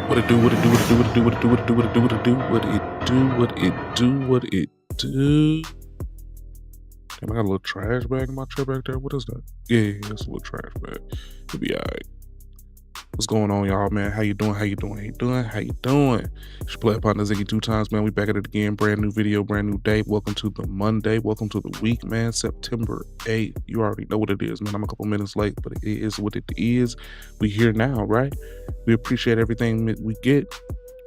What it do, what it do, what it do, what it do, what it do, what it do, what it do, what it do, what it do, what it do, what it do. Damn, I got a little trash bag in my chair back there. What is that? Yeah, it's a little trash bag. It'll be alright. What's going on, y'all, man? How you doing? How you doing? How you doing? How you doing? It's your player partner Ziggy2x, man. We back at it again. Brand new video, brand new day. Welcome to the Monday. Welcome to the week, man. September 8th. You already know what it is, man. I'm a couple minutes late, but it is what it is. We here now, right? We appreciate everything that we get.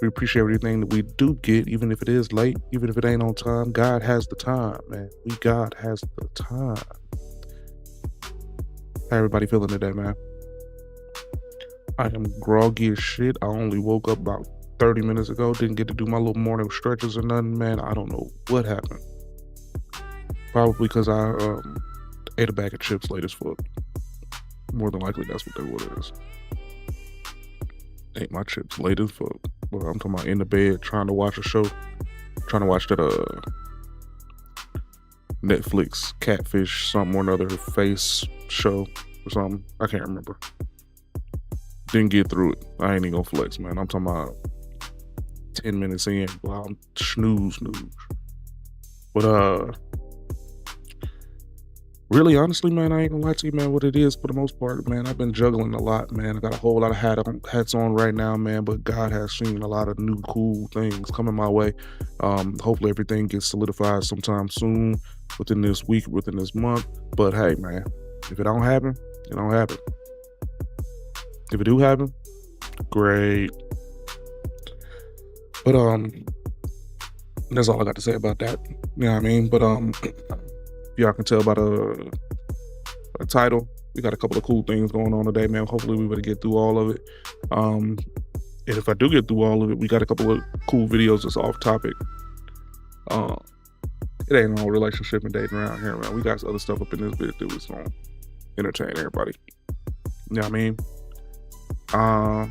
We appreciate everything that we do get, even if it is late, even if it ain't on time. God has the time, man. God has the time. How everybody feeling today, man? I am groggy as shit. I only woke up about 30 minutes ago. Didn't get to do my little morning stretches or nothing, man. I don't know what happened. Probably because I ate a bag of chips late as fuck. More than likely, that's what it is. Ate my chips late as fuck. Well, I'm talking about in the bed trying to watch a show. Trying to watch that Netflix catfish something or another face show or something. I can't remember. Didn't get through it. I ain't even gonna flex, man. I'm talking about 10 minutes in. Well, I'm snooze. But really, honestly, man, I ain't gonna lie to you, man, what it is for the most part, man. I've been juggling a lot, man. I got a whole lot of hats on right now, man, but God has seen a lot of new cool things coming my way. Hopefully everything gets solidified sometime soon, within this week, within this month. But hey, man, if it don't happen, it don't happen. If it do happen, great. But that's all I got to say about that. You know what I mean? But y'all can tell by the title, we got a couple of cool things going on today, man. Hopefully we better get through all of it. And if I do get through all of it, we got a couple of cool videos that's off topic. It ain't no relationship and dating around here, man. We got other stuff up in this bit that was gonna entertain everybody. You know what I mean? I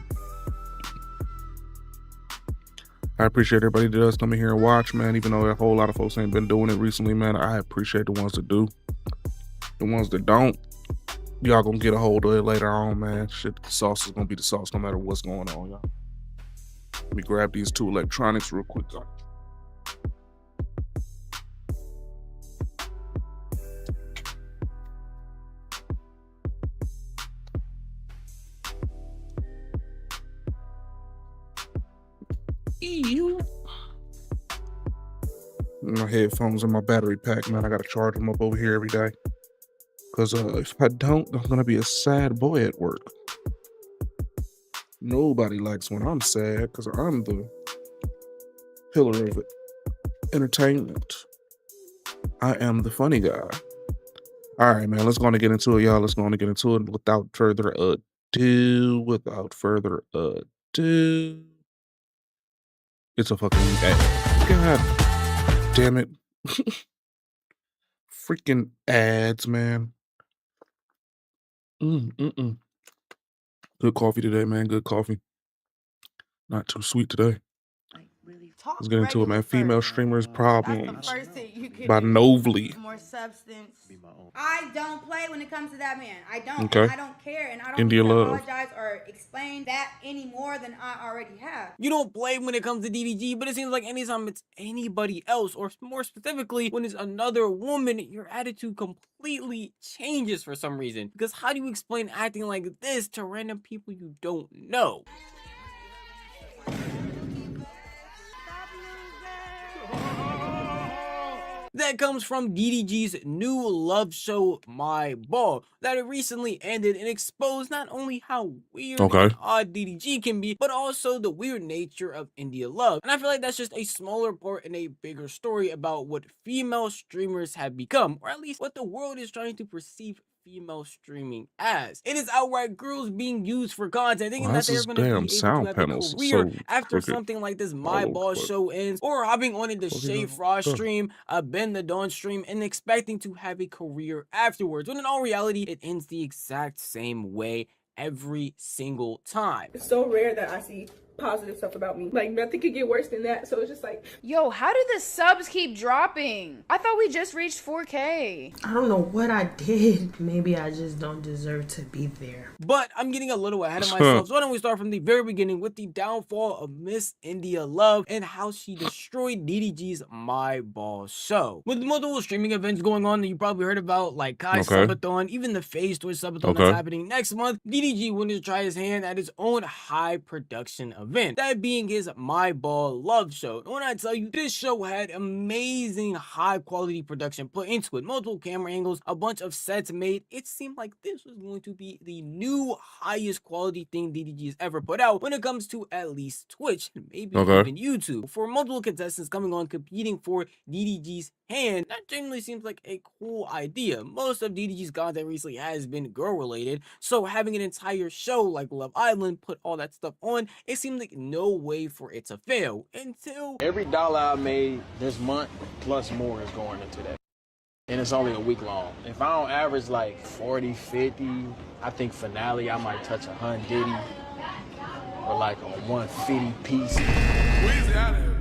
appreciate everybody that does come in here and watch, man. Even though a whole lot of folks ain't been doing it recently, man, I appreciate the ones that do. The ones that don't, y'all gonna get a hold of it later on, man. Shit, the sauce is gonna be the sauce no matter what's going on, y'all. Let me grab these two electronics real quick, though. My headphones and my battery pack, man. I gotta charge them up over here every day. Cause if I don't, I'm gonna be a sad boy at work. Nobody likes when I'm sad, cause I'm the pillar of entertainment. I am the funny guy. All right, man. Let's go on and get into it, y'all. Let's go on and get into it without further ado. It's a fucking ad. God damn it. Freaking ads, man. Good coffee today, man. Good coffee. Not too sweet today. Let's get into it, man. Female streamers problems by Novely. More substance. I don't play when it comes to that man. I don't. Okay. And I don't care. And I don't India need to Love. apologize or explain that any more than I already have. You don't play when it comes to DDG, but it seems like anytime it's anybody else, or more specifically, when it's another woman, your attitude completely changes for some reason. Because how do you explain acting like this to random people you don't know? That comes from DDG's new love show, My Ball, that it recently ended and exposed not only how weird and odd DDG can be, but also the weird nature of India Love. And I feel like that's just a smaller part in a bigger story about what female streamers have become, or at least what the world is trying to perceive female streaming as. It is outright girls being used for content, thinking that they're going to be able to have a career after something like this My Ball show ends, or hopping on the Shave Raw stream, a Ben the Dawn stream, and expecting to have a career afterwards, when in all reality, it ends the exact same way every single time. It's so rare that I see positive stuff about me. Like, nothing could get worse than that. So it's just like, yo, how did the subs keep dropping? I thought we just reached 4K. I don't know what I did. Maybe I just don't deserve to be there. But I'm getting a little ahead of myself, so why don't we start from the very beginning with the downfall of Miss India Love and how she destroyed DDG's My Ball show. With multiple streaming events going on that you probably heard about, like Kai Subathon, even the Phase Twitch Subathon that's happening next month, DDG wanted to try his hand at his own high production event, that being his My Ball Love show. And when I tell you, this show had amazing high quality production put into it, multiple camera angles, a bunch of sets made. It seemed like this was going to be the new highest quality thing DDG has ever put out when it comes to at least Twitch and maybe even YouTube. For multiple contestants coming on competing for DDG's hand, that generally seems like a cool idea. Most of DDG's content recently has been girl related, so having an entire show like Love Island put all that stuff on, it seemed like no way for it to fail until every dollar I made this month plus more is going into that. And it's only a week long. If I don't average like 40, 50, I think finale I might touch 100 or like a 150 piece. Weezy out of here.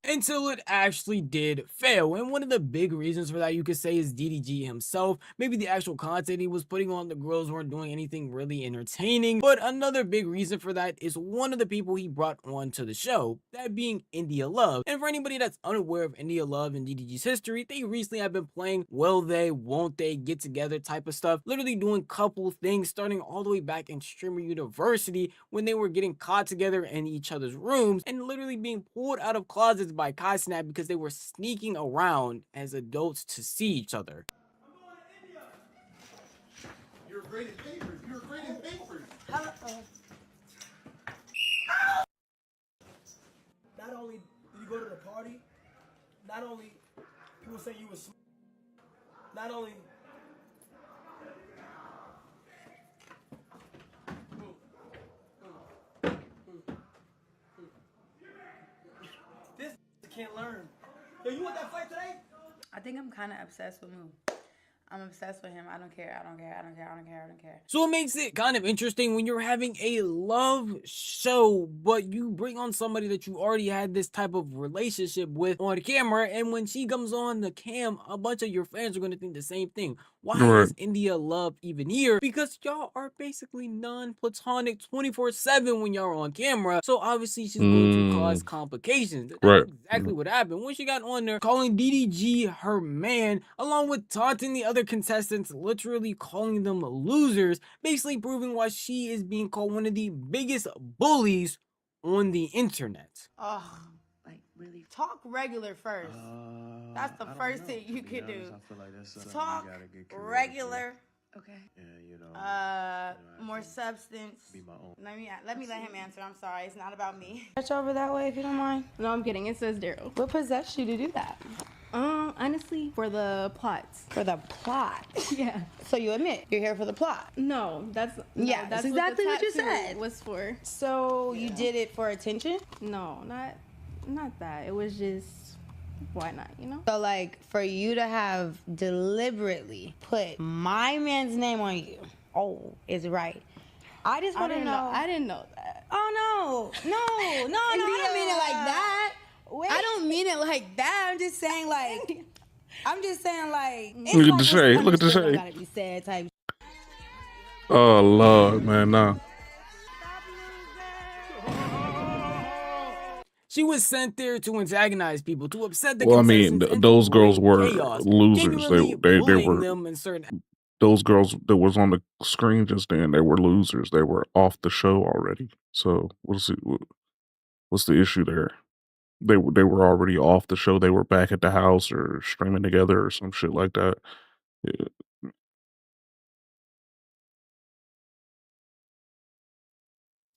Until it actually did fail. And one of the big reasons for that, you could say, is DDG himself. Maybe the actual content he was putting on, the girls weren't doing anything really entertaining. But another big reason for that is one of the people he brought on to the show, that being India Love. And for anybody that's unaware of India Love and DDG's history, they recently have been playing Will They, Won't They, Get Together type of stuff, literally doing couple things starting all the way back in Streamer University when they were getting caught together in each other's rooms and literally being pulled out of closets by Kai Snap because they were sneaking around as adults to see each other. You're grading papers. You're grading papers. Not only did you go to the party, not only people say you was, not only. This can't learn. Yo, you want that fight today? I think I'm kind of obsessed with Moo. I'm obsessed with him. I don't care. I don't care. I don't care. I don't care. I don't care. So it makes it kind of interesting when you're having a love show, but you bring on somebody that you already had this type of relationship with on camera, and when she comes on the cam, a bunch of your fans are going to think the same thing. Why is India Love even here? Because y'all are basically non-platonic 24/7 when y'all are on camera. So obviously she's going to cause complications. That's exactly what happened when she got on there calling DDG her man, along with taunting the other contestants, literally calling them losers, basically proving why she is being called one of the biggest bullies on the internet. Oh, like really? Talk regular first. That's the first thing you could do. I feel like that's Talk regular. Okay. Yeah, More substance. be my own. Let him answer. I'm sorry. It's not about me. touch over that way if you don't mind. No, I'm kidding. It says Daryl. What possessed you to do that? Honestly, for the plots. For the plot. Yeah. So you admit you're here for the plot. No, that's That's exactly what you said. Was for. So you did it for attention? No, not that. It was just why not, you know? So like for you to have deliberately put my man's name on you, is right. I just want to know. I didn't know that. Oh no, I don't mean it like that. Wait. I don't mean it like that. I'm just saying like. Look at the shade. Look at the shade. Gotta be sad type. Oh Lord, man, nah. She was sent there to antagonize people, to upset the Well, I mean, contestants, and those to girls bring were chaos, losers. genuinely They bullying were them in certain. those girls that was on the screen just then. They were losers. They were off the show already. So what's the issue there? They were already off the show. They were back at the house or streaming together or some shit like that. Yeah.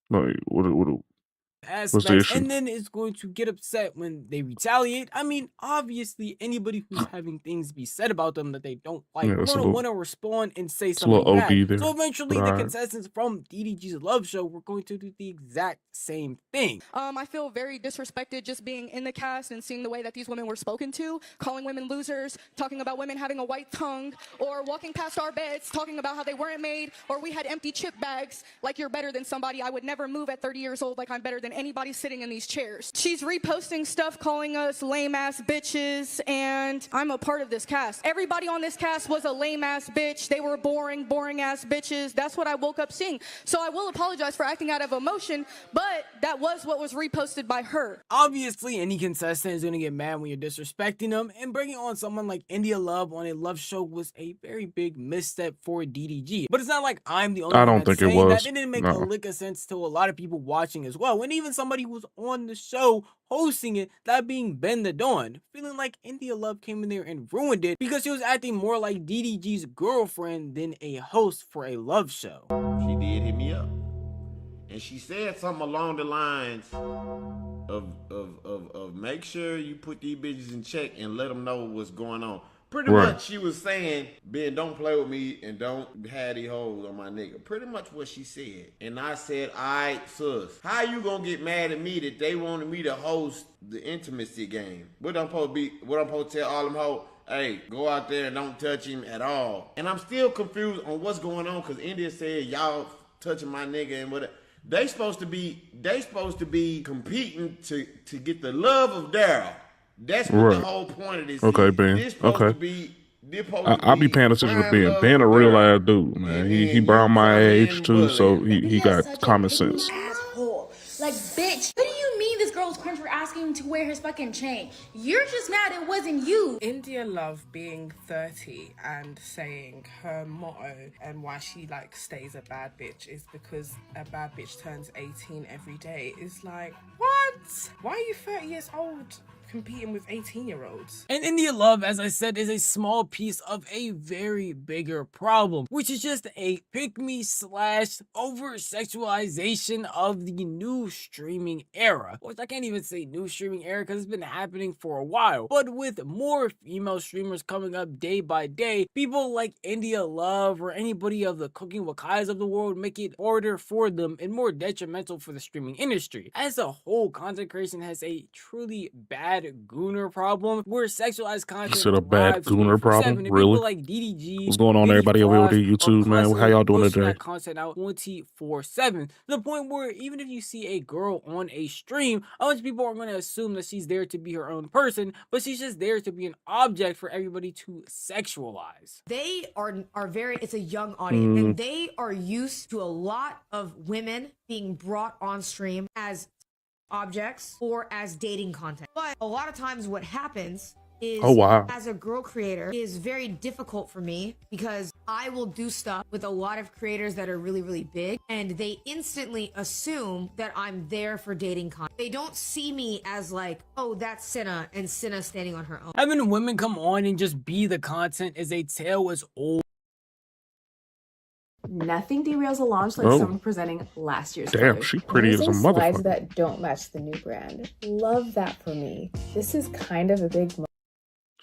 Like, what's the issue? And then it's going to get upset when they retaliate. I mean, obviously, anybody who's having things be said about them that they don't like, Yeah, are it's a going to little- want to respond and say it's a little something back. OD there, So eventually, but the alright. contestants from DDG's Love Show were going to do the exact same thing. I feel very disrespected just being in the cast and seeing the way that these women were spoken to, calling women losers, talking about women having a white tongue, or walking past our beds, talking about how they weren't made, or we had empty chip bags, like you're better than somebody. I would never move at 30 years old like I'm better than anybody sitting in these chairs. She's reposting stuff calling us lame ass bitches, and I'm a part of this cast. Everybody on this cast was a lame ass bitch. They were boring ass bitches. That's what I woke up seeing. So I will apologize for acting out of emotion, but that was what was reposted by her. Obviously, any contestant is gonna get mad when you're disrespecting them, and bringing on someone like India Love on a love show was a very big misstep for DDG. But it's not like I'm the only one that's saying that. It didn't make a lick of sense to a lot of people watching as well, and even somebody who was on the show hosting it, that being Ben the Dawn, feeling like India Love came in there and ruined it because she was acting more like DDG's girlfriend than a host for a love show. She did hit me up, and she said something along the lines of make sure you put these bitches in check and let them know what's going on. Pretty much she was saying, Ben, don't play with me and don't have these hoes on my nigga. Pretty much what she said. And I said, all right, sus, how you gonna get mad at me that they wanted me to host the intimacy game? What I'm supposed to tell all them hoes? Hey, go out there and don't touch him at all. And I'm still confused on what's going on because India said y'all touching my nigga and whatever. They supposed to be competing to get the love of Daryl. That's what the whole point of this. Okay, Ben. Okay. I'll be paying attention to Ben. Ben a real ass dude, man. He around my age too, so he got common sense. Asshole. Like, bitch, what do you mean this girl's cringe for asking him to wear his fucking chain? You're just mad it wasn't you. India Love being 30 and saying her motto and why she like stays a bad bitch is because a bad bitch turns 18 every day is like, what? Why are you 30 years old competing with 18-year-olds? And India Love, as I said, is a small piece of a very bigger problem, which is just a pick-me / over-sexualization of the new streaming era. Which I can't even say new streaming era because it's been happening for a while. But with more female streamers coming up day by day, people like India Love or anybody of the Cooking with Kai's of the world make it harder for them and more detrimental for the streaming industry. As a whole, content creation has a truly bad gooner problem where sexualized content is it a bad gooner problem? Really? Like DDG, what's going on, everybody over here with YouTube, man? How y'all doing today? Content out 24/7 to the point where even if you see a girl on a stream, a bunch of people are going to assume that she's there to be her own person, but she's just there to be an object for everybody to sexualize. They are very, it's a young audience, and they are used to a lot of women being brought on stream as objects or as dating content. But a lot of times what happens is, as a girl creator, it is very difficult for me because I will do stuff with a lot of creators that are really big and they instantly assume that I'm there for dating content. They don't see me as like, oh, that's Cinna and Cinna standing on her own. Having women come on and just be the content is a tale as old. Nothing derails a launch like someone presenting last year's colors. She pretty as a motherfucker. Slides that don't match the new brand. Love that for me. This is kind of a big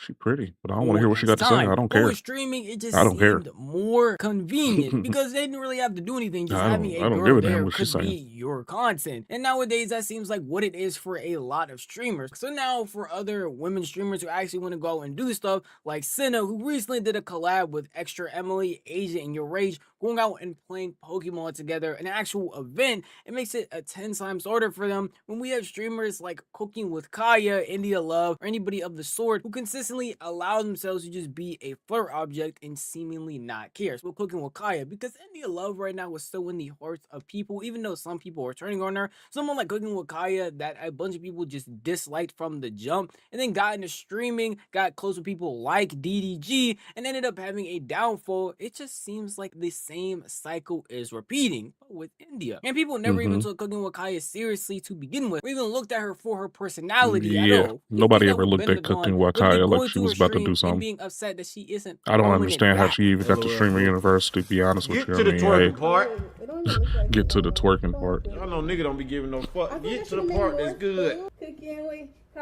She pretty, but I don't want to hear what she got to say. I don't care. With streaming, it just seemed more convenient because they didn't really have to do anything. Just having a girl there could be your content. And nowadays, that seems like what it is for a lot of streamers. So now for other women streamers who actually want to go out and do stuff, like Cinna, who recently did a collab with Extra Emily, Asia, and Your Rage, going out and playing Pokemon together, an actual event, it makes it a 10 times harder for them when we have streamers like Cooking with Kaya, India Love, or anybody of the sort who consistently allow themselves to just be a flirt object and seemingly not care. So Cooking with Kaya, because India Love right now is still in the hearts of people, even though some people are turning on her. Someone like Cooking with Kaya that a bunch of people just disliked from the jump, and then got into streaming, got close with people like DDG, and ended up having a downfall. It just seems like the same cycle is repeating with India. And people never even took Cooking with Kaya seriously to begin with, or even looked at her for her personality at all. Nobody ever looked at Cooking with Kaya like she was about to do something. Being upset that she isn't. I don't understand how she even got to streaming universe, to be honest with you. Get to the twerking part. Get to the twerking part. Y'all know nigga don't be giving no fuck. Get to the part that's good.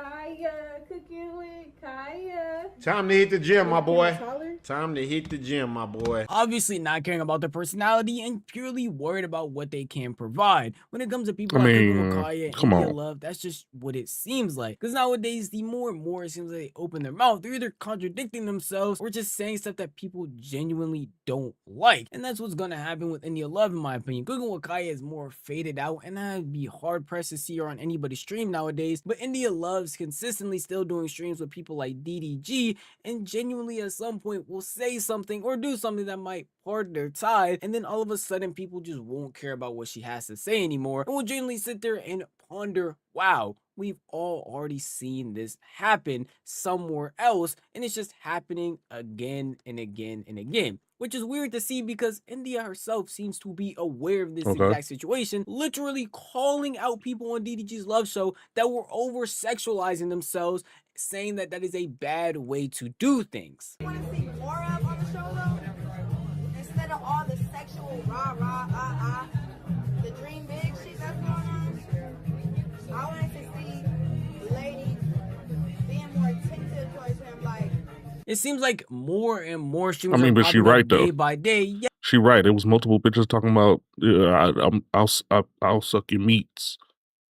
Kaya, cooking with Kaya. Time to hit the gym, my boy. Time to hit the gym, my boy. Obviously not caring about their personality and purely worried about what they can provide. When it comes to people I like Cooking with mean, Kaya and come India on. Love, that's just what it seems like. Because nowadays, the more and more it seems like they open their mouth, they're either contradicting themselves or just saying stuff that people genuinely don't like. And that's what's gonna happen with India Love, in my opinion. Cooking with Kaya is more faded out, and I'd be hard pressed to see her on anybody's stream nowadays. But India Love's consistently still doing streams with people like DDG, and genuinely at some point will say something or do something that might part their tide, and then all of a sudden people just won't care about what she has to say anymore, and will genuinely sit there and ponder, wow, we've all already seen this happen somewhere else, and it's just happening again and again and again. Which is weird to see because India herself seems to be aware of this Okay. exact situation, literally calling out people on DDG's Love Show that were over-sexualizing themselves, saying that that is a bad way to do things. Want to see more of on the show though? Instead of all the sexual the dream big shit that's going on, I wanted to see ladies being more attentive towards him, like. It seems like more and more I streamers mean, are but she popping up right though. day by day. Yeah, She right. It was multiple bitches talking about, I'll suck your meats.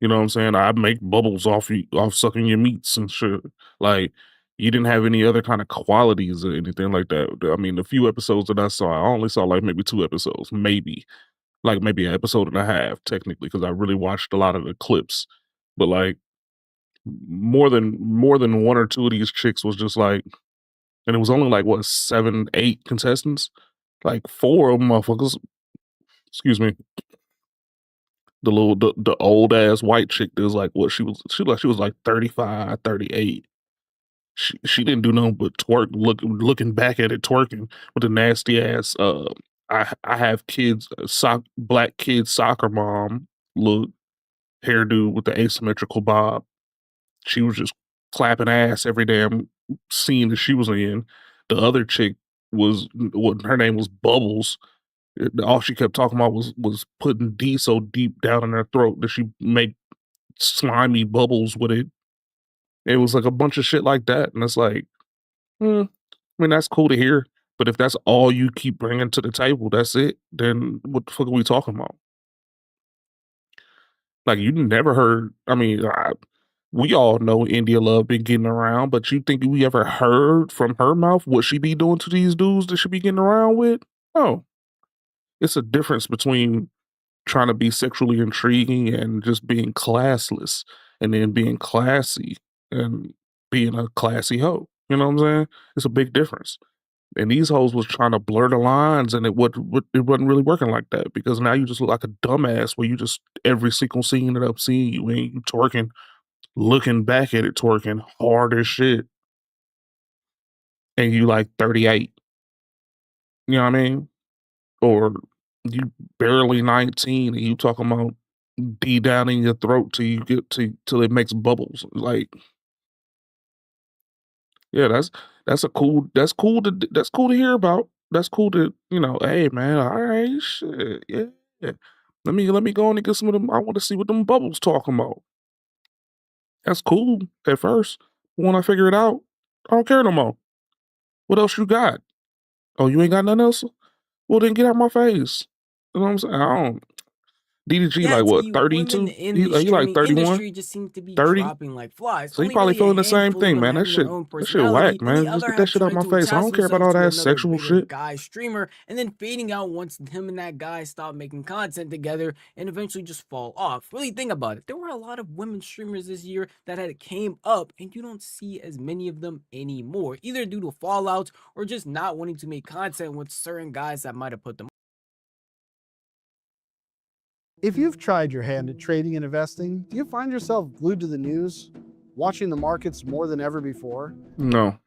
You know what I'm saying? I make bubbles off sucking your meats and shit. Like, you didn't have any other kind of qualities or anything like that. I mean, the few episodes that I saw, I only saw like maybe 2 episodes, maybe an episode and a half technically, because I really watched a lot of the clips. But like more than 1 or 2 of these chicks was just like, and it was only like what 7, 8 contestants, like 4 of them motherfuckers. Excuse me. The old ass white chick that was like what she was like 35, 38. She didn't do nothing but twerk, looking back at it, twerking with a nasty ass I have kids, black kids soccer mom look, hairdo with the asymmetrical bob. She was just clapping ass every damn scene that she was in. The other chick was, what her name was Bubbles. All she kept talking about was putting D so deep down in her throat that she make slimy bubbles with it. It was like a bunch of shit like that, and it's like, I mean, that's cool to hear, but if that's all you keep bringing to the table, that's it, then what the fuck are we talking about? Like, you never heard, I mean, we all know India Love been getting around, but you think we ever heard from her mouth what she be doing to these dudes that she be getting around with? No. It's a difference between trying to be sexually intriguing and just being classless, and then being classy and being a classy hoe. You know what I'm saying? It's a big difference. And these hoes was trying to blur the lines, and it wasn't really working like that, because now you just look like a dumbass where you just every single scene that I'm seeing you in, you twerking, looking back at it, twerking hard as shit, and you like 38. You know what I mean? Or you barely 19 and you talking about D down in your throat till you get till it makes bubbles. Like, yeah, that's cool to hear about. That's cool to, hey man, all right, shit, yeah. Yeah. Let me go on and get some of them. I want to see what them bubbles talking about. That's cool at first. But when I figure it out, I don't care no more. What else you got? Oh, you ain't got nothing else? Well, then get out my face. You know what I'm saying? I don't. DDG yeah, like what, the 32? women in He the he like streaming 31? industry just seem to be 30? dropping like flies. So he Only probably really a feeling the same handful of thing, them man. That having their shit, own that shit whack, personality, and the man. Just other get that have shit out tried my to face. I attach don't care about themselves all to that another sexual bigger shit. guy streamer, and then fading out once him and that guy stop making content together, and eventually just fall off. Really think about it. There were a lot of women streamers this year that had came up, and you don't see as many of them anymore, either due to fallouts or just not wanting to make content with certain guys that might have put them. If you've tried your hand at trading and investing, do you find yourself glued to the news, watching the markets more than ever before? No.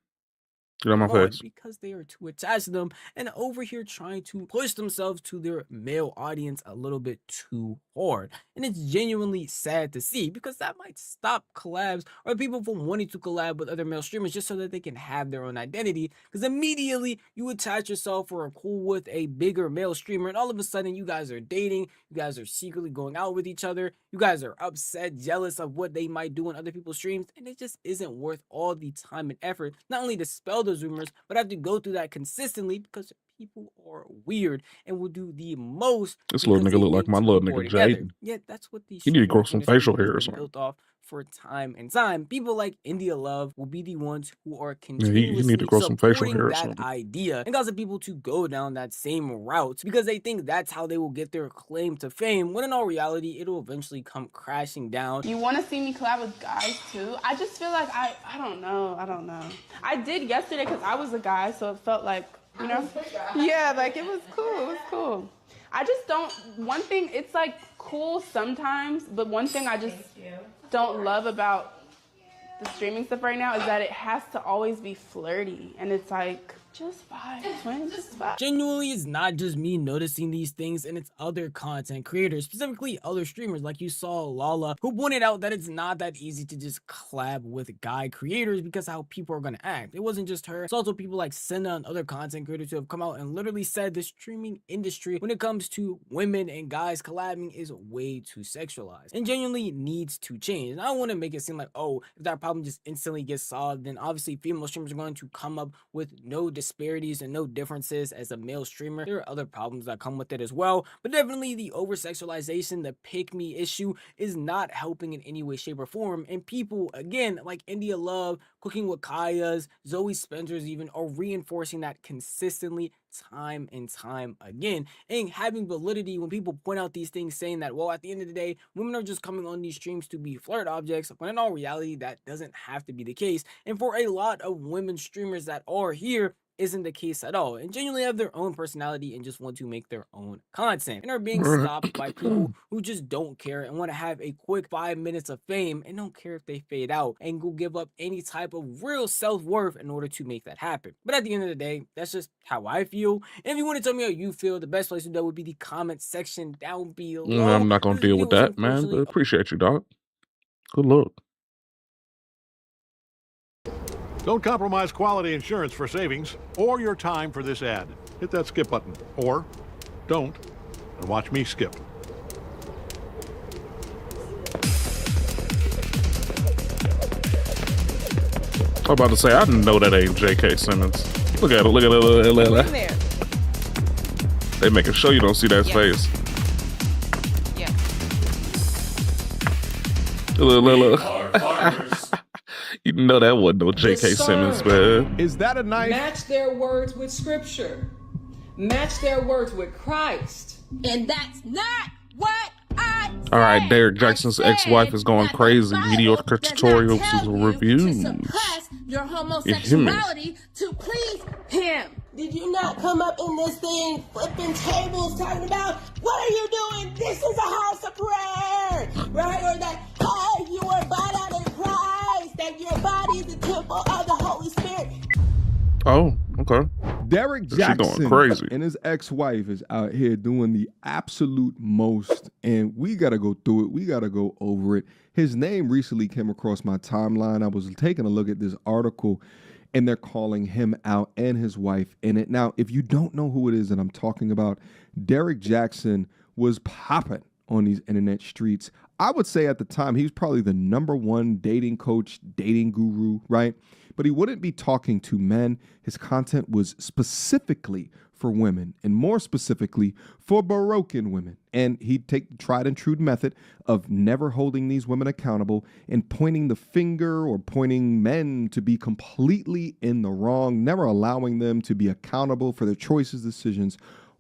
Get out my face. Because they are too attached to them and over here trying to push themselves to their male audience a little bit too hard. And it's genuinely sad to see because that might stop collabs or people from wanting to collab with other male streamers just so that they can have their own identity, because immediately you attach yourself or are cool with a bigger male streamer and all of a sudden you guys are dating, you guys are secretly going out with each other, you guys are upset, jealous of what they might do on other people's streams, and it just isn't worth all the time and effort not only to spell those rumors but have to go through that consistently because people are weird and will do the most. This little nigga look like my little nigga Jaden. Yet that's what these He need to grow some facial hair or something. built off for time and time. People like India Love will be the ones who are Yeah, continuously he need to grow some facial supporting hair or that something. idea and causing people to go down that same route because they think that's how they will get their claim to fame, when in all reality it'll eventually come crashing down. You want to see me collab with guys too? I just feel like I don't know. I did yesterday because I was a guy, so it felt like, you know, yeah, like it was cool. I just don't, one thing, it's like cool sometimes, but one thing I just don't love about the streaming stuff right now is that it has to always be flirty, and it's like, just vibes, man, just vibes. Genuinely, it's not just me noticing these things, and it's other content creators, specifically other streamers like you saw Lala, who pointed out that it's not that easy to just collab with guy creators because how people are going to act. It wasn't just her, it's also people like Senna and other content creators who have come out and literally said the streaming industry, when it comes to women and guys collabing, is way too sexualized and genuinely needs to change. And I don't want to make it seem like, oh, if that problem just instantly gets solved, then obviously female streamers are going to come up with no disparities and no differences as a male streamer. There are other problems that come with it as well, but definitely the over sexualization, the pick me issue is not helping in any way, shape, or form. And people, again, like India Love, Cooking with Kaya's, Zoe Spencer's even, are reinforcing that consistently time and time again, and having validity when people point out these things, saying that, well, at the end of the day, women are just coming on these streams to be flirt objects, when in all reality that doesn't have to be the case. And for a lot of women streamers that are here, isn't the case at all, and genuinely have their own personality and just want to make their own content and are being stopped by people who just don't care and want to have a quick 5 minutes of fame and don't care if they fade out and will give up any type of real self-worth in order to make that happen. But at the end of the day, that's just how I feel. And if you want to tell me how you feel, the best place to do would be the comment section down below. I'm not gonna deal with that, man, but appreciate you, dog. Good luck. Don't compromise quality insurance for savings or your time for this ad. Hit that skip button, or don't, and watch me skip. I'm about to say, I didn't know that ain't J.K. Simmons. Look at it, look at it, look at it. They making sure you don't see that face. Yeah. Look. You know that wasn't no J.K. Simmons, man. Is that a knife? Match their words with scripture. Match their words with Christ. And that's not what I said. All right, Derek Jackson's ex-wife is going crazy. Mediocre tutorials and reviews. Your homosexuality to please him. Did you not come up in this thing flipping tables talking about, what are you doing? This is a house of prayer, right? Or that, oh, you were bought out in Christ, that your body is the temple of the Holy Spirit. Oh, okay. Derek Jackson going crazy. And his ex-wife is out here doing the absolute most, and we got to go through it. We got to go over it. His name recently came across my timeline. I was taking a look at this article, and they're calling him out and his wife in it. Now, if you don't know who it is that I'm talking about, Derek Jackson was popping on these internet streets. I would say at the time, he was probably the #1 dating coach, dating guru, right? But he wouldn't be talking to men. His content was specifically for women, and more specifically for broken women. And he'd take the tried and true method of never holding these women accountable and pointing the finger or pointing men to be completely in the wrong, never allowing them to be accountable for their choices, decisions,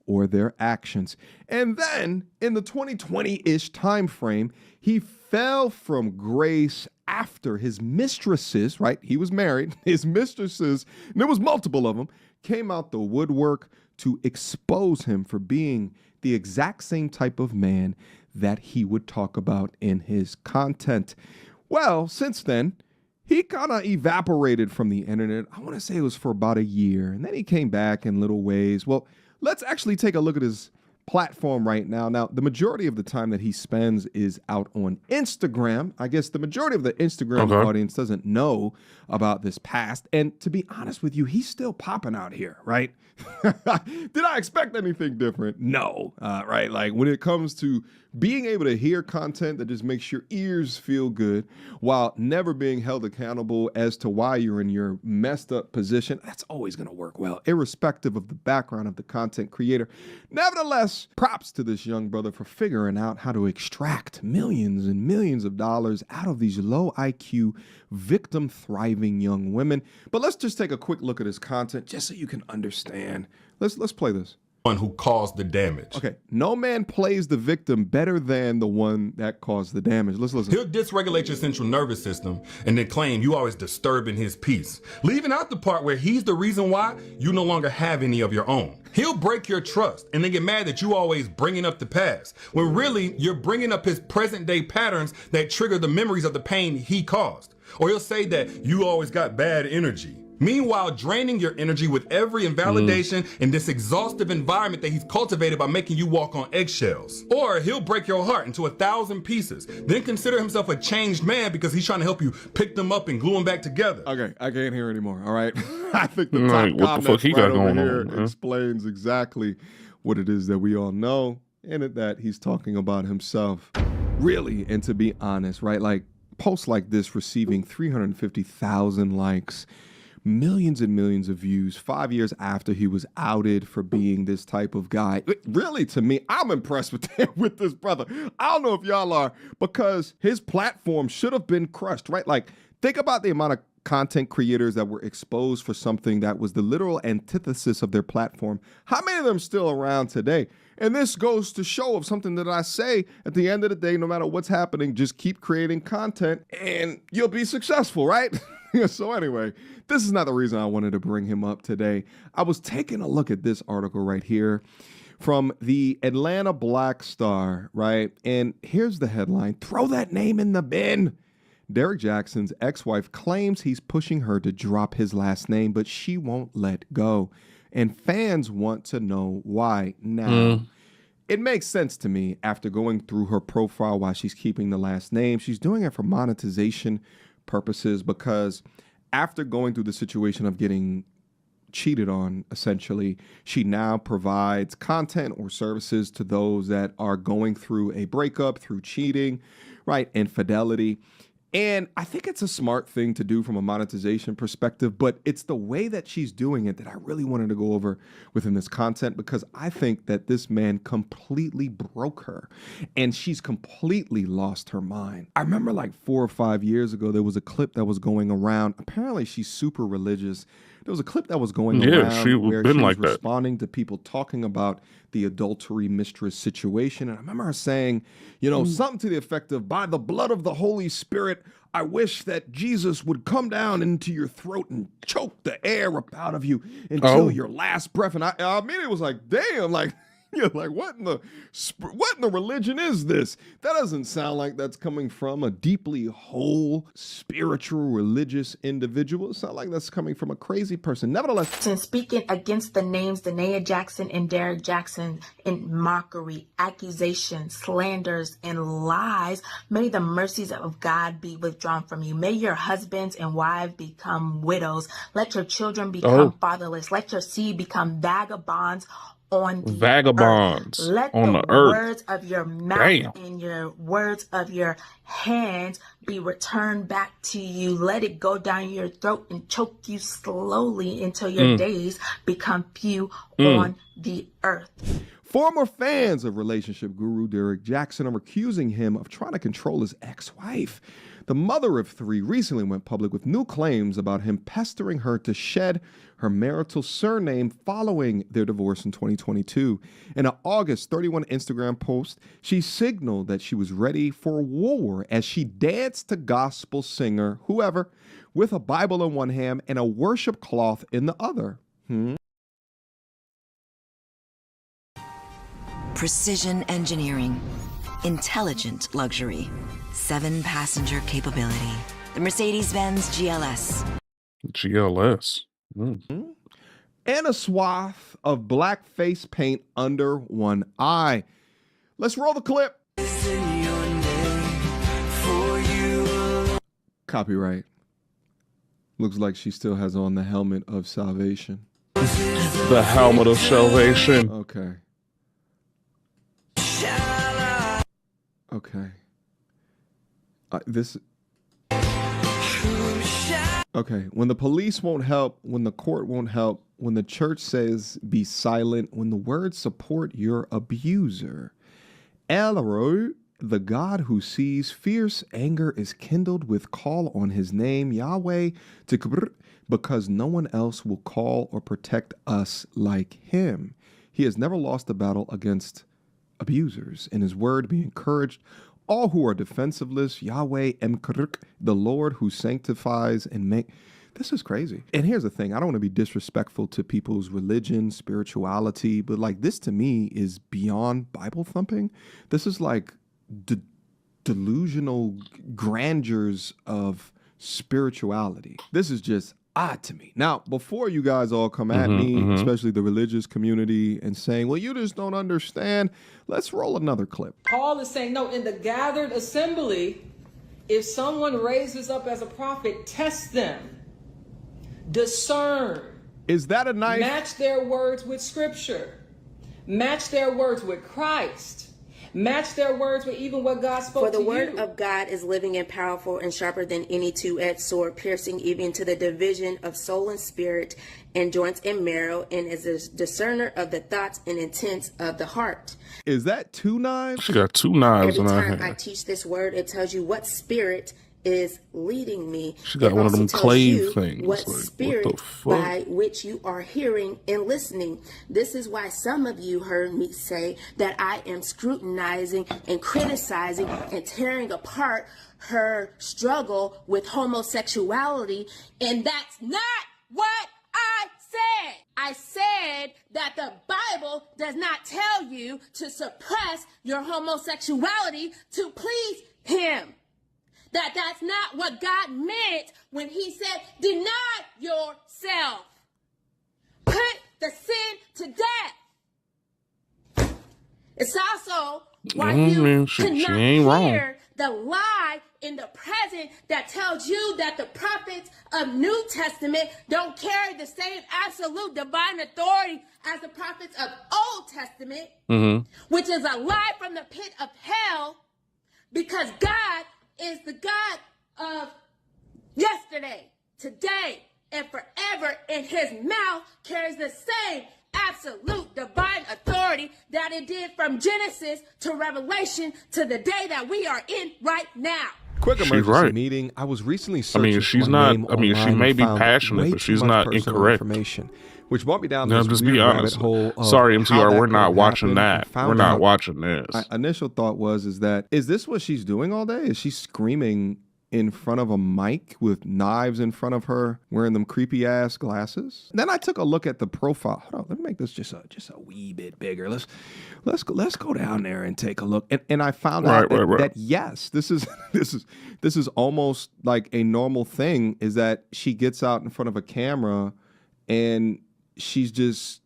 or their actions. And then in the 2020-ish time frame, he fell from grace after his mistresses, right? He was married. His mistresses, and there was multiple of them, came out the woodwork to expose him for being the exact same type of man that he would talk about in his content. Well, since then, he kind of evaporated from the internet. I want to say it was for about a year, and then he came back in little ways. Well, let's actually take a look at his platform right now. Now, the majority of the time that he spends is out on Instagram. I guess the majority of the Instagram audience doesn't know about this past. And to be honest with you, he's still popping out here, right? Did I expect anything different? No, right? Like when it comes to being able to hear content that just makes your ears feel good while never being held accountable as to why you're in your messed up position, that's always going to work well, irrespective of the background of the content creator. Nevertheless, props to this young brother for figuring out how to extract millions and millions of dollars out of these low IQ, victim thriving young women. But let's just take a quick look at his content just so you can understand. Let's play this. One who caused the damage. Okay, no man plays the victim better than the one that caused the damage. Let's listen. He'll dysregulate your central nervous system and then claim you always disturbing his peace, leaving out the part where he's the reason why you no longer have any of your own. He'll break your trust and then get mad that you always bringing up the past, when really you're bringing up his present day patterns that trigger the memories of the pain he caused. Or he'll say that you always got bad energy. Meanwhile, draining your energy with every invalidation in this exhaustive environment that he's cultivated by making you walk on eggshells. Or he'll break your heart into 1,000 pieces, then consider himself a changed man because he's trying to help you pick them up and glue them back together. Okay, I can't hear anymore, all right? I think the top comment right over here explains exactly what it is that we all know, and that he's talking about himself. Really, and to be honest, right, like posts like this receiving 350,000 likes, millions and millions of views 5 years after he was outed for being this type of guy. Really, to me, I'm impressed with this brother. I don't know if y'all are, because his platform should have been crushed, right? Like, think about the amount of content creators that were exposed for something that was the literal antithesis of their platform. How many of them still around today? And this goes to show of something that I say at the end of the day, no matter what's happening, just keep creating content and you'll be successful, right? So anyway, this is not the reason I wanted to bring him up today. I was taking a look at this article right here from the Atlanta Black Star, right? And here's the headline: throw that name in the bin. Derek Jackson's ex-wife claims he's pushing her to drop his last name, but she won't let go. And fans want to know why. Now, it makes sense to me after going through her profile why she's keeping the last name. She's doing it for monetization purposes, because after going through the situation of getting cheated on, essentially, she now provides content or services to those that are going through a breakup, through cheating, right, infidelity. And I think it's a smart thing to do from a monetization perspective, but it's the way that she's doing it that I really wanted to go over within this content, because I think that this man completely broke her and she's completely lost her mind. I remember like 4 or 5 years ago, there was a clip that was going around. Apparently she's super religious. There was a clip that was going around where she was responding to people talking about the adultery mistress situation. And I remember her saying, you know, something to the effect of, by the blood of the Holy Spirit, I wish that Jesus would come down into your throat and choke the air up out of you until your last breath. And I immediately was like, damn, like, you're like, what in the religion is this? That doesn't sound like that's coming from a deeply whole, spiritual, religious individual. It sounds like that's coming from a crazy person. Nevertheless, since speaking against the names Danae Jackson and Derek Jackson in mockery, accusations, slanders, and lies, may the mercies of God be withdrawn from you. May your husbands and wives become widows. Let your children become fatherless. Let your seed become vagabonds on the earth. Let the words of your mouth and your words of your hands be returned back to you. Let it go down your throat and choke you slowly until your days become few on the earth. Former fans of relationship guru Derek Jackson are accusing him of trying to control his ex-wife. The mother of 3 recently went public with new claims about him pestering her to shed her marital surname following their divorce in 2022. In an August 31 Instagram post, she signaled that she was ready for war as she danced to gospel singer whoever with a Bible in one hand and a worship cloth in the other. Precision engineering, intelligent luxury, 7-passenger capability. The Mercedes-Benz GLS. GLS. and a swath of black face paint under one eye. Let's roll the clip. Copyright. Looks like she still has on the helmet of salvation. The helmet of salvation. Okay. Okay. Okay. When the police won't help, when the court won't help, when the church says be silent, when the words support your abuser, Elroy, the God who sees fierce anger is kindled with call on his name, Yahweh, because no one else will call or protect us like him. He has never lost a battle against abusers. In his word, be encouraged. All who are defensiveless, Yahweh, the Lord who sanctifies and make. This is crazy. And here's the thing. I don't want to be disrespectful to people's religion, spirituality, but like this to me is beyond Bible thumping. This is like delusional grandeurs of spirituality. This is just odd to me. Now, before you guys all come at me, especially the religious community, and saying, well, you just don't understand, let's roll another clip. Paul is saying, no, in the gathered assembly, if someone raises up as a prophet, test them. Discern. Is that a knife? Match their words with scripture. Match their words with Christ. Match their words with even what God spoke to you. For the word of God is living and powerful and sharper than any two-edged sword, piercing even to the division of soul and spirit and joints and marrow, and is a discerner of the thoughts and intents of the heart. Is that two knives? She got two knives in her Every time hand. I teach this word, it tells you what spirit is leading me. She got It one of them also tells clave you things. What Like, spirit what the fuck? by which you are hearing and listening. This is why some of you heard me say that I am scrutinizing and criticizing and tearing apart her struggle with homosexuality, and that's not what I said. I said that the Bible does not tell you to suppress your homosexuality to please him. That's not what God meant when he said, deny yourself. Put the sin to death. It's also why you she cannot ain't wrong. hear the lie in the present that tells you that the prophets of New Testament don't carry the same absolute divine authority as the prophets of Old Testament, which is a lie from the pit of hell, because God is the God of yesterday, today, and forever, and his mouth carries the same absolute divine authority that it did from Genesis to Revelation to the day that we are in right now. Quick She's emergency right. meeting. I was recently I searching mean, she's for my not. name I mean, she online may and be found passionate, way but too she's much not personal incorrect. information, which brought me down Now, this just weird be rabbit honest. hole. Of Sorry, how MTR, that we're not could watching happen. that. I found We're not out- watching this. My initial thought is that is this what she's doing all day? Is she screaming in front of a mic with knives in front of her, wearing them creepy ass glasses? Then I took a look at the profile. Hold on, let me make this just a wee bit bigger. Let's go down there and take a look. And I found out that yes, this is almost like a normal thing. Is that she gets out in front of a camera and she's just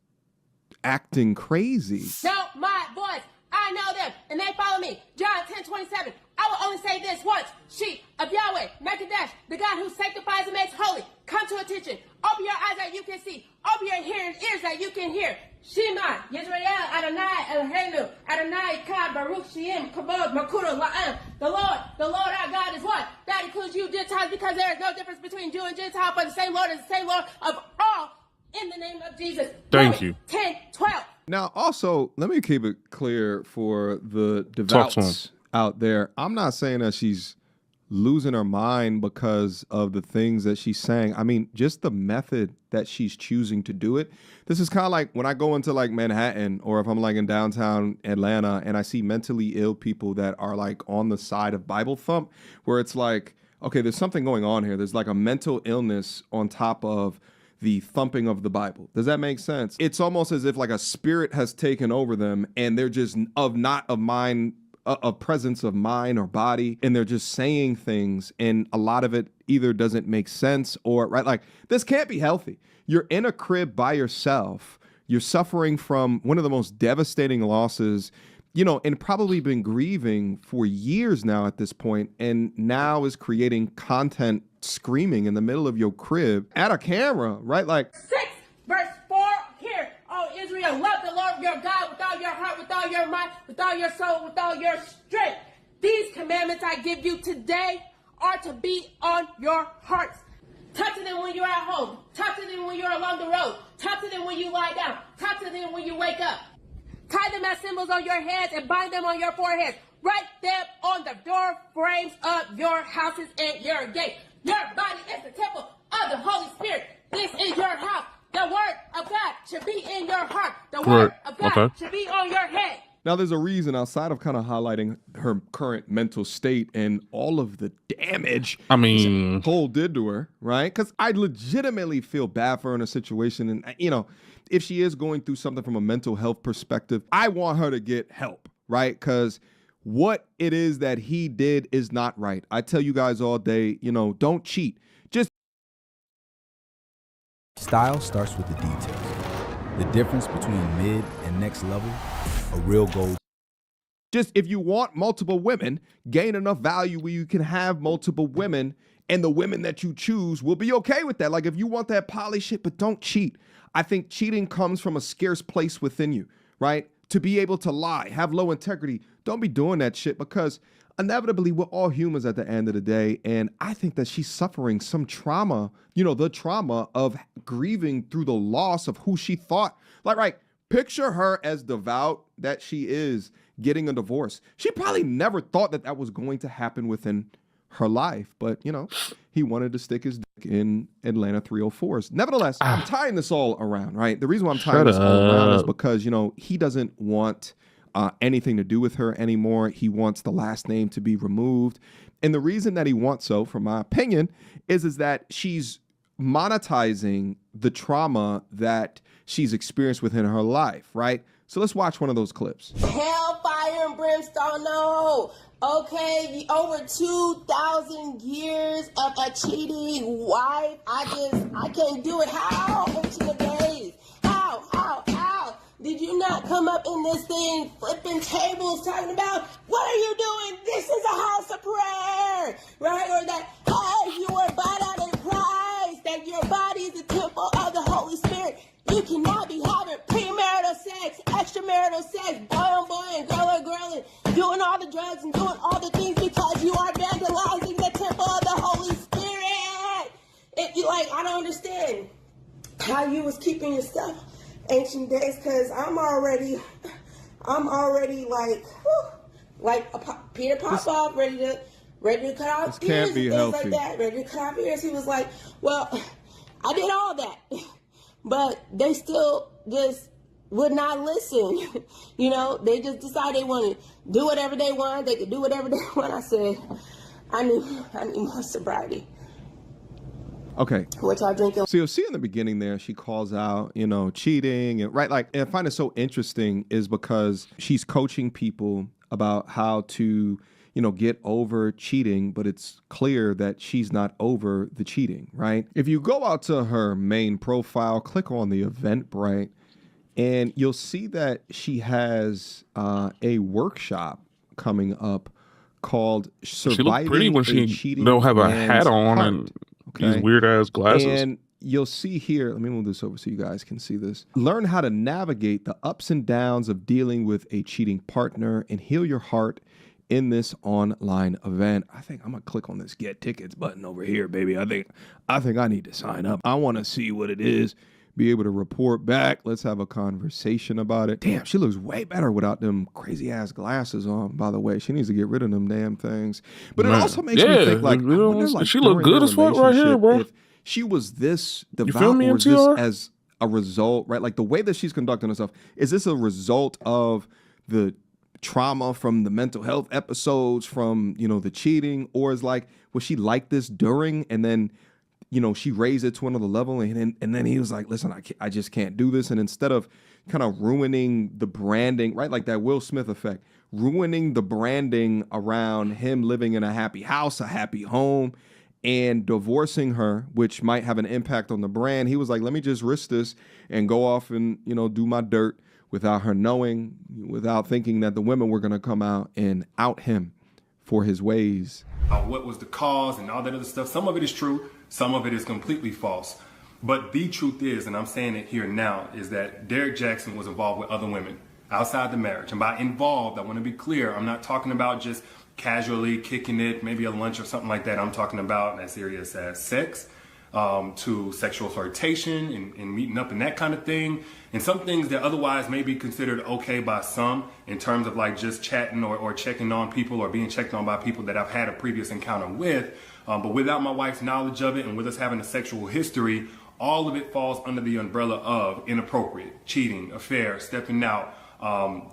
acting crazy. Know my voice. I know them, and they follow me. John 10:27. I will only say this once. Sheep of Yahweh, Mekadesh, the God who sanctifies and makes holy. Come to attention. Open your eyes that you can see. Open your hearing ears that you can hear. Shema, Yisrael, Adonai, Eloheinu, Adonai, Echad, Baruch, Shem, Kabod, Makudo, La'am. The Lord our God is one. That includes you Gentiles, because there is no difference between Jew and Gentile, but the same Lord is the same Lord of all. In the name of Jesus. Thank you. 10:12. Now, also, let me keep it clear for the Talk to him. devouts out there. I'm not saying that she's losing her mind because of the things that she's saying. I mean, just the method that she's choosing to do it. This is kind of like when I go into like Manhattan, or if I'm like in downtown Atlanta and I see mentally ill people that are like on the side of Bible thump, where it's like, okay, there's something going on here. There's like a mental illness on top of the thumping of the Bible. Does that make sense? It's almost as if like a spirit has taken over them and they're just not of mind a presence of mind or body, and they're just saying things, and a lot of it either doesn't make sense or, right, like, this can't be healthy. You're in a crib by yourself. You're suffering from one of the most devastating losses, and probably been grieving for years now at this point, and now is creating content screaming in the middle of your crib at a camera, right? Like 6 verse 4 here. Oh, Israel, love the Lord your God with all your heart, with all your mind, with all your soul, with all your strength. These commandments I give you today are to be on your hearts. Talk to them when you're at home. Talk to them when you're along the road. Talk to them when you lie down. Talk to them when you wake up. Tie them as symbols on your hands and bind them on your foreheads. Write them on the door frames of your houses and your gates. Your body is the temple of the Holy Spirit. This is your house. The word of God should be in your heart. The word of God should be on your head. Now, there's a reason outside of kind of highlighting her current mental state and all of the damage Cole did to her, right? Because I legitimately feel bad for her in a situation. And, if she is going through something from a mental health perspective, I want her to get help, right? Because what it is that he did is not right. I tell you guys all day, don't cheat. Just style starts with the details. The difference between mid and next level, a real goal. Just if you want multiple women, gain enough value where you can have multiple women, and the women that you choose will be okay with that. Like if you want that poly shit, but don't cheat. I think cheating comes from a scarce place within you, right? To be able to lie, have low integrity. Don't be doing that shit, because inevitably we're all humans at the end of the day. And I think that she's suffering some trauma, the trauma of grieving through the loss of who she thought. Like, right, picture her as devout that she is, getting a divorce. She probably never thought that that was going to happen within her life, but he wanted to stick his dick in Atlanta 304s. Nevertheless, I'm tying this all around, right? The reason why I'm tying this all around is because, he doesn't want anything to do with her anymore. He wants the last name to be removed. And the reason that he wants so, from my opinion, is that she's monetizing the trauma that she's experienced within her life, right? So let's watch one of those clips. Hellfire and brimstone, no. Okay, over 2,000 years of a cheating wife. I can't do it. How? Ancient of days. How? Did you not come up in this thing flipping tables talking about, what are you doing? This is a house of prayer, right? Or that, hey, you were bought out in Christ, that your body is the temple of the Holy Spirit. You cannot be having premarital sex, extramarital sex, boy on boy and girl, and doing all the drugs and doing all the things because you are vandalizing the temple of the Holy Spirit. If you I don't understand how you was keeping your stuff ancient days, because I'm already like a Peter Popoff, ready to cut off ears and things like that, ready to cut off ears. He was like, well, I did all that. But they still just would not listen. They just decided they wanted to do whatever they want. They could do whatever they want. I said, I need more sobriety. Okay. What y'all drinking? So you'll see in the beginning there, she calls out, cheating, and right. Like, and I find it so interesting is because she's coaching people about how to, get over cheating, but it's clear that she's not over the cheating, right? If you go out to her main profile, click on the Eventbrite, and you'll see that she has a workshop coming up called Surviving She looked pretty when she don't have a hat on and these weird ass glasses. And you'll see here, let me move this over so you guys can see this. Learn how to navigate the ups and downs of dealing with a cheating partner and heal your heart in this online event. I think I'm gonna click on this get tickets button over here, baby. I think I need to sign up. I want to see what it is, be able to report back. Let's have a conversation about it. Damn, she looks way better without them crazy ass glasses on, by the way. She needs to get rid of them damn things. But it also makes me think, like, I wonder, like, she look good as fuck right here, bro. If she was this devout, or is this as a result, right? Like, the way that she's conducting herself, is this a result of the trauma from the mental health episodes, from the cheating, or is was she like this during, and then you know, she raised it to another level. And then he was like, listen, I just can't do this. And instead of kind of ruining the branding, right? Like that Will Smith effect, ruining the branding around him living in a happy house, a happy home, and divorcing her, which might have an impact on the brand. He was like, let me just risk this and go off and, you know, do my dirt without her knowing, without thinking that the women were going to come out and out him for his ways. What was the cause and all that other stuff. Some of it is true. Some of it is completely false. But the truth is, and I'm saying it here now, is that Derek Jackson was involved with other women outside the marriage. And by involved, I want to be clear, I'm not talking about just casually kicking it, maybe a lunch or something like that. I'm talking about as serious as sex, to sexual flirtation and meeting up and that kind of thing. And some things that otherwise may be considered okay by some in terms of like just chatting or checking on people or being checked on by people that I've had a previous encounter with. But without my wife's knowledge of it and with us having a sexual history, all of it falls under the umbrella of inappropriate, cheating, affair, stepping out.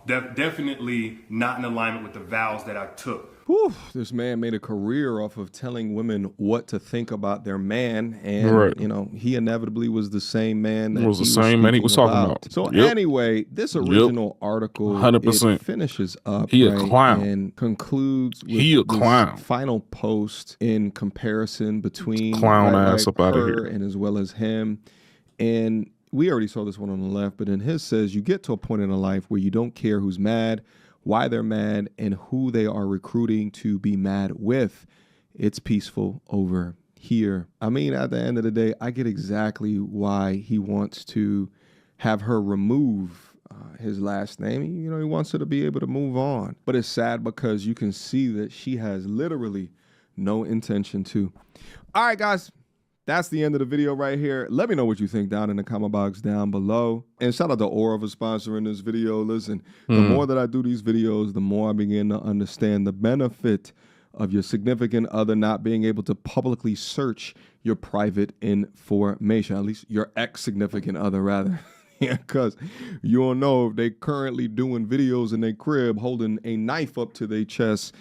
Definitely not in alignment with the vows that I took. Whew, this man made a career off of telling women what to think about their man, and you know, he inevitably was the same man that he was talking about. So anyway, this original article 100% it finishes up he a clown and concludes with he a this clown final post in comparison between clown ass up out of her here and as well as him. And we already saw this one on the left, but in his says, you get to a point in a life where you don't care who's mad, why they're mad, and who they are recruiting to be mad with. It's peaceful over here. I mean, at the end of the day, I get exactly why he wants to have her remove his last name. You know, he wants her to be able to move on. But it's sad because you can see that she has literally no intention to. All right, guys. That's the end of the video right here. Let me know what you think down in the comment box down below. And shout out to Aura for sponsoring this video. Listen, the more that I do these videos, the more I begin to understand the benefit of your significant other not being able to publicly search your private information, at least your ex-significant other, rather. Yeah, because you don't know if they currently doing videos in their crib holding a knife up to their chest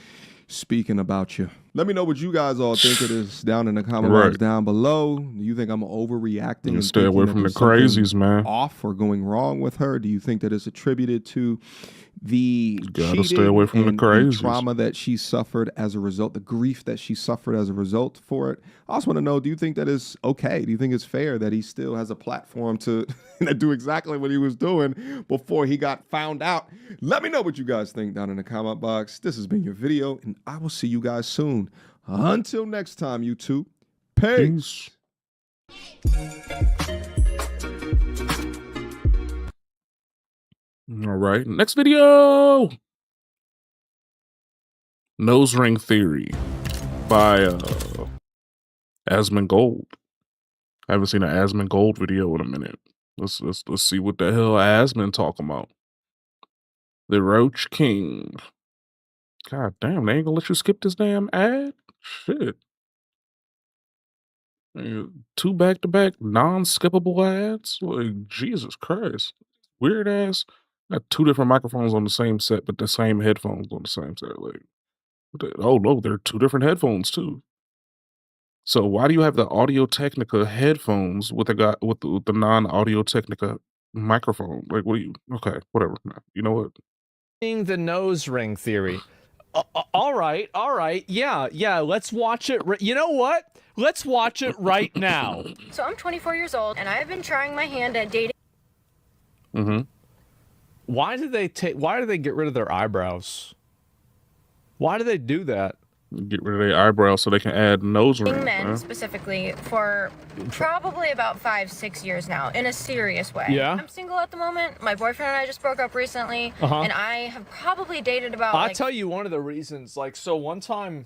speaking about you. Let me know what you guys all think of this down in the comment box down below. Do you think I'm overreacting? And stay away from the crazies, man. Off or going wrong with her? Do you think that it's attributed to the gotta stay away from the crazies, the trauma that she suffered as a result, the grief that she suffered as a result for it? I also want to know, do you think that is okay? Do you think it's fair that he still has a platform to do exactly what he was doing before he got found out? Let me know what you guys think down in the comment box. This has been your video, and I will see you guys soon. Until next time, YouTube. Peace. All right, next video. Nose ring theory by Asmongold. I haven't seen an Asmongold video in a minute. Let's see what the hell Asmon talking about. The Roach King. God damn, they ain't gonna let you skip this damn ad? Shit. 2 back-to-back non-skippable ads? Like, Jesus Christ. Weird ass. Got 2 different microphones on the same set, but the same headphones on the same set. Like, oh no, they're 2 different headphones too. So why do you have the Audio Technica headphones with the non-Audio Technica microphone? Like, what do you? Okay, whatever. You know what? The nose ring theory. All right. Yeah, let's watch it. You know what? Let's watch it right now. So I'm 24 years old, and I've been trying my hand at dating. Mm-hmm. Why do they get rid of their eyebrows? Why do they do that? Get rid of their eyebrows so they can add nose rings. Men specifically for probably about 5-6 years now in a serious way. Yeah. I'm single at the moment. My boyfriend and I just broke up recently, and I have probably dated about. I'll tell you one of the reasons. Like, so one time,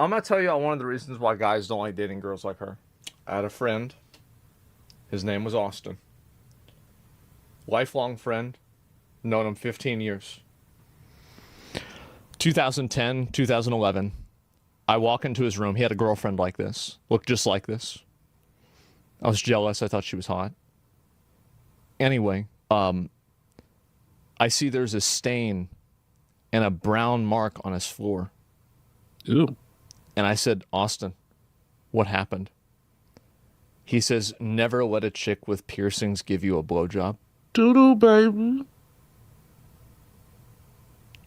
I'm gonna tell you one of the reasons why guys don't like dating girls like her. I had a friend. His name was Austin. Lifelong friend. Known him 15 years. 2010, 2011, I walk into his room. He had a girlfriend like this, looked just like this. I was jealous. I thought she was hot. Anyway, I see there's a stain and a brown mark on his floor. Ew. And I said, Austin, what happened. He says, never let a chick with piercings give you a blowjob. Doodle, baby.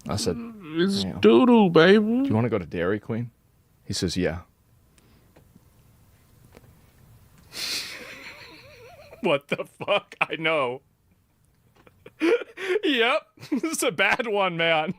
I said, it's doodle, baby. Do you want to go to Dairy Queen? He says, yeah. What the fuck? I know. Yep. This is a bad one, man.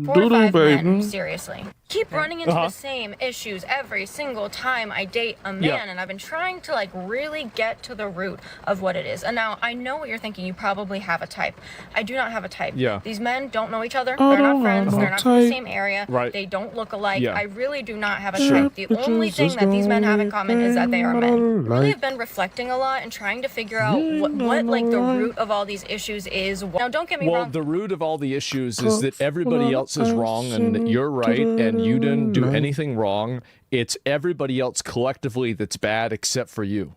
4 or 5 men, seriously. Keep running into the same issues every single time I date a man, and I've been trying to, like, really get to the root of what it is. And now, I know what you're thinking. You probably have a type. I do not have a type. Yeah. These men don't know each other. They're not friends. They're not from the same area. Right. They don't look alike. Yeah. I really do not have a type. The only thing that these men have in common is that they are men. I really have been reflecting a lot and trying to figure out what like, the root of all these issues is. Now, don't get me wrong. Well, the root of all the issues is that everybody else is wrong and you're right and you didn't do anything wrong. It's everybody else collectively that's bad except for you.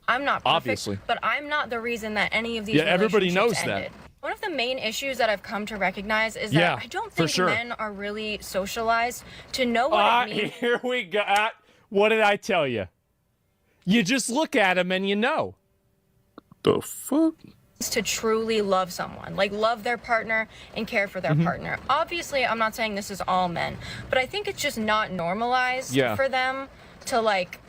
I'm not perfect, obviously, but I'm not the reason that any of these everybody knows relationships ended. that. One of the main issues that I've come to recognize is that I don't think men are really socialized to know what it means. Here we go. What did I tell you? You just look at them and you know. The fuck? To truly love someone, like love their partner and care for their partner. Obviously, I'm not saying this is all men, but I think it's just not normalized for them to, like,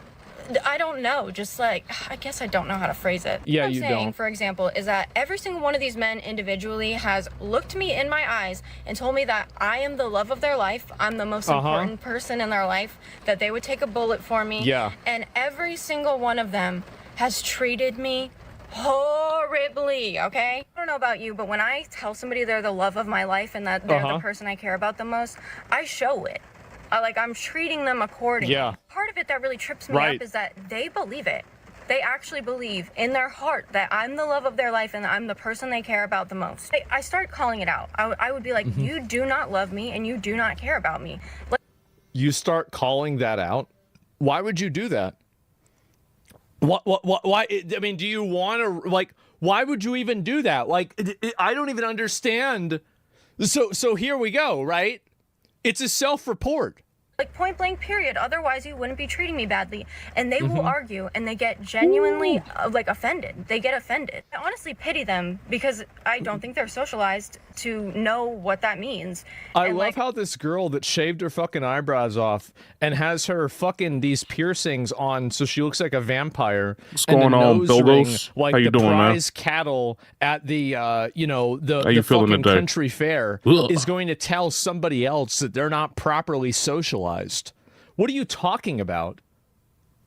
I don't know, just like, I guess I don't know how to phrase it. Yeah, what I'm you saying, don't. for example, is that every single one of these men individually has looked me in my eyes and told me that I am the love of their life. I'm the most important person in their life, that they would take a bullet for me. Yeah. And every single one of them has treated me horribly, okay? I don't know about you, but when I tell somebody they're the love of my life and that they're the person I care about the most, I show it. I'm treating them accordingly. Yeah. Part of it that really trips me up is that they believe it. They actually believe in their heart that I'm the love of their life and I'm the person they care about the most. I start calling it out. I would be like, you do not love me and you do not care about me. You start calling that out? Why would you do that? Why? I mean, do you want to, like, why would you even do that? Like, I don't even understand. So here we go, right? It's a self-report. Like, point blank, period. Otherwise, you wouldn't be treating me badly. And they will argue, and they get genuinely, like, offended. They get offended. I honestly pity them because I don't think they're socialized to know what that means. I love how this girl that shaved her fucking eyebrows off and has her fucking these piercings on so she looks like a vampire. What's going on, Bogos? Like how you the doing, prize cattle at the, you know, the feeling fucking today? country fair is going to tell somebody else that they're not properly socialized. What are you talking about?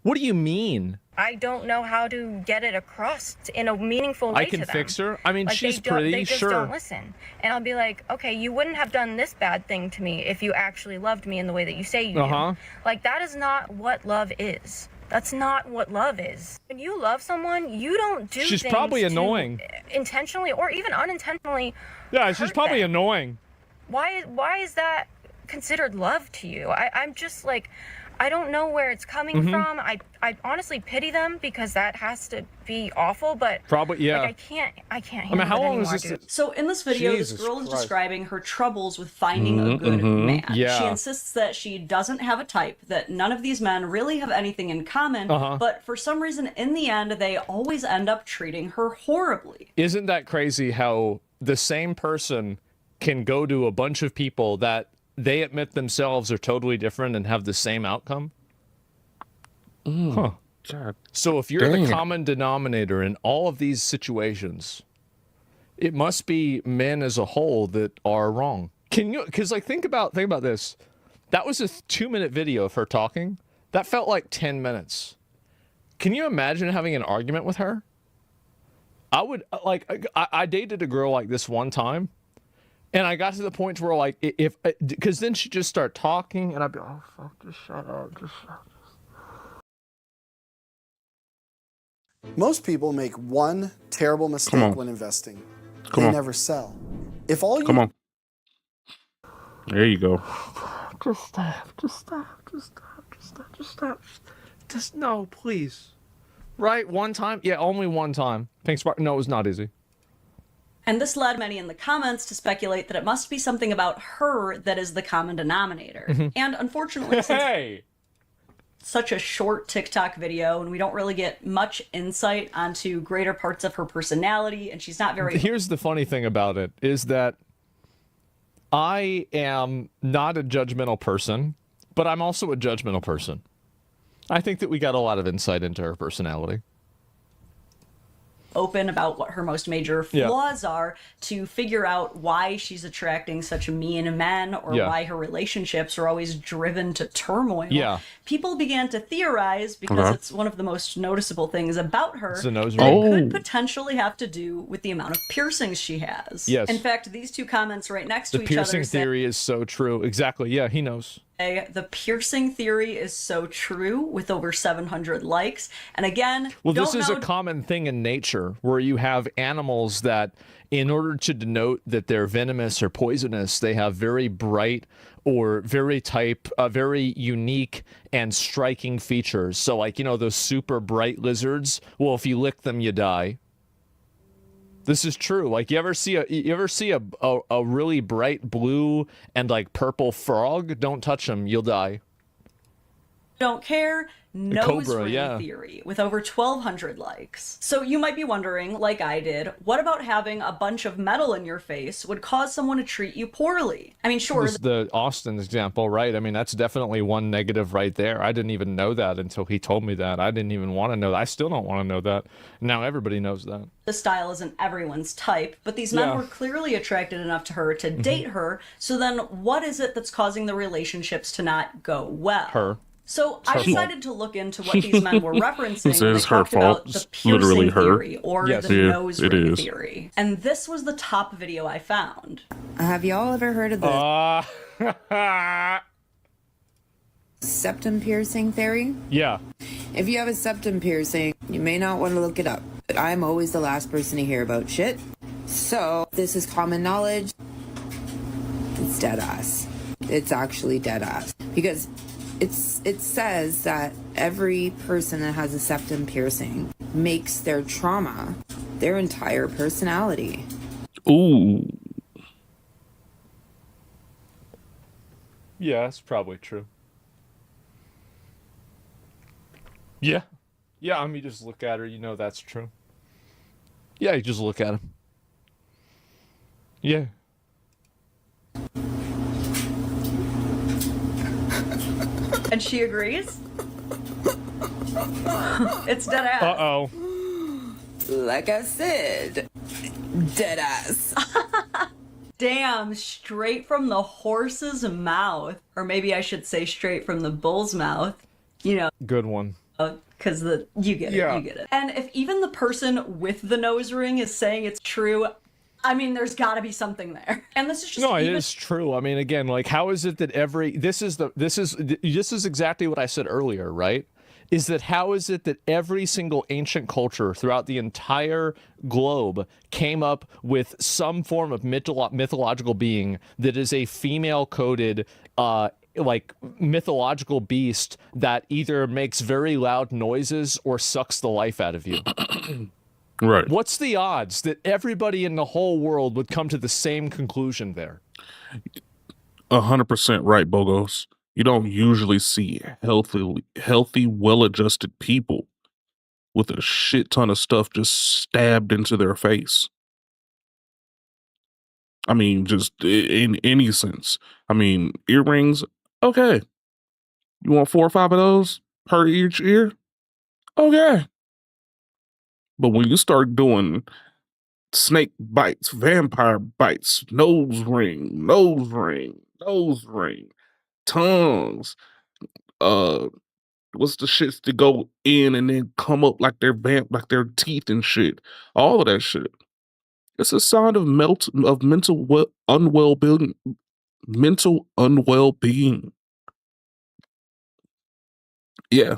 What do you mean? I don't know how to get it across in a meaningful way I can to them. fix her? I mean, Like, she's they don't- pretty, they just sure. don't listen. And I'll be like, okay, you wouldn't have done this bad thing to me if you actually loved me in the way that you say you do. Like, that is not what love is. That's not what love is. When you love someone, you don't do She's things probably to annoying. intentionally or even unintentionally. Yeah, she's probably annoying. Why is that considered love to you? I'm just like, I don't know where it's coming from. I honestly pity them because that has to be awful, but probably, yeah. Like, I can't handle I mean, how it long anymore, is this? dude. So in this video, Jesus this girl is Christ. describing her troubles with finding a good man. Yeah. She insists that she doesn't have a type, that none of these men really have anything in common, but for some reason, in the end, they always end up treating her horribly. Isn't that crazy how the same person can go to a bunch of people that they admit themselves are totally different and have the same outcome? God. So if you're Dang. the common denominator in all of these situations, it must be men as a whole that are wrong. Can you, because like think about this. That was a 2-minute video of her talking. That felt like 10 minutes. Can you imagine having an argument with her? I would, like, I dated a girl like this one time, and I got to the point where, like, because then she'd just start talking, and I'd be, oh, fuck, just shut up, just shut up. Most people make one terrible mistake when investing. Come they on. never sell. If all you Come on. There you go. Just stop, just stop, just stop, just stop, just stop. Just, no, please. Right, one time? Yeah, only one time. Pink Spark, no, it was not easy. And this led many in the comments to speculate that it must be something about her that is the common denominator. And unfortunately, since Hey! such a short TikTok video and we don't really get much insight onto greater parts of her personality, and she's not very... Here's the funny thing about it, is that I am not a judgmental person, but I'm also a judgmental person. I think that we got a lot of insight into her personality. Open about what her most major flaws are to figure out why she's attracting such mean men or why her relationships are always driven to turmoil. People began to theorize, because it's one of the most noticeable things about her, it could potentially have to do with the amount of piercings she has. In fact, these two comments right next to each other The piercing theory is so true. Exactly. Yeah, he knows. The piercing theory is so true, with over 700 likes. And again, well, this is a common thing in nature, where you have animals that, in order to denote that they're venomous or poisonous, they have very bright or very unique and striking features. So, like, you know, those super bright lizards, well, if you lick them, you die. This is true. Like, you ever see a really bright blue and like purple frog? Don't touch them, you'll die. Don't care. Nose ring theory with over 1,200 likes. So you might be wondering, like I did, what about having a bunch of metal in your face would cause someone to treat you poorly? I mean, sure. This is the Austin example, right? I mean, that's definitely one negative right there. I didn't even know that until he told me that. I didn't even want to know that. I still don't want to know that. Now everybody knows that. The style isn't everyone's type, but these men were clearly attracted enough to her to date her. So then what is it that's causing the relationships to not go well? Her. So I decided to look into what these men were referencing when they her talked fault. about the piercing theory or the nose ring is. theory. And this was the top video I found. Have y'all ever heard of the septum piercing theory? Yeah. If you have a septum piercing, you may not want to look it up, but I'm always the last person to hear about shit. So this is common knowledge. It's dead ass. It's actually dead ass. Because it says that every person that has a septum piercing makes their trauma their entire personality. Ooh. Yeah, that's probably true. Yeah. Yeah, I mean, just look at her, you know that's true. Yeah, you just look at him. Yeah. And she agrees? It's dead ass. Uh-oh. Like I said, dead ass. Damn, straight from the horse's mouth. Or maybe I should say straight from the bull's mouth. You know. Good one. Because you get it, you get it. And if even the person with the nose ring is saying it's true, I mean, there's got to be something there. And this is just it is true. I mean, again, like, how is it that this is exactly what I said earlier, right? Is that how is it that every single ancient culture throughout the entire globe came up with some form of mythological being that is a female-coded, like, mythological beast that either makes very loud noises or sucks the life out of you? Right. What's the odds that everybody in the whole world would come to the same conclusion there? 100% right, Bogos. You don't usually see healthy, well-adjusted people with a shit ton of stuff just stabbed into their face. I mean, just in any sense. I mean, earrings, okay. You want 4 or 5 of those per each ear? Okay. But when you start doing snake bites, vampire bites, nose ring, tongues, what's the shits that go in and then come up like they're like their teeth and shit, all of that shit. It's a sign of mental unwell being. Yeah.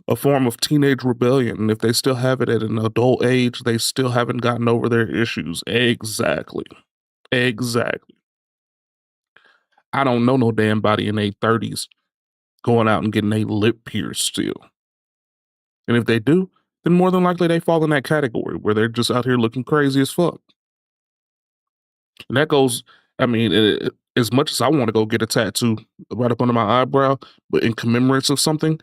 A form of teenage rebellion. And if they still have it at an adult age, they still haven't gotten over their issues. Exactly. I don't know no damn body in their 30s going out and getting a lip pierced still. And if they do, then more than likely they fall in that category where they're just out here looking crazy as fuck. And that goes, I mean, as much as I want to go get a tattoo right up under my eyebrow, but in commemorates of something,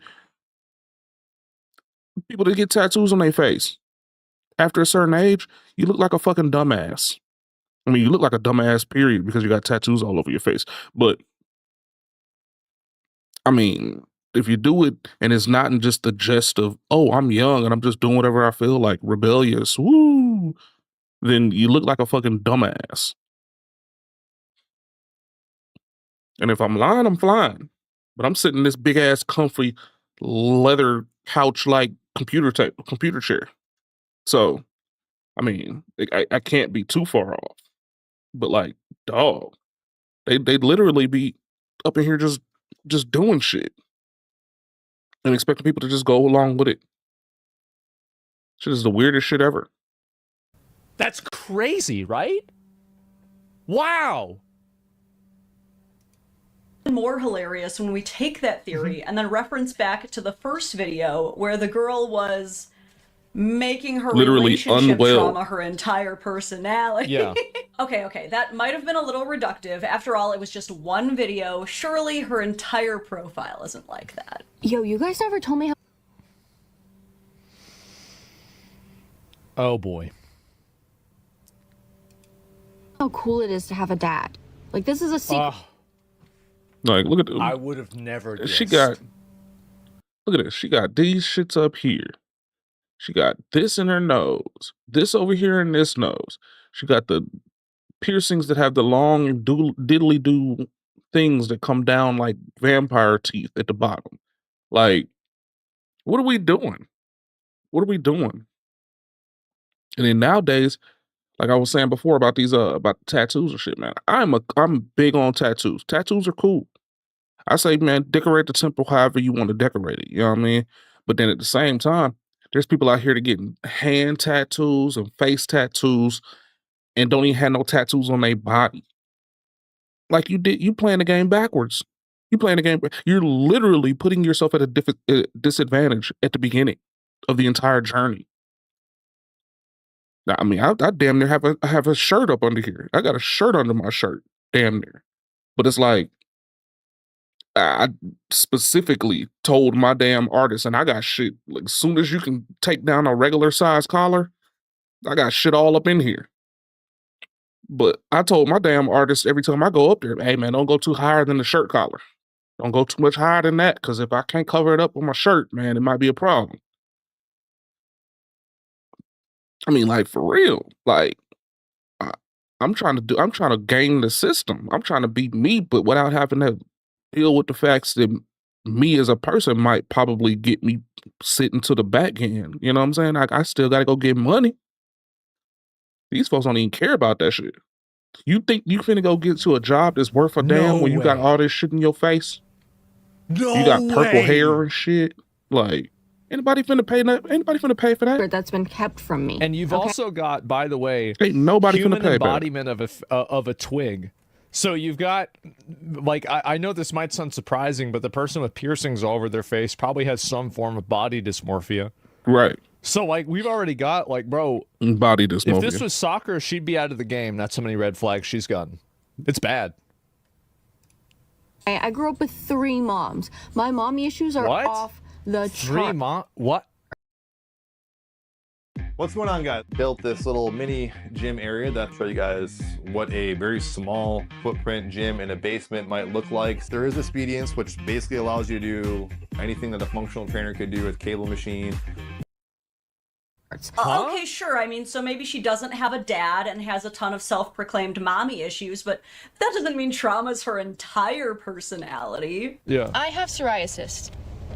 people that get tattoos on their face, after a certain age, you look like a fucking dumbass. I mean, you look like a dumbass, period, because you got tattoos all over your face. But, I mean, if you do it and it's not in just the jest of, oh, I'm young and I'm just doing whatever I feel like, rebellious, woo, then you look like a fucking dumbass. And if I'm lying, I'm flying. But I'm sitting in this big ass comfy leather couch like computer chair. So, I mean, I can't be too far off. But like, dog, they literally be up in here just doing shit and expecting people to just go along with it. Shit is the weirdest shit ever. That's crazy, right? Wow. More hilarious when we take that theory and then reference back to the first video where the girl was making her literally relationship unwell. trauma her entire personality. Yeah. Okay, that might have been a little reductive. After all, it was just one video. Surely her entire profile isn't like that. Yo, you guys never told me how. Oh boy. How cool it is to have a dad. Like, this is a secret. Like, look at I would have never guessed. She got, look at this. She got these shits up here. She got this in her nose. This over here in this nose. She got the piercings that have the long diddly-do things that come down like vampire teeth at the bottom. Like, what are we doing? What are we doing? And then nowadays, like I was saying before about these about tattoos and shit, man. I'm big on tattoos. Tattoos are cool. I say, man, decorate the temple however you want to decorate it. You know what I mean? But then at the same time, there's people out here that getting hand tattoos and face tattoos and don't even have no tattoos on their body. Like you playing the game backwards. You playing the game. You're literally putting yourself at a disadvantage at the beginning of the entire journey. Now, I mean, I damn near have a shirt up under here. I got a shirt under my shirt, damn near. But it's like, I specifically told my damn artist, and I got shit, like, as soon as you can take down a regular size collar, I got shit all up in here. But I told my damn artist every time I go up there, hey man, don't go too higher than the shirt collar. Don't go too much higher than that, because if I can't cover it up with my shirt, man, it might be a problem. I mean, like, for real. Like, I'm trying to game the system. I'm trying to be me, but without having to deal with the facts that me as a person might probably get me sitting to the back end. You know what I'm saying? Like, I still got to go get money. These folks don't even care about that shit. You think you finna go get to a job that's worth a damn when you got all this shit in your face? No, you got purple hair and shit. Like, anybody finna pay that? Anybody finna pay for that? That's been kept from me. And you've also got, by the way, ain't nobody human finna pay embodiment of a twig. So you've got, like, I know this might sound surprising, but the person with piercings all over their face probably has some form of body dysmorphia. Right. So, like, we've already got, like, bro, body dysmorphia. If this was soccer, she'd be out of the game. That's how many red flags she's gotten. It's bad. I grew up with 3 moms. My mommy issues are off the chart. What? What's going on, guys? Built this little mini gym area that show you guys what a very small footprint gym in a basement might look like. There is Expedience, which basically allows you to do anything that a functional trainer could do with cable machine. Okay, sure. I mean, so maybe she doesn't have a dad and has a ton of self-proclaimed mommy issues, but that doesn't mean trauma's her entire personality. Yeah. I have psoriasis.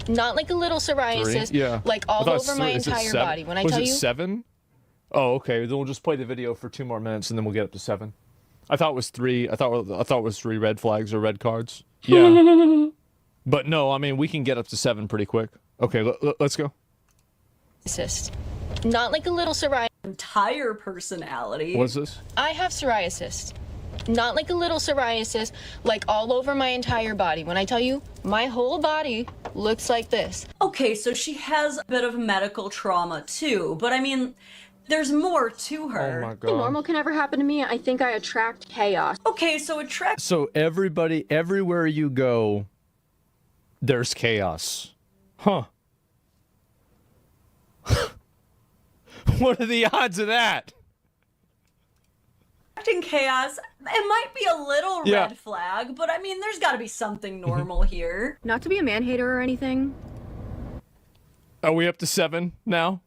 Not like a little psoriasis, 3? Yeah. like all over my entire body. When I tell you... Was it 7? Oh, okay. Then we'll just play the video for 2 more minutes and then we'll get up to 7. I thought it was 3. I thought it was 3 red flags or red cards. Yeah. But no, I mean, we can get up to 7 pretty quick. Okay, let's go. Not like a little psoriasis. Entire personality. What is this? I have psoriasis. Not like a little psoriasis, like all over my entire body. When I tell you, my whole body looks like this. Okay, so she has a bit of medical trauma too, but I mean, There's more to her. Oh my Nothing normal can ever happen to me. I think I attract chaos. Okay, so attract. So everybody, everywhere you go, there's chaos. Huh. What are the odds of that? Attracting chaos, it might be a little red flag, but I mean, there's got to be something normal here. Not to be a man hater or anything. Are we up to 7 now?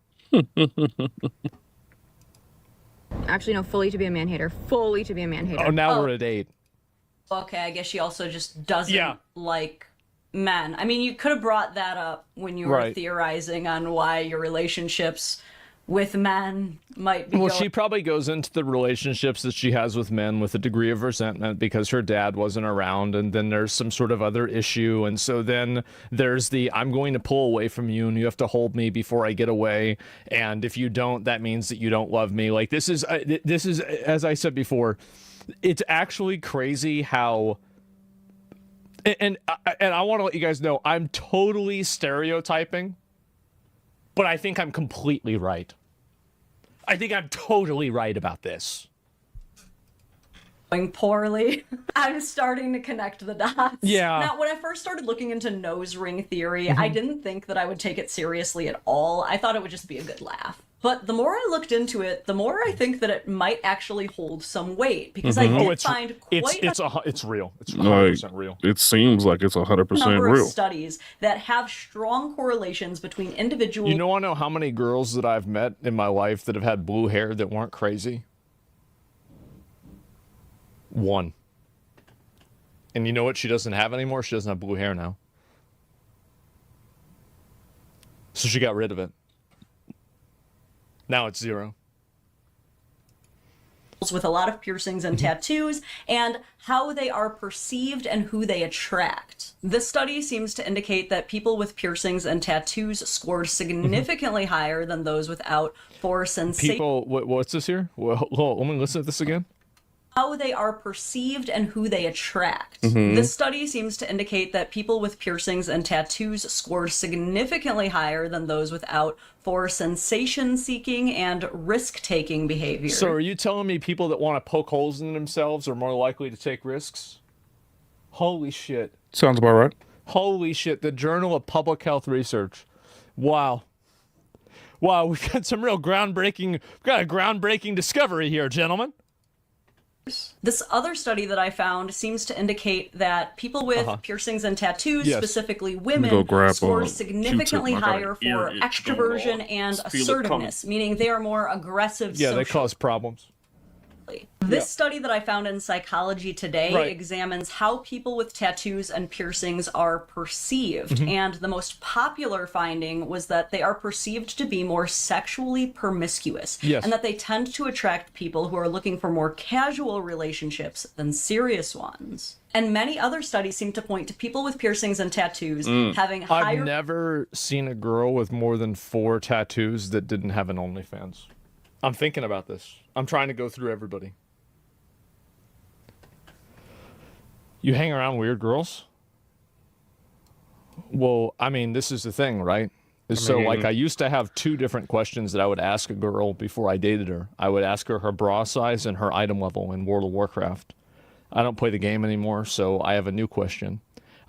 Actually, no, fully to be a man hater. Fully to be a man hater. Oh, now we're at 8. Okay, I guess she also just doesn't like men. I mean, you could have brought that up when you were theorizing on why your relationships with men might be she probably goes into the relationships that she has with men with a degree of resentment because her dad wasn't around, and then there's some sort of other issue, and so then there's the I'm going to pull away from you and you have to hold me before I get away, and if you don't, that means that you don't love me. Like this is as I said before, it's actually crazy how and I want to let you guys know I'm totally stereotyping, but I think I'm completely right. I think I'm totally right about this. Going poorly. I'm starting to connect the dots. Yeah. Now, when I first started looking into nose ring theory, I didn't think that I would take it seriously at all. I thought it would just be a good laugh. But the more I looked into it, the more I think that it might actually hold some weight, because I did find quite it's real. It's 100% real. It seems like it's 100% number real. of studies that have strong correlations between individuals. You know, I know how many girls that I've met in my life that have had blue hair that weren't crazy? 1. And you know what she doesn't have anymore? She doesn't have blue hair now. So she got rid of it. Now it's 0. With a lot of piercings and tattoos, and how they are perceived and who they attract. This study seems to indicate that people with piercings and tattoos scored significantly higher than those without for sensation. People, what's this here? Well, let me listen to this again. How they are perceived and who they attract. This study seems to indicate that people with piercings and tattoos scored significantly higher than those without for sensation-seeking and risk-taking behavior. So are you telling me people that want to poke holes in themselves are more likely to take risks? Holy shit. Sounds about right. Holy shit. The Journal of Public Health Research. Wow. Wow, we've got some real groundbreaking, we've got a groundbreaking discovery here, gentlemen. This other study that I found seems to indicate that people with piercings and tattoos, specifically women, score significantly higher for extroversion and assertiveness, meaning they are more aggressive socially. Yeah, they cause problems. This study that I found in Psychology Today examines how people with tattoos and piercings are perceived, and the most popular finding was that they are perceived to be more sexually promiscuous, and that they tend to attract people who are looking for more casual relationships than serious ones. And many other studies seem to point to people with piercings and tattoos having higher... I've never seen a girl with more than 4 tattoos that didn't have an OnlyFans. I'm thinking about this. I'm trying to go through everybody. You hang around weird girls? Well, I mean, this is the thing, right? I used to have 2 different questions that I would ask a girl before I dated her. I would ask her her bra size and her item level in World of Warcraft. I don't play the game anymore, so I have a new question.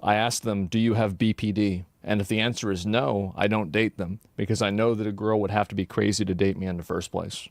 I ask them, do you have BPD? And if the answer is no, I don't date them, because I know that a girl would have to be crazy to date me in the first place.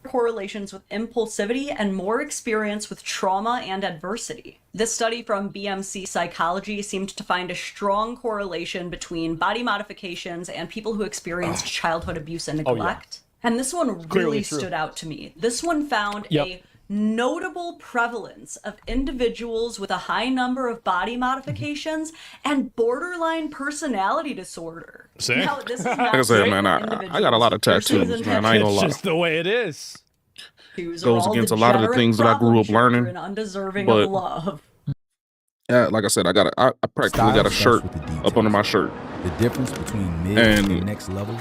Correlations with impulsivity and more experience with trauma and adversity. This study from BMC Psychology seemed to find a strong correlation between body modifications and people who experienced childhood abuse and neglect. And this one really stood out to me. This one found a notable prevalence of individuals with a high number of body modifications and borderline personality disorder. Now, this is not like I said, man, I got a lot of tattoos, man. I ain't gonna lie. It's just the way it is. Goes against a lot of the things that I grew up learning. Undeserving of love. Yeah, like I said, I practically got a shirt up under my shirt. The difference between mid and next level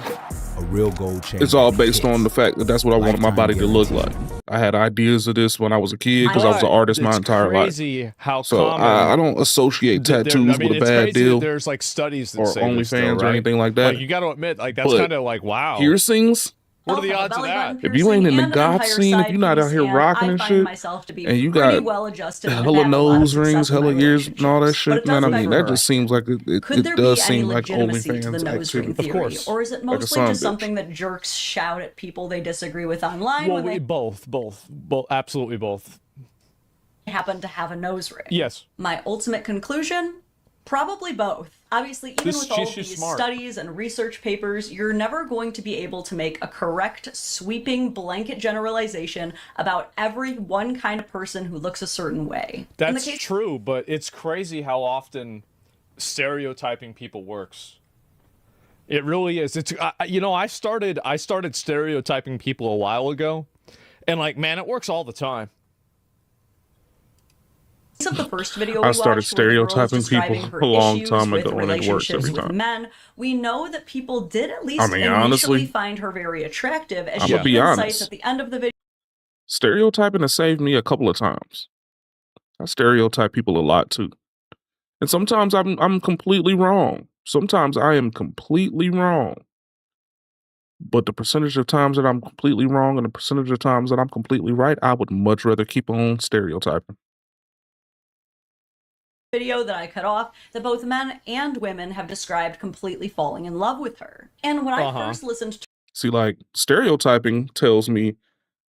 a real gold chain. It's all based on the fact that that's what I wanted my body to look like. I had ideas of this when I was a kid because I was an artist my entire life. Crazy how So common. I don't associate tattoos with a it's bad crazy deal. that there's like studies that or say this, though, OnlyFans or right? anything like that. Like, you got to admit, like that's But kind of like wow. piercings. What are the odds of that? If you ain't in the goth scene, if you're not out here rocking and shit, and you got hella nose rings, hella ears, and all that shit, man, I mean, that just seems like it does seem like OnlyFans activity. Of course. Or is it mostly just something that jerks shout at people they disagree with online Well, when they both, absolutely both. happen to have a nose ring? Yes. My ultimate conclusion? Probably both. Obviously, even with all of these studies and research papers, you're never going to be able to make a correct, sweeping blanket generalization about every one kind of person who looks a certain way. That's true, but it's crazy how often stereotyping people works. It really is. It's you know, I started stereotyping people a while ago, and like, man, it works all the time. Of the first video we I started watched, where the girl was stereotyping describing people her a long issues time with ago, and it works relationships every with time. men, we know that people did at least I mean, initially honestly, find her very attractive, as I'ma she be even honest. cites at the end of the video. Stereotyping has saved me a couple of times. I stereotype people a lot too. And sometimes I'm completely wrong. Sometimes I am completely wrong. But the percentage of times that I'm completely wrong and the percentage of times that I'm completely right, I would much rather keep on stereotyping. Video that I cut off, that both men and women have described completely falling in love with her. And when I first listened to See, like, stereotyping tells me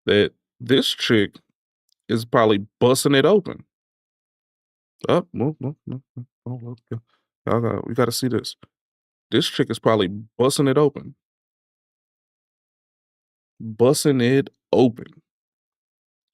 that this chick is probably busting it open. We got to see this. This chick is probably busting it open. Busting it open.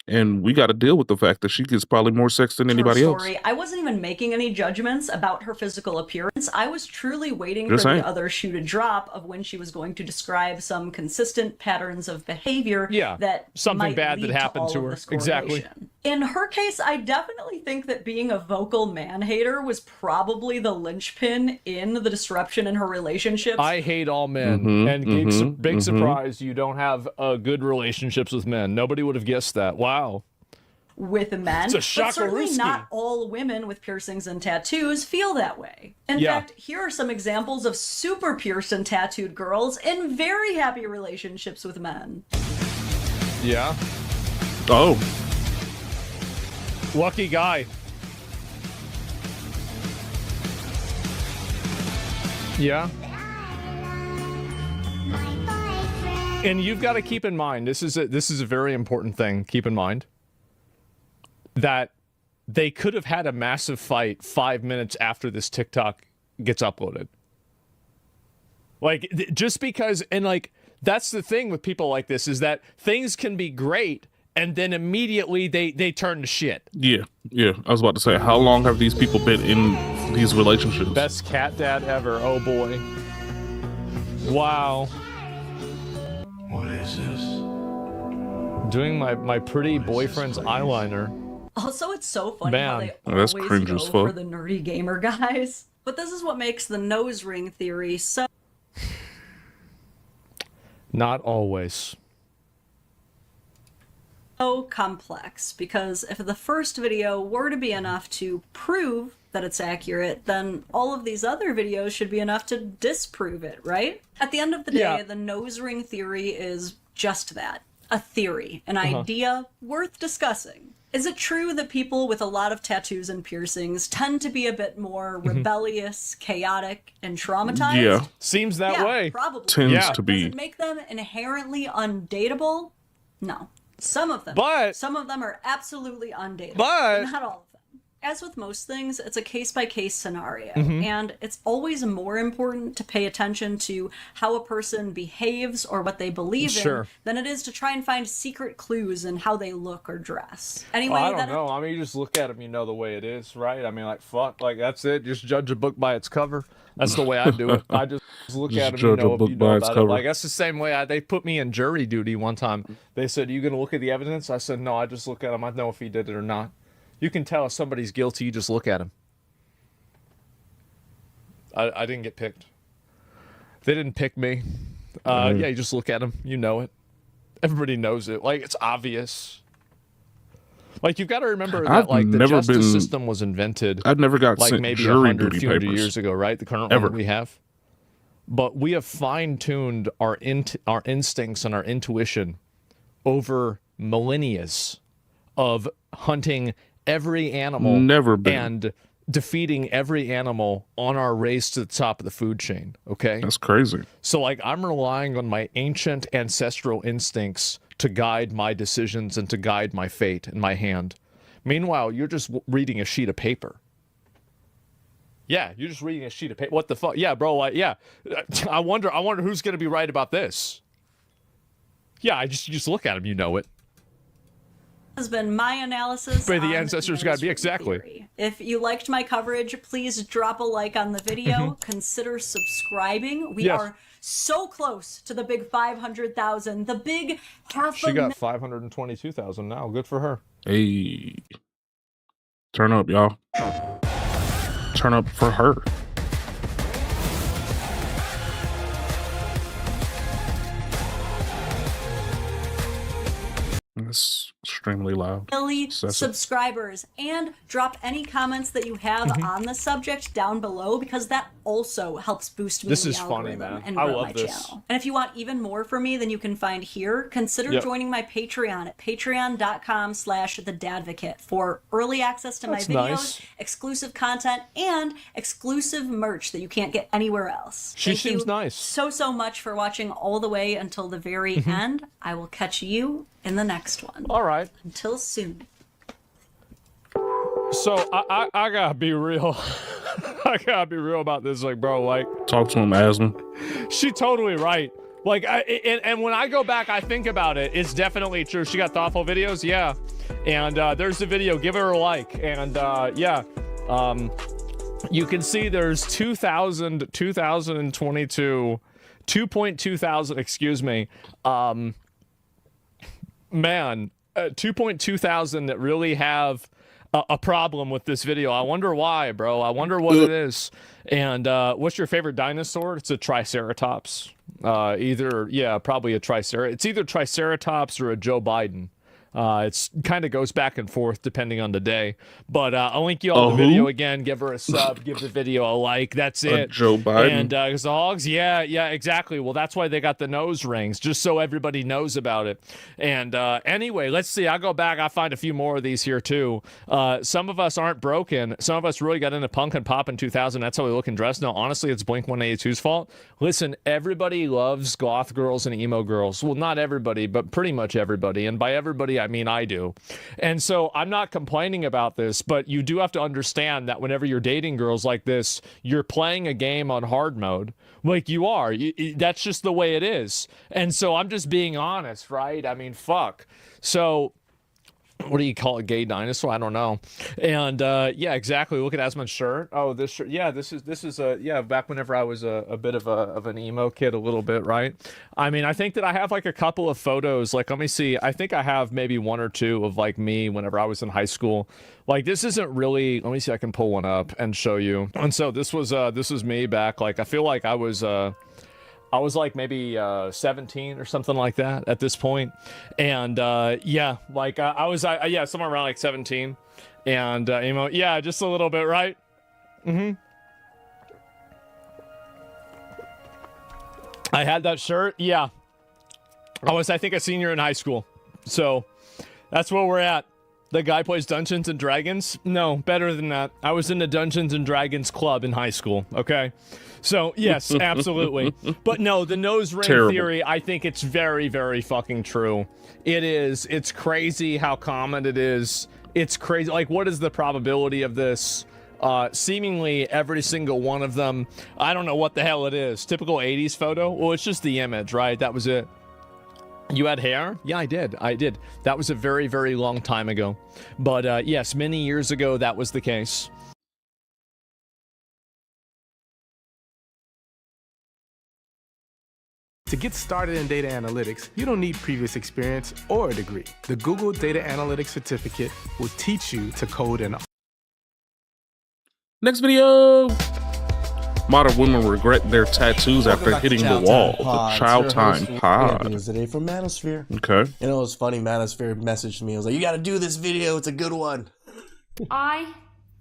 And we got to deal with the fact that she gets probably more sex than anybody else. I wasn't even making any judgments about her physical appearance. I was truly waiting Just for saying. the other shoe to drop of when she was going to describe some consistent patterns of behavior that something might bad lead that happened all to of her. this Exactly. correlation. In her case, I definitely think that being a vocal man-hater was probably the linchpin in the disruption in her relationships. I hate all men, and big surprise, you don't have good relationships with men. Nobody would have guessed that. Wow. With men, It's a but certainly shockarooski. not all women with piercings and tattoos feel that way. In fact, here are some examples of super pierced and tattooed girls in very happy relationships with men. Yeah. Oh. Lucky guy. Yeah. And you've got to keep in mind, this is a very important thing. Keep in mind that they could have had a massive fight 5 minutes after this TikTok gets uploaded. Like, just because, and like, that's the thing with people like this, is that things can be great and then immediately they turn to shit. Yeah. I was about to say, how long have these people been in these relationships? Best cat dad ever. Oh boy. Wow. What is this? Doing my pretty boyfriend's eyeliner. Also, it's so funny how they that's always cringe go as for fuck. the nerdy gamer guys. But this is what makes the nose ring theory so Not always. complex, because if the first video were to be enough to prove that it's accurate, then all of these other videos should be enough to disprove it, right? At the end of the day, the nose ring theory is just that, a theory, an idea worth discussing. Is it true that people with a lot of tattoos and piercings tend to be a bit more rebellious, chaotic, and traumatized? Yeah. Seems that way. Probably. Tends to be. Does it make them inherently undateable? No. Some of them. Some of them are absolutely undateable. But not all of them. As with most things, it's a case-by-case scenario, Mhm. and it's always more important to pay attention to how a person behaves or what they believe Sure. in than it is to try and find secret clues in how they look or dress. Anyway, Well, I don't know. I mean, you just look at them, you know the way it is, right? I mean, like, fuck, like, that's it. Just judge a book by its cover. That's the way I do it. I just look Just at them, judge a you know, book you by know its about it. cover. Like, that's the same way they put me in jury duty one time. They said, "You gonna look at the evidence?" I said, "No, I just look at him. I know if he did it or not." You can tell if somebody's guilty. You just look at him. I didn't get picked. They didn't pick me. Yeah, you just look at them, you know it. Everybody knows it. Like, it's obvious. Like, you've got to remember that, like, the justice system was invented. I've never got like sent maybe jury 100, duty few hundred papers. years ago, right? The current Ever. one we have. But we have fine-tuned our instincts and our intuition over millennia of hunting every animal and defeating every animal on our race to the top of the food chain. Okay, that's crazy. So, like, I'm relying on my ancient ancestral instincts to guide my decisions and to guide my fate in my hand. Meanwhile, you're just reading a sheet of paper. Yeah, you're just reading a sheet of paper. What the fuck? Yeah, bro. Like, yeah. I wonder who's gonna be right about this. Yeah, you just look at him, you know it. Has been my analysis. But the ancestors got to be exactly. Theory. If you liked my coverage, please drop a like on the video. Consider subscribing. We are so close to the big 500,000. The big half. She got 522,000 now. Good for her. Hey, turn up, y'all. Turn up for her. It's extremely loud. Subscribers, and drop any comments that you have on the subject down below, because that also helps boost me. This in is the funny, algorithm man. And I grow love my this. channel. And if you want even more from me than you can find here, consider joining my Patreon at patreon.com/thedadvocate for early access to my That's videos, nice. exclusive content, and exclusive merch that you can't get anywhere else. She seems nice. So much for watching all the way until the very end. I will catch you in the next one. All right. Until soon. So I gotta be real. I gotta be real about this, like, bro, like, talk to him, Asma. She totally right. Like, and when I go back, I think about it. It's definitely true. She got thoughtful videos, yeah. And there's the video. Give her a like. And yeah, you can see there's 2022, 2.2 thousand. Excuse me. Man, 2.2 thousand that really have a problem with this video. I wonder why, bro. I wonder what it is. And what's your favorite dinosaur? It's a Triceratops. Probably a Triceratops. It's either Triceratops or a Joe Biden. It's kind of goes back and forth depending on the day. But I'll link you all the video again. Give her a sub. Give the video a like. That's it. Joe Biden. And the hogs, yeah, exactly. Well, that's why they got the nose rings, just so everybody knows about it. And anyway, let's see. I'll go back. I find a few more of these here too. Some of us aren't broken. Some of us really got into punk and pop in 2000. That's how we look and dress. No, honestly, it's Blink-182's fault. Listen, everybody loves goth girls and emo girls. Well, not everybody, but pretty much everybody. And by everybody, I mean I do. And so I'm not complaining about this, but you do have to understand that whenever you're dating girls like this, you're playing a game on hard mode. Like you are. That's just the way it is. And so I'm just being honest, right? I mean, fuck. So what do you call it? Gay dinosaur? I don't know. And yeah, exactly. Look at Asman's shirt. Oh, this shirt. Yeah, this is back whenever I was a bit of an emo kid, a little bit, right? I mean, I think that I have like a couple of photos. Like, let me see. I think I have maybe one or two of like me whenever I was in high school. Like, this isn't really. Let me see. I can pull one up and show you. And so this was me back. Like, I feel like I was like maybe 17 or something like that at this point. And yeah, like I was somewhere around like 17. And emo, yeah, just a little bit, right? I had that shirt. Yeah, I think a senior in high school. So that's where we're at. The guy plays Dungeons and Dragons? No, better than that. I was in the Dungeons and Dragons club in high school, okay? So, yes, absolutely. But no, the nose ring theory, I think it's very, very fucking true. It is. It's crazy how common it is. It's crazy. Like, what is the probability of this? Seemingly every single one of them. I don't know what the hell it is. Typical 80s photo? Well, it's just the image, right? That was it. You had hair? Yeah, I did. That was a very, very long time ago. But yes, many years ago, that was the case. To get started in data analytics, you don't need previous experience or a degree. The Google Data Analytics Certificate will teach you to code in. Next video. Modern women regret their tattoos after hitting the wall. The Child Time Pod. Today from Manosphere. Okay. You know, it was funny. Manosphere messaged me. I was like, "You got to do this video. It's a good one." I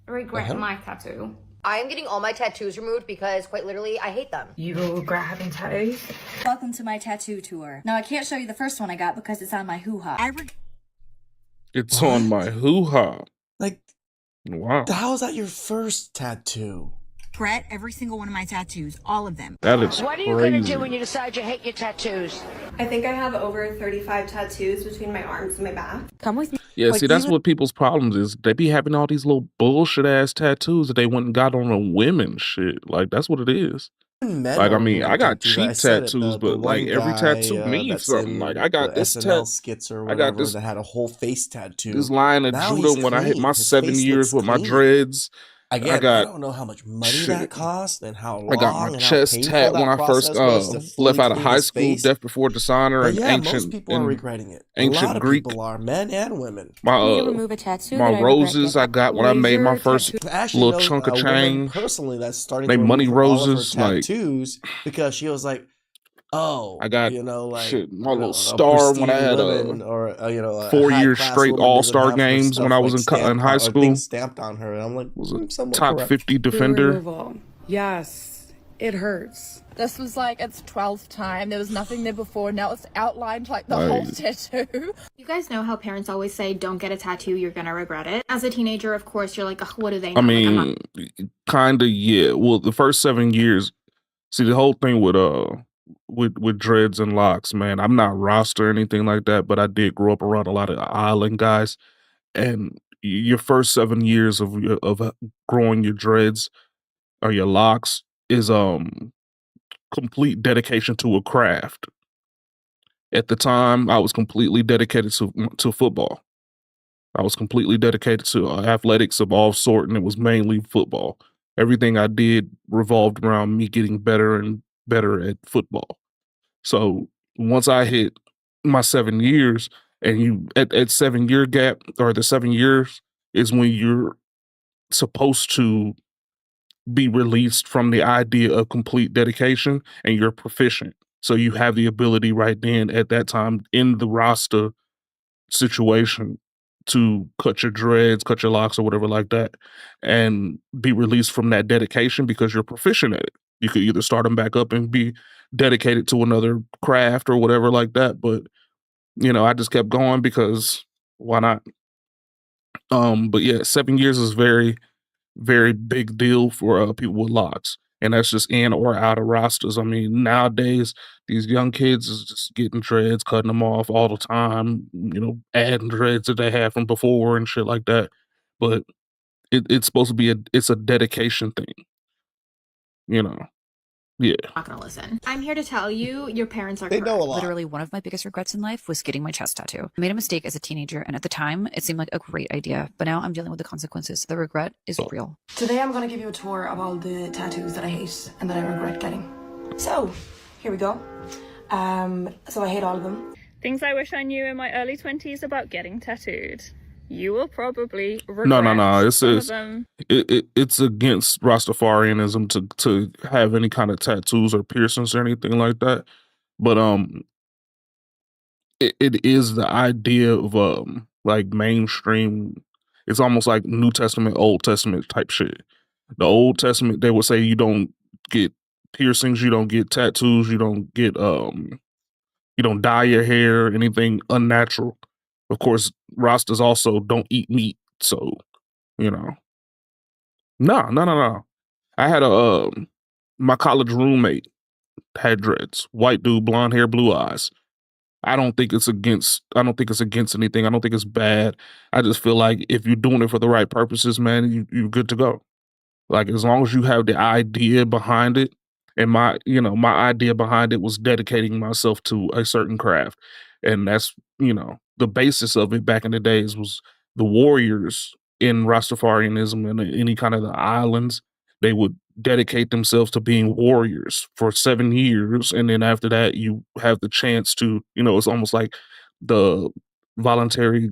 regret my tattoo. I am getting all my tattoos removed because, quite literally, I hate them. You will regret having tattoos? Welcome to my tattoo tour. Now, I can't show you the first one I got because it's on my hoo-ha. It's on my hoo-ha. Like, wow. How is that your first tattoo? Regret every single one of my tattoos, all of them. That is What are you crazy. going to do when you decide you hate your tattoos? I think I have over 35 tattoos between my arms and my back. Come with me. Yeah, Like, see, that's even- what people's problems is. They be having all these little bullshit ass tattoos that they went and got on a women shit. Like, that's what it is. Men Like, I don't mean, really I got do that. cheap I said it, tattoos, the but like one every guy, tattoo means that's something. in Like, I got the this SNL skits or I whatever got this that had a whole face tattoo. this line of Now judo he's when I hit clean. my His 7 face years looks with my clean. dreads. Again, I I got don't know how much money shit. that cost and how long I got my and chest how painful tat that when I first process was to fully left out of clean high his school. face. Death Before Dishonor But and yeah, ancient most people are and regretting it. A ancient lot of Greek. people are, men and women. My remove a tattoo my that I regret roses I got when I made my first I actually little know chunk of a woman change. personally that's starting They to money remove all of her roses, like tattoos because she was like, "Oh, I got you know, like shit, my you know, little a star when I pristine had woman or you know, a 4 years high-class straight woman doesn't All-Star have her games when stuff, I was like, in stamped high on- or school. things stamped on her, and I'm like, Was a somewhat top correct. 50 defender. Removal. Yes, it hurts. This was like its 12th time. There was nothing there before. Now it's outlined like the whole tattoo. You guys know how parents always say, don't get a tattoo, you're gonna regret it. As a teenager, of course, you're like, "Ugh, what do they know?" I Like, I'm not mean, kinda, yeah. Well, the first 7 years, see the whole thing with dreads and locks, man. I'm not roster or anything like that, but I did grow up around a lot of island guys, and your first 7 years of growing your dreads or your locks is complete dedication to a craft. At the time, I was completely dedicated to football. I was completely dedicated to athletics of all sort, and it was mainly football. Everything I did revolved around me getting better and better at football. So once I hit my 7 years, and you at 7 year gap or the 7 years is when you're supposed to be released from the idea of complete dedication and you're proficient. So you have the ability right then at that time in the roster situation to cut your dreads, cut your locks or whatever like that, and be released from that dedication because you're proficient at it. You could either start them back up and be dedicated to another craft or whatever like that. But, you know, I just kept going because why not? But yeah, 7 years is very, very big deal for people with locks. And that's just in or out of rosters. I mean, nowadays, these young kids is just getting dreads, cutting them off all the time, you know, adding dreads that they had from before and shit like that. But it's supposed to be it's a dedication thing, you know. Yeah. not gonna listen. I'm here to tell you, your parents are They correct. know a lot. Literally, one of my biggest regrets in life was getting my chest tattoo. I made a mistake as a teenager, and at the time, it seemed like a great idea. But now I'm dealing with the consequences. The regret is real. Today I'm gonna give you a tour of all the tattoos that I hate and that I regret getting. So, here we go. So I hate all of them. Things I wish I knew in my early 20s about getting tattooed. You will probably regret No. some of them. It's against Rastafarianism to have any kind of tattoos or piercings or anything like that. But it is the idea of like mainstream. It's almost like New Testament, Old Testament type shit. The Old Testament, they would say you don't get piercings, you don't get tattoos, you don't get you don't dye your hair, anything unnatural. Of course, Rastas also don't eat meat, so you know. No. I had my college roommate had dreads, white dude, blonde hair, blue eyes. I don't think it's against anything. I don't think it's bad. I just feel like if you're doing it for the right purposes, man, you're good to go. Like as long as you have the idea behind it, and my idea behind it was dedicating myself to a certain craft. And that's, the basis of it back in the days was the warriors in Rastafarianism and any kind of the islands. They would dedicate themselves to being warriors for 7 years. And then after that, you have the chance to, it's almost like the voluntary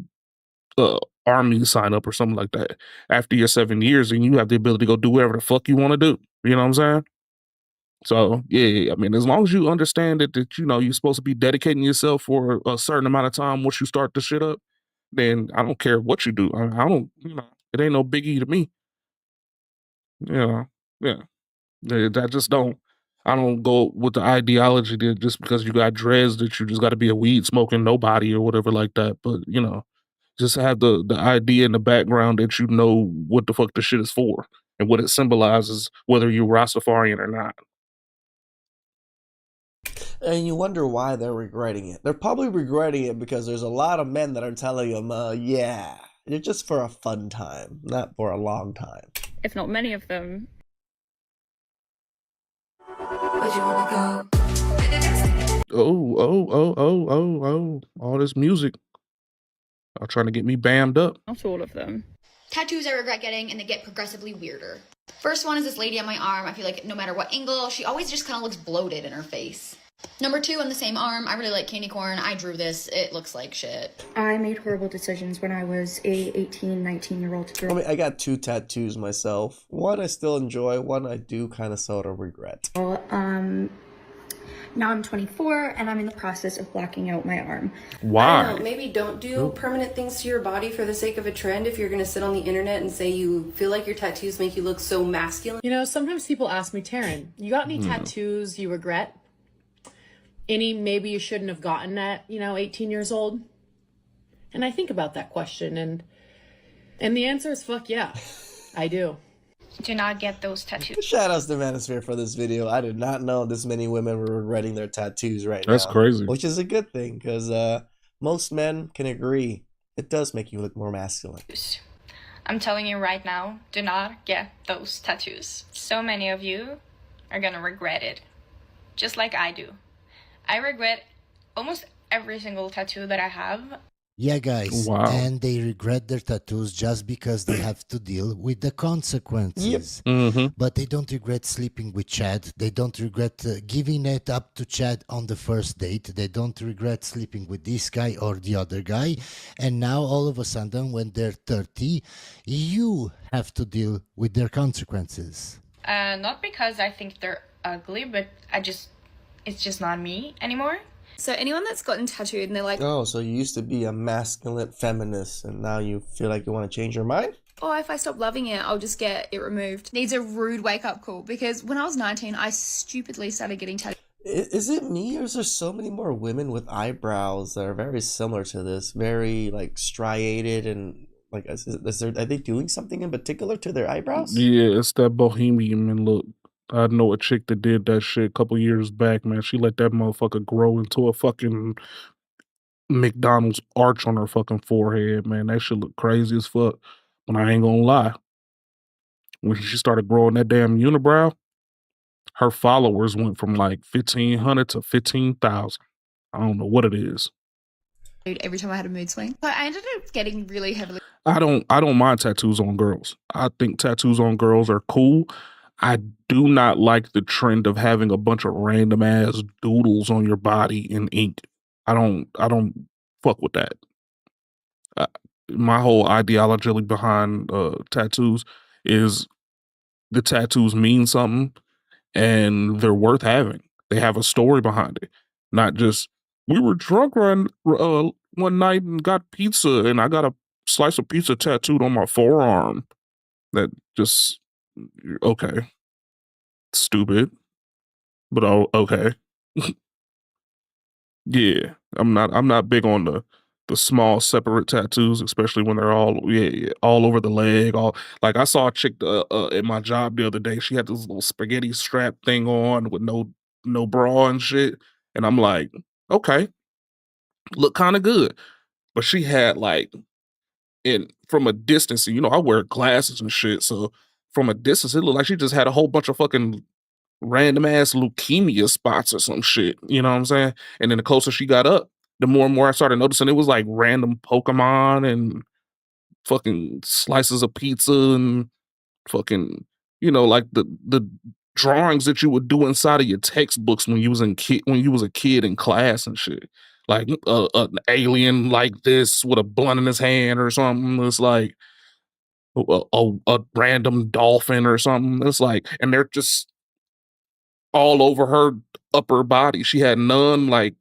army sign up or something like that after your 7 years, and you have the ability to go do whatever the fuck you want to do. You know what I'm saying? So yeah, I mean, as long as you understand that you're supposed to be dedicating yourself for a certain amount of time once you start the shit up, then I don't care what you do. I don't, it ain't no biggie to me. Yeah. I just don't. I don't go with the ideology that just because you got dreads that you just got to be a weed smoking nobody or whatever like that. But just have the idea in the background that you know what the fuck the shit is for and what it symbolizes, whether you're Rastafarian or not. And you wonder why they're regretting it. They're probably regretting it because there's a lot of men that are telling them, yeah, you're just for a fun time, not for a long time. If not many of them. Where'd you wanna go? Oh, all this music. Are trying to get me bammed up. Not all of them. Tattoos I regret getting, and they get progressively weirder. First one is this lady on my arm. I feel like no matter what angle, she always just kind of looks bloated in her face. Number 2 on the same arm, I really like candy corn. I drew this. It looks like shit. I made horrible decisions when I was a 18, 19-year-old girl. I mean, I got 2 tattoos myself. One I still enjoy, one I do kind of sort of regret. Now I'm 24 and I'm in the process of blacking out my arm. Why? I don't know, maybe don't do permanent things to your body for the sake of a trend if you're going to sit on the internet and say you feel like your tattoos make you look so masculine. You know, sometimes people ask me, Taryn, you got any tattoos you regret? Any maybe you shouldn't have gotten at, 18 years old? And I think about that question and the answer is fuck yeah, I do. Do not get those tattoos. Shout outs to Manosphere for this video. I did not know this many women were regretting their tattoos right now. That's crazy. Which is a good thing, because most men can agree it does make you look more masculine. I'm telling you right now, do not get those tattoos. So many of you are gonna regret it. Just like I do. I regret almost every single tattoo that I have. Yeah, guys, Wow. and they regret their tattoos just because they have to deal with the consequences. But they don't regret sleeping with Chad. They don't regret giving it up to Chad on the first date. They don't regret sleeping with this guy or the other guy. And now, all of a sudden, when they're 30, you have to deal with their consequences. Not because I think they're ugly, but it's just not me anymore. So anyone that's gotten tattooed and they're like, oh, so you used to be a masculine feminist and now you feel like you want to change your mind? oh, if I stop loving it, I'll just get it removed. Needs a rude wake-up call, because when I was 19, I stupidly started getting tattooed. Is it me, or is there so many more women with eyebrows that are very similar to this? Very, like, striated and... Like, are they doing something in particular to their eyebrows? Yeah, it's that bohemian look. I know a chick that did that shit a couple years back, man. She let that motherfucker grow into a fucking McDonald's arch on her fucking forehead, man. That shit look crazy as fuck. But I ain't gonna lie. When she started growing that damn unibrow, her followers went from like 1,500 to 15,000. I don't know what it is. Every time I had a mood swing. But I ended up getting really heavily. I don't mind tattoos on girls. I think tattoos on girls are cool. I do not like the trend of having a bunch of random ass doodles on your body in ink. I don't fuck with that. My whole ideology behind tattoos is the tattoos mean something and they're worth having. They have a story behind it, not just we were drunk one night and got pizza and I got a slice of pizza tattooed on my forearm. That just okay. Stupid. But okay. Yeah. I'm not big on the small separate tattoos, especially when they're all over the leg. All like I saw a chick at my job the other day. She had this little spaghetti strap thing on with no bra and shit. And I'm like, okay, look kind of good. But she had like from a distance, I wear glasses and shit. So from a distance, it looked like she just had a whole bunch of fucking random ass leukemia spots or some shit. You know what I'm saying? And then the closer she got up, the more and more I started noticing it was like random Pokemon and fucking slices of pizza and fucking, like the drawings that you would do inside of your textbooks when you was a kid in class and shit. Like an alien like this with a blunt in his hand or something. It's like a random dolphin or something. It's like, and they're just all over her upper body. She had none, like,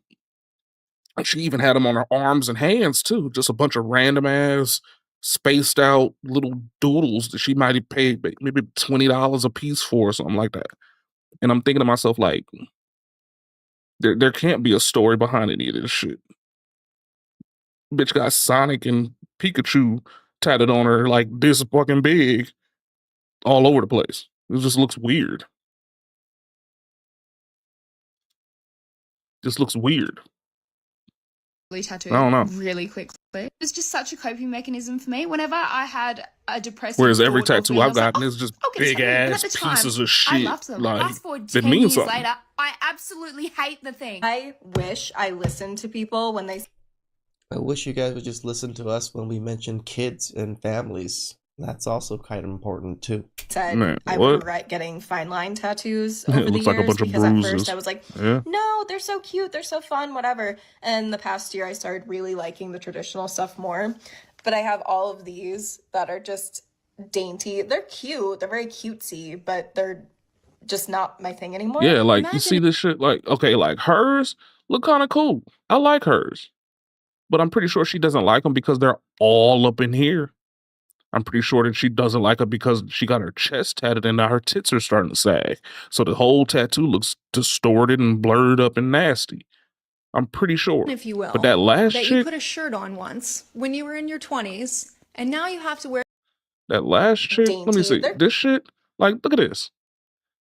she even had them on her arms and hands too. Just a bunch of random ass, spaced out little doodles that she might have paid maybe $20 a piece for or something like that. And I'm thinking to myself, like, there can't be a story behind any of this shit. Bitch got Sonic and Pikachu tatted on her like this fucking big all over the place. It just looks weird. Just looks weird. Tattoo I don't know. really quickly. It was just such a coping mechanism for me. Whenever I had a depressive Whereas every thought of tattoo being, I I've was like, gotten is just I'll get a big tattoo. But ass at the time, pieces of I shit. loved them. Like, Fast forward that 10 means years something. later, I absolutely hate the thing. I wish I listened to people when they I wish you guys would just listen to us when we mention kids and families. That's also kind of important too. said Man, I what? would regret getting fine line tattoos It over the looks years like a bunch of because at bruises. first I was like, Yeah. no, they're so cute, they're so fun, whatever. And the past year I started really liking the traditional stuff more. But I have all of these that are just dainty. They're cute, they're very cutesy, but they're just not my thing anymore. Yeah, like you Imagine see this shit, like, okay, like hers look kind of cool. I like hers. But I'm pretty sure she doesn't like them because they're all up in here. I'm pretty sure that she doesn't like it because she got her chest tatted and now her tits are starting to sag. So the whole tattoo looks distorted and blurred up and nasty. I'm pretty sure. if you will, But that last that you chick, put a shirt on once when you were in your 20s, and now you have to wear let me see. They're- This shit, like, look at this.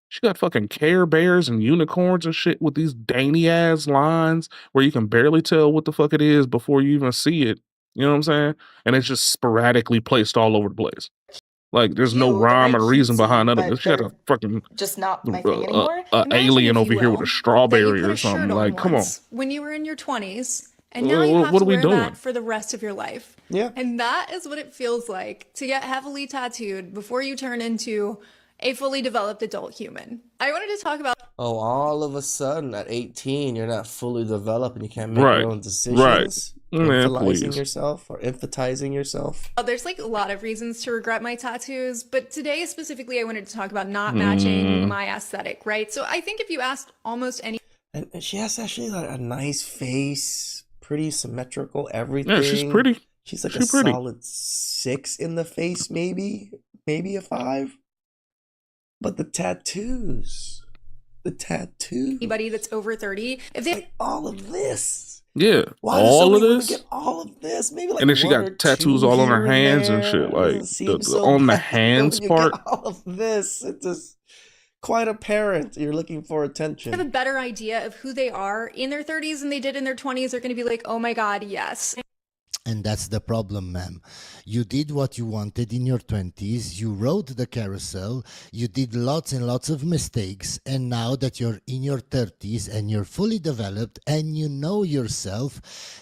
She got fucking Care Bears and unicorns and shit with these dainty ass lines where you can barely tell what the fuck it is before you even see it. You know what I'm saying? And it's just sporadically placed all over the place. Like, there's no Cute, they're rhyme very or reason behind none of cutesy, this. She got a fucking just not my thing anymore. alien if over you here with will, a strawberry that you put or a shirt something. on Like, come on. once when you were in your 20s, and now you have What to are we wear doing? that for the rest of your life. Yeah. And that is what it feels like to get heavily tattooed before you turn into a fully developed adult human. I wanted to talk about Oh, all of a sudden at 18, you're not fully developed and you can't make Right. your own decisions. Right. Man, Infantilizing please. yourself or emphasizing yourself. there's like a lot of reasons to regret my tattoos, but today specifically I wanted to talk about not matching my aesthetic, right? So I think if you asked almost any And she has actually like a nice face, pretty symmetrical, everything. Yeah, she's pretty. She's like She's a pretty. solid 6 in the face, maybe a 5. But the tattoos, anybody that's over 30, if they all of this. Yeah. Why does all of somebody this. get all of this? Maybe like And then she one or got tattoos two all on her here and hands and there. shit. It Like, doesn't seem so on the bad, but hands when you part. get all of this, it's just quite apparent you're looking for have a attention. better idea of who they are in their 30s than they did in their 20s, they're going to be like, oh my God, yes. And that's the problem, ma'am. You did what you wanted in your 20s, you rode the carousel, you did lots and lots of mistakes, and now that you're in your 30s and you're fully developed and you know yourself,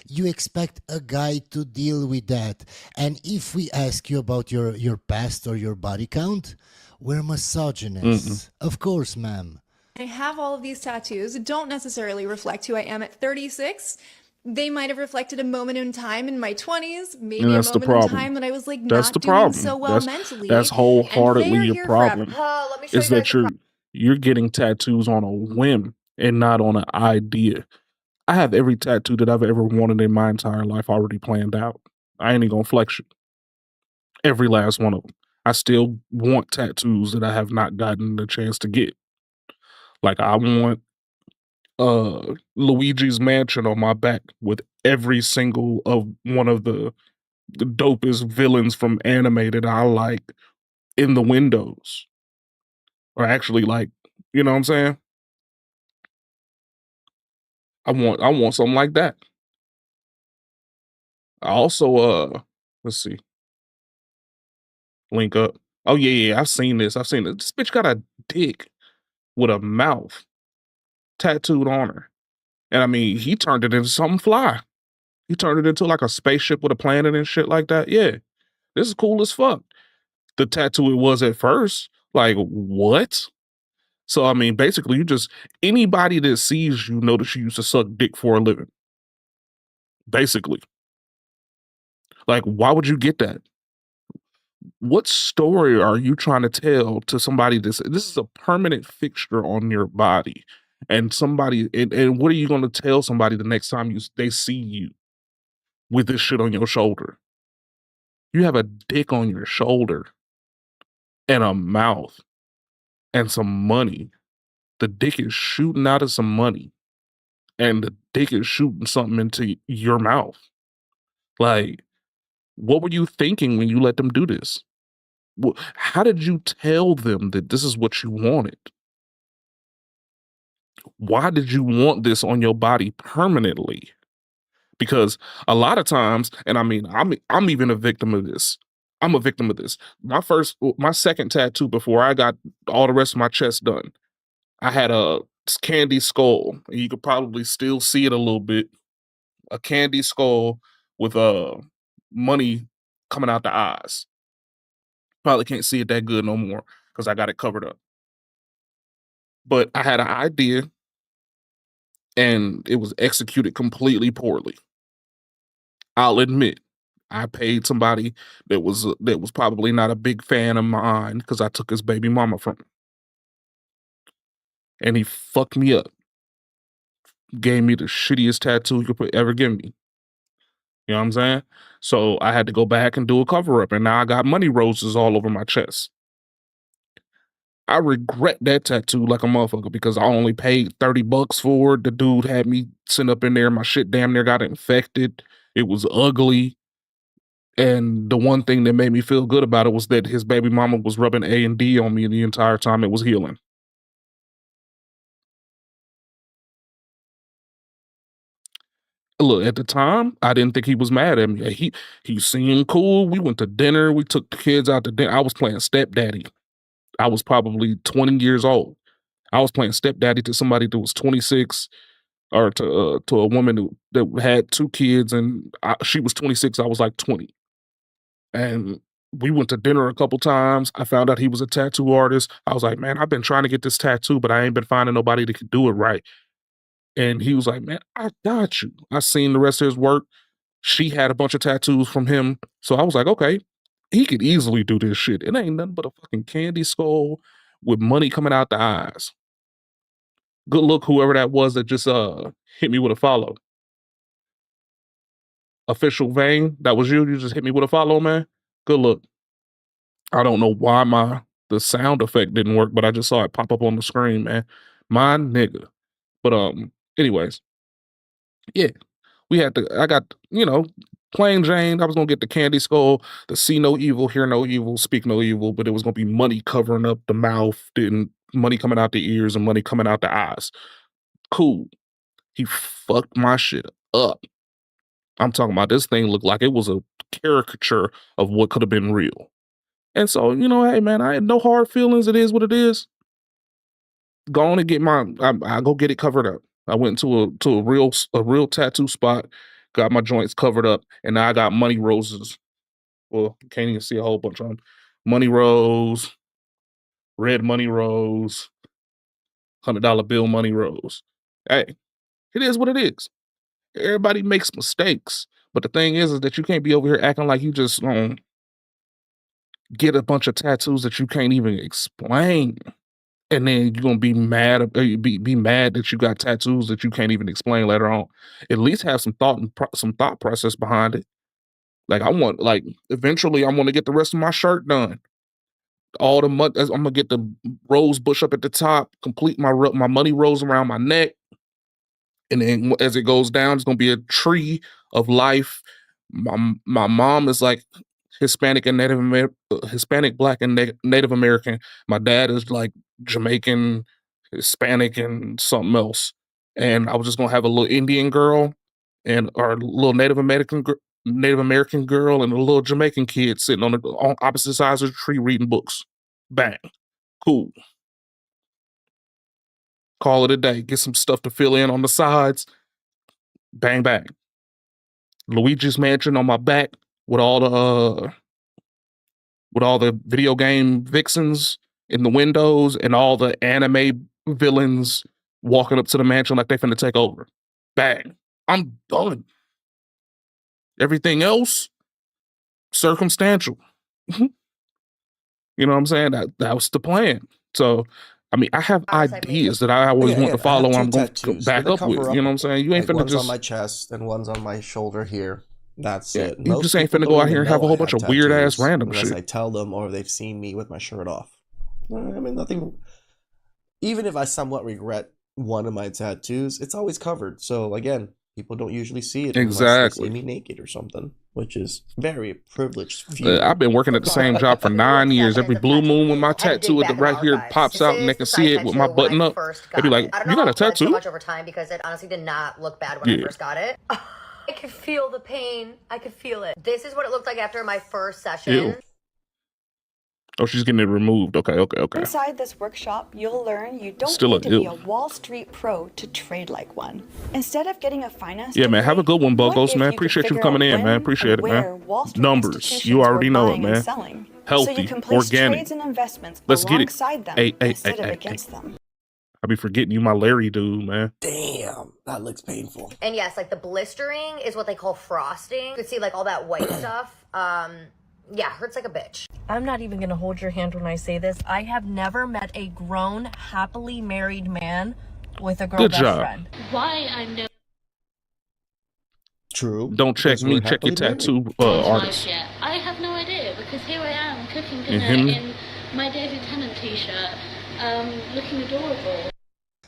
you expect a guy to deal with that. And if we ask you about your past or your body count, we're misogynists. Of course, ma'am. I have all of these tattoos that don't necessarily reflect who I am at 36. They might have reflected a moment in time in my 20s, maybe And a that's the moment in problem. time when I was like That's not the doing problem. so well mentally. That's and wholeheartedly they're your here forever. problem. Let me show Is you guys that the you're getting tattoos on a whim and not on an idea. I have every tattoo that I've ever wanted in my entire life already planned out. I ain't even gonna flex you. Every last one of them. I still want tattoos that I have not gotten the chance to get. Like, I want Luigi's Mansion on my back with every single of one of the dopest villains from anime that I like in the windows. Or actually, like, you know what I'm saying? I want something like that. I also let's see. Link up. Oh yeah, I've seen this. This bitch got a dick with a mouth tattooed on her. And I mean, he turned it into something fly. He turned it into like a spaceship with a planet and shit like that. Yeah. This is cool as fuck. The tattoo it was at first, like, what? So I mean, basically, anybody that sees you know that she used to suck dick for a living. Basically. Like, why would you get that? What story are you trying to tell to somebody this is a permanent fixture on your body? And somebody and what are you gonna tell somebody the next time they see you with this shit on your shoulder? You have a dick on your shoulder and a mouth and some money. The dick is shooting out of some money and the dick is shooting something into your mouth. Like, what were you thinking when you let them do this? How did you tell them that this is what you wanted? Why did you want this on your body permanently? Because a lot of times, and I mean, I'm even a victim of this. I'm a victim of this. My second tattoo before I got all the rest of my chest done, I had a candy skull. And you could probably still see it a little bit. A candy skull with money coming out the eyes. Probably can't see it that good no more because I got it covered up. But I had an idea and it was executed completely poorly. I'll admit, I paid somebody that was probably not a big fan of mine because I took his baby mama from him. And he fucked me up. Gave me the shittiest tattoo you could ever give me. You know what I'm saying? So I had to go back and do a cover up, and now I got money roses all over my chest. I regret that tattoo like a motherfucker because I only paid $30 for it. The dude had me sitting up in there. My shit damn near got infected. It was ugly. And the one thing that made me feel good about it was that his baby mama was rubbing A&D on me the entire time it was healing. Look, at the time, I didn't think he was mad at me. He seemed cool. We went to dinner. We took the kids out to dinner. I was playing stepdaddy. I was probably 20 years old. I was playing stepdaddy to somebody that was 26, or to a woman that had 2 kids, and she was 26. I was like 20. And we went to dinner a couple times. I found out he was a tattoo artist. I was like, man, I've been trying to get this tattoo, but I ain't been finding nobody that could do it right. And he was like, man, I got you. I seen the rest of his work. She had a bunch of tattoos from him. So I was like, okay, he could easily do this shit. It ain't nothing but a fucking candy skull with money coming out the eyes. Good look, whoever that was that just hit me with a follow. Official Vein, that was you? You just hit me with a follow, man? Good look. I don't know why the sound effect didn't work, but I just saw it pop up on the screen, man. My nigga. But anyways, yeah, I got, plain Jane. I was gonna get the candy skull, the see no evil, hear no evil, speak no evil, but it was gonna be money covering up the mouth, and money coming out the ears and money coming out the eyes. Cool. He fucked my shit up. I'm talking about this thing looked like it was a caricature of what could have been real. And so, hey man, I had no hard feelings. It is what it is. Go on and get I go get it covered up. I went to a real tattoo spot, got my joints covered up, and now I got money roses. Well, you can't even see a whole bunch of them. Money rose, red money rose, $100 bill money rose. Hey, it is what it is. Everybody makes mistakes. But the thing is that you can't be over here acting like you just get a bunch of tattoos that you can't even explain. And then you're gonna be mad, be mad that you got tattoos that you can't even explain later on. At least have some thought and some thought process behind it. Like eventually I want to get the rest of my shirt done. All the money, I'm gonna get the rose bush up at the top, complete my money rose around my neck, and then as it goes down, it's gonna be a tree of life. My mom is like Hispanic and Hispanic, Black, and Native American. My dad is like Jamaican, Hispanic, and something else. And I was just gonna have a little Indian girl or a little Native American girl and a little Jamaican kid sitting on opposite sides of the tree reading books. Bang, cool. Call it a day. Get some stuff to fill in on the sides. Bang bang. Luigi's Mansion on my back with all the video game vixens in the windows and all the anime villains walking up to the mansion like they finna take over. Bang. I'm done. Everything else, circumstantial. You know what I'm saying? That was the plan. So, I mean, I have ideas that I always want to follow and I'm going to back up with. You know what I'm saying? You ain't finna one's just... on my chest and one's on my shoulder here. That's it. You just ain't finna go out here and have a whole bunch of weird-ass random unless shit. I tell them or they've seen me with my shirt off. I mean, nothing... Even if I somewhat regret one of my tattoos, it's always covered. So, again, people don't usually see it unless they see me naked or something, which is very privileged. I've been working at the same job for 9 years. Every blue moon when my tattoo at the right here pops out and they can see it with my button up, they be like, "You got a tattoo?" So much over time because it honestly did not look bad when I first got it. I could feel the pain. I could feel it. This is what it looked like after my first session. Ew. Oh, she's getting it removed. Okay. Inside this workshop, you'll learn you don't Still need to be ew. a Wall Street pro to trade like one. Instead of getting a finance Yeah, man. Have a good one, what Buggles, if man. you could Appreciate you figure coming out in, man. when Appreciate it, and where man. Wall Street Numbers. institutions You already were know it, buying and man. selling. Healthy, So you can place organic. trades and investments Let's get it. alongside them instead of against them. I be forgetting you my Larry dude, man. Damn, that looks painful. And yes, like the blistering is what they call frosting. You could see like all that white stuff. Yeah, hurts like a bitch. I'm not even gonna hold your hand when I say this. I have never met a grown, happily married man with a girl Good best job. friend. Why I know True. Don't check Because me, we're check your happily tattoo life artist. yet. I have no idea because here I am cooking dinner him? in my David Tennant t-shirt, looking adorable.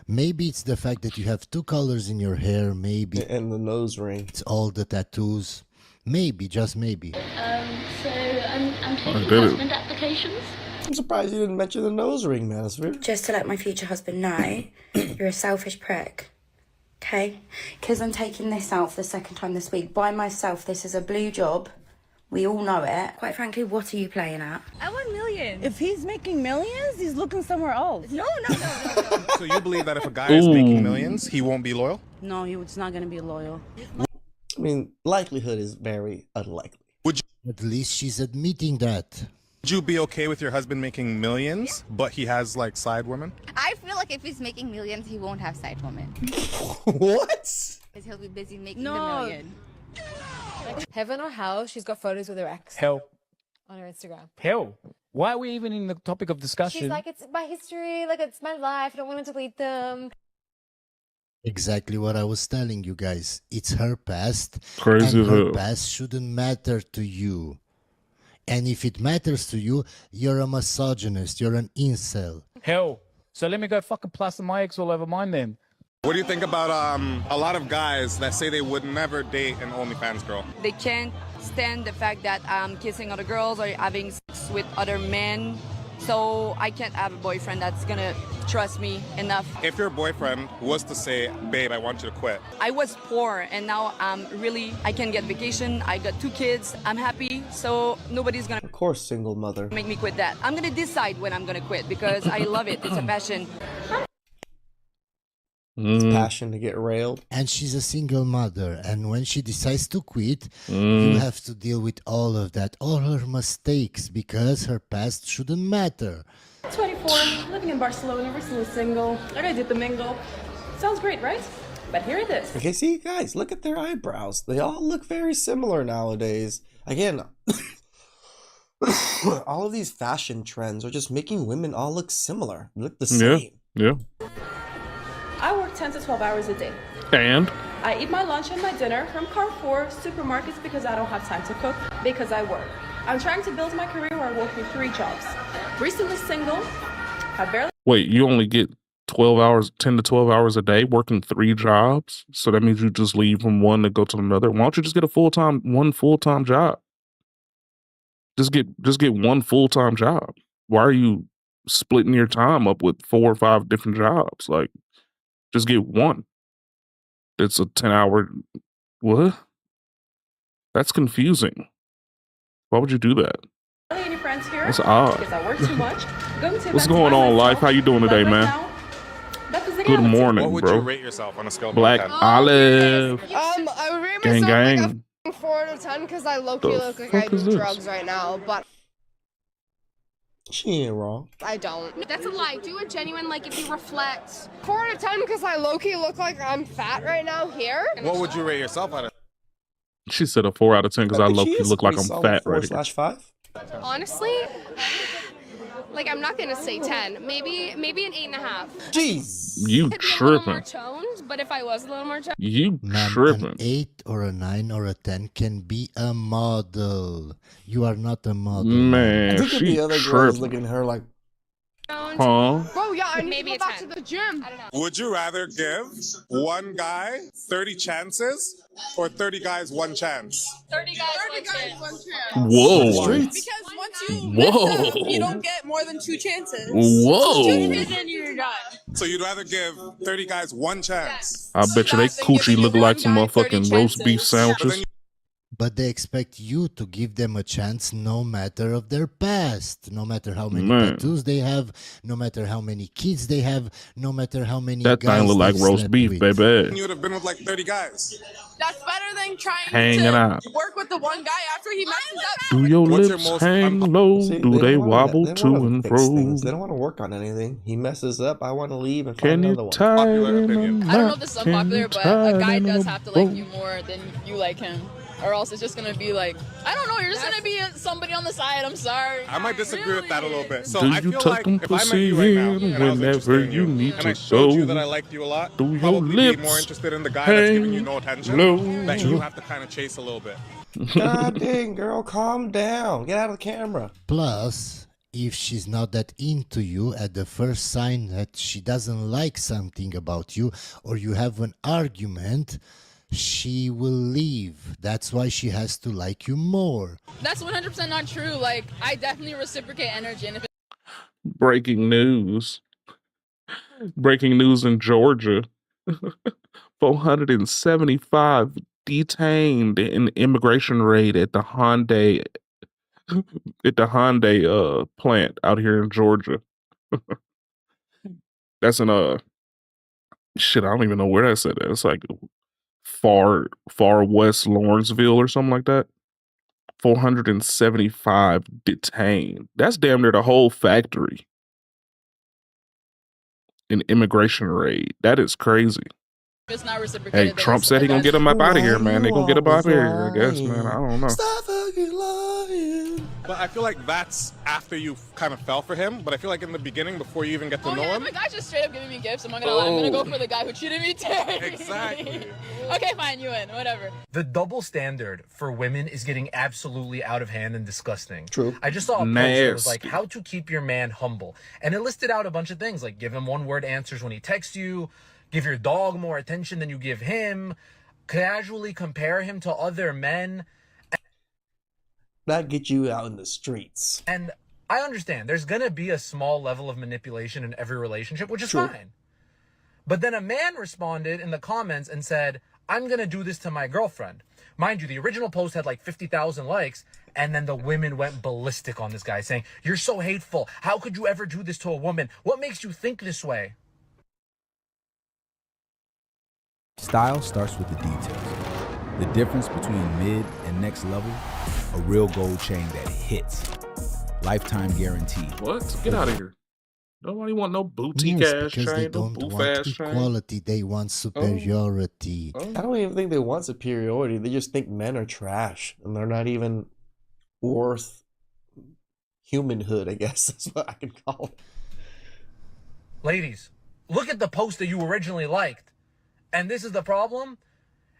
Maybe it's the fact that you have two colors in your hair. Maybe and the nose ring. It's all the tattoos. Maybe, just maybe. So I'm taking did it. husband applications. I'm surprised you didn't mention the nose ring, Manosphere. Just to let my future husband know, you're a selfish prick. Okay? Because I'm taking this out for the second time this week by myself. This is a blue job. We all know it. Quite frankly, what are you playing at? I want millions. If he's making millions, he's looking somewhere else. No. So you believe that if a guy is making millions, he won't be loyal? No, he's not going to be loyal. I mean, likelihood is very unlikely. At least she's admitting that. Would you be okay with your husband making millions, but he has like side women? I feel like if he's making millions, he won't have side women. What? Because he'll be busy making the million. Heaven or hell, she's got photos with her ex. Hell. On her Instagram. Hell. Why are we even in the topic of discussion? She's like, it's my history, like it's my life, I don't want to delete them. Exactly what I was telling you guys. It's her past. Crazy and as her hell. past shouldn't matter to you. And if it matters to you, you're a misogynist. You're an incel. Hell. So let me go fucking plaster my ex all over mine then. What do you think about a lot of guys that say they would never date an OnlyFans girl? They can't stand the fact that I'm kissing other girls or having sex with other men. So I can't have a boyfriend that's gonna trust me enough. If your boyfriend was to say, babe, I want you to quit. I was poor and now I can get vacation. I got 2 kids. I'm happy. So nobody's gonna Of course, single mother. make me quit that. I'm gonna decide when I'm gonna quit because I love it. It's a passion. It's passion to get railed. And she's a single mother. And when she decides to quit, you have to deal with all of that, all her mistakes, because her past shouldn't matter. 24, living in Barcelona, recently single. I did the mingle. Sounds great, right? But here it is. Okay, see, guys, look at their eyebrows. They all look very similar nowadays. Again, all of these fashion trends are just making women all look similar. Look the same. Yeah. I work 10 to 12 hours a day. And? I eat my lunch and my dinner from Carrefour, supermarkets because I don't have time to cook, because I work. I'm trying to build my career where I work with 3 jobs. Recently single, I barely... Wait, you only get 12 hours, 10 to 12 hours a day working 3 jobs? So that means you just leave from one to go to another? Why don't you just get one full-time job? Just get one full-time job. Why are you splitting your time up with 4 or 5 different jobs? Like, just get one. It's a 10-hour... What? That's confusing. Why would you do that? Any friends here? That's odd. Because I work too much. Going to What's events going by on, myself, life? How you doing but today, right man? now, that's the Good morning, What would bro. you rate yourself on a scale of Black 1 to 10? olive. I would rate Gang, myself gang. like a 4 out of 10 because I low-key The look like I fuck is do this? drugs right now, but She ain't wrong. I don't. That's a lie. Do a genuine, like, if you reflect. 4 out of 10 because I low-key look like I'm fat right now here. What would you rate yourself out of? She said a 4 out of 10 because I low-key look like I'm fat right here. 4/5? Honestly, Like, I'm not gonna say 10. Maybe an 8.5. Jeez. You Could be a little more tripping. toned, but if I was a little more toned. You Ma'am, tripping. an 8 or a 9 or a 10 can be a model. You are not a model. Man, I think if she the other girl is tripping. looking at her like, Huh? Bro, yeah, I need Maybe to go a back 10. to the gym. Would you rather give one guy 30 chances or 30 guys one chance? 30 guys, one chance. Whoa. streets. Because once you Whoa. mess up, you don't get more than 2 chances. Whoa. 2 chances and you're done. So you'd rather give 30 guys one chance? I bet you they coochie look like some motherfucking roast beef But sandwiches. then But they expect you to give them a chance no matter of their past, no matter how many Man. tattoos they have, no matter how many kids they have, no matter how many That guys thing look like they've roast slept beef, with. baby. you would have been with like 30 guys. That's better than trying Hanging to out. work with the one guy after he messes up. Do your What's your lips most hang low? See, Do they don't wanna- wobble they don't to wanna and fix fro? things. They don't want to work on anything. He messes up. I want to leave and Can find you another one. tie Popular in a opinion. knot? I don't know if this is Can unpopular, you but tie a guy in does a have to like bow? you more than you like him. Or else it's just gonna be like, I don't know, you're just gonna be somebody on the side, I'm sorry. I might disagree with that a little bit. So Do I you feel tuck like them if I met pussy you right now in and I was interested whenever in you need and I to showed you go? that I liked you a lot, Do your probably be more lips interested in the guy that's giving you hang no attention low? that you have to kind of chase a little bit. God dang, girl, calm down. Get out of the camera. Plus, if she's not that into you at the first sign that she doesn't like something about you or you have an argument, she will leave. That's why she has to like you more. That's 100% not true. Like, I definitely reciprocate energy, and if Breaking news. Breaking news in Georgia. 475 detained in immigration raid at the Hyundai plant out here in Georgia. That's in shit, I don't even know where that's at. It's like far west Lawrenceville or something like that. 475 detained. That's damn near the whole factory. An immigration raid. That is crazy. it's not reciprocated, Hey, Trump said he gonna get him up out of here, man. They gonna get him out of here, I guess, man. I don't know. Stop fucking loving. But I feel like that's after you kind of fell for him. But I feel like in the beginning, before you even get to oh know yeah, him, if a guy's just straight up giving me gifts, I'm not gonna lie, I'm gonna go for the guy who treated me terribly. Exactly. Okay, fine, you win, whatever. The double standard for women is getting absolutely out of hand and disgusting. True. I just saw a post that was Nasty. like, how to keep your man humble. And it listed out a bunch of things, like give him one-word answers when he texts you, give your dog more attention than you give him, casually compare him to other men. That gets you out in the streets. And I understand there's going to be a small level of manipulation in every relationship, which is True. fine. But then a man responded in the comments and said, I'm going to do this to my girlfriend. Mind you, the original post had like 50,000 likes, and then the women went ballistic on this guy saying, you're so hateful. How could you ever do this to a woman? What makes you think this way? Style starts with the details. The difference between mid and next level, a real gold chain that hits. Lifetime guarantee. What? Get out of here. Nobody want no boutique Yes, ass because they chain, no don't boof want ass chain. equality, they want superiority. I don't even think they want superiority. They just think men are trash and they're not even worth humanhood, I guess that's what I can call it. Ladies, look at the post that you originally liked. And this is the problem.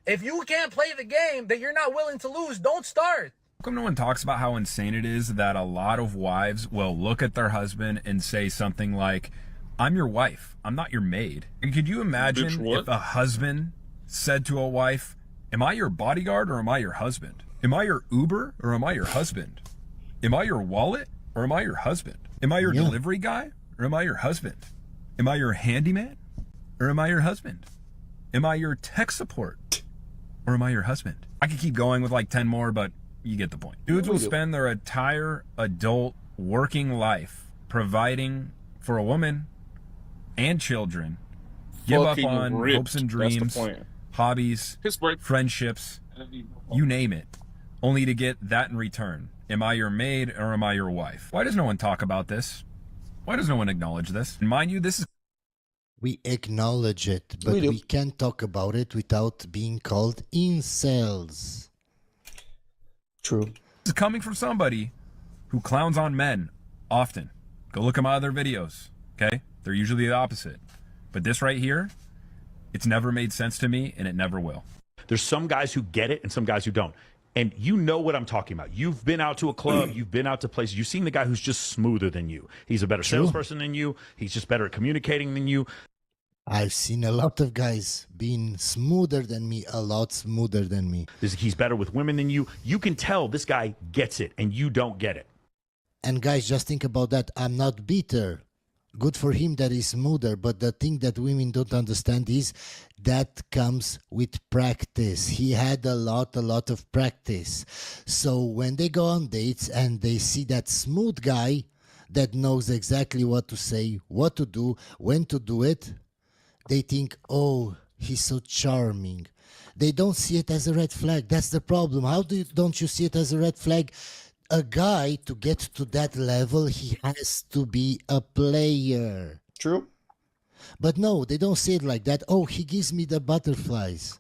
If you can't play the game that you're not willing to lose, don't start. How come no one talks about how insane it is that a lot of wives will look at their husband and say something like, I'm your wife, I'm not your maid? And could you imagine Bitch, what? if a husband said to a wife, am I your bodyguard or am I your husband? Am I your Uber or am I your husband? Am I your wallet or am I your husband? Am I your delivery guy or am I your husband? Am I your handyman or am I your husband? Am I your tech support or am I your husband? I could keep going with like 10 more, but you get the point. Dudes will spend their entire adult working life providing for a woman and children, give up Fucking on ripped. hopes and That's the dreams, plan. hobbies, friendships, you name it, only to get that in return. Am I your maid or am I your wife? Why does no one talk about this? Why does no one acknowledge this? And mind you, this is We acknowledge it, but we can't talk about it without being called incels. True. This is coming from somebody who clowns on men often. Go look at my other videos, okay? They're usually the opposite. But this right here, it's never made sense to me, and it never will. There's some guys who get it and some guys who don't. And you know what I'm talking about. You've been out to a club, you've been out to places, you've seen the guy who's just smoother than you. He's a better salesperson than you. He's just better at communicating than you. I've seen a lot of guys being smoother than me, a lot smoother than me. He's better with women than you. You can tell this guy gets it and you don't get it. And guys, just think about that. I'm not bitter. Good for him that he's smoother. But the thing that women don't understand is that comes with practice. He had a lot of practice. So when they go on dates and they see that smooth guy that knows exactly what to say, what to do, when to do it, they think, oh, he's so charming. They don't see it as a red flag. That's the problem. How don't you see it as a red flag? A guy, to get to that level, he has to be a player. True. But no, they don't say it like that. Oh, he gives me the butterflies.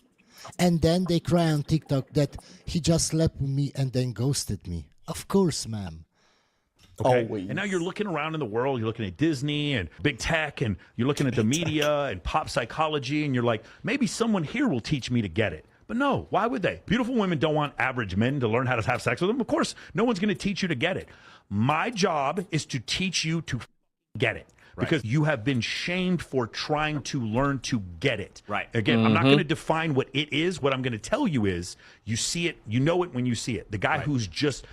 And then they cry on TikTok that he just slept with me and then ghosted me. Of course, ma'am. Okay. And now you're looking around in the world, you're looking at Disney and big tech, and you're looking at the media and pop psychology, and you're like, maybe someone here will teach me to get it. But no, why would they? Beautiful women don't want average men to learn how to have sex with them. Of course, no one's going to teach you to get it. My job is to teach you to get it. Because you have been shamed for trying to learn to get it. Right. Again, I'm not going to define what it is. What I'm going to tell you is you see it, you know it when you see it. The guy who's just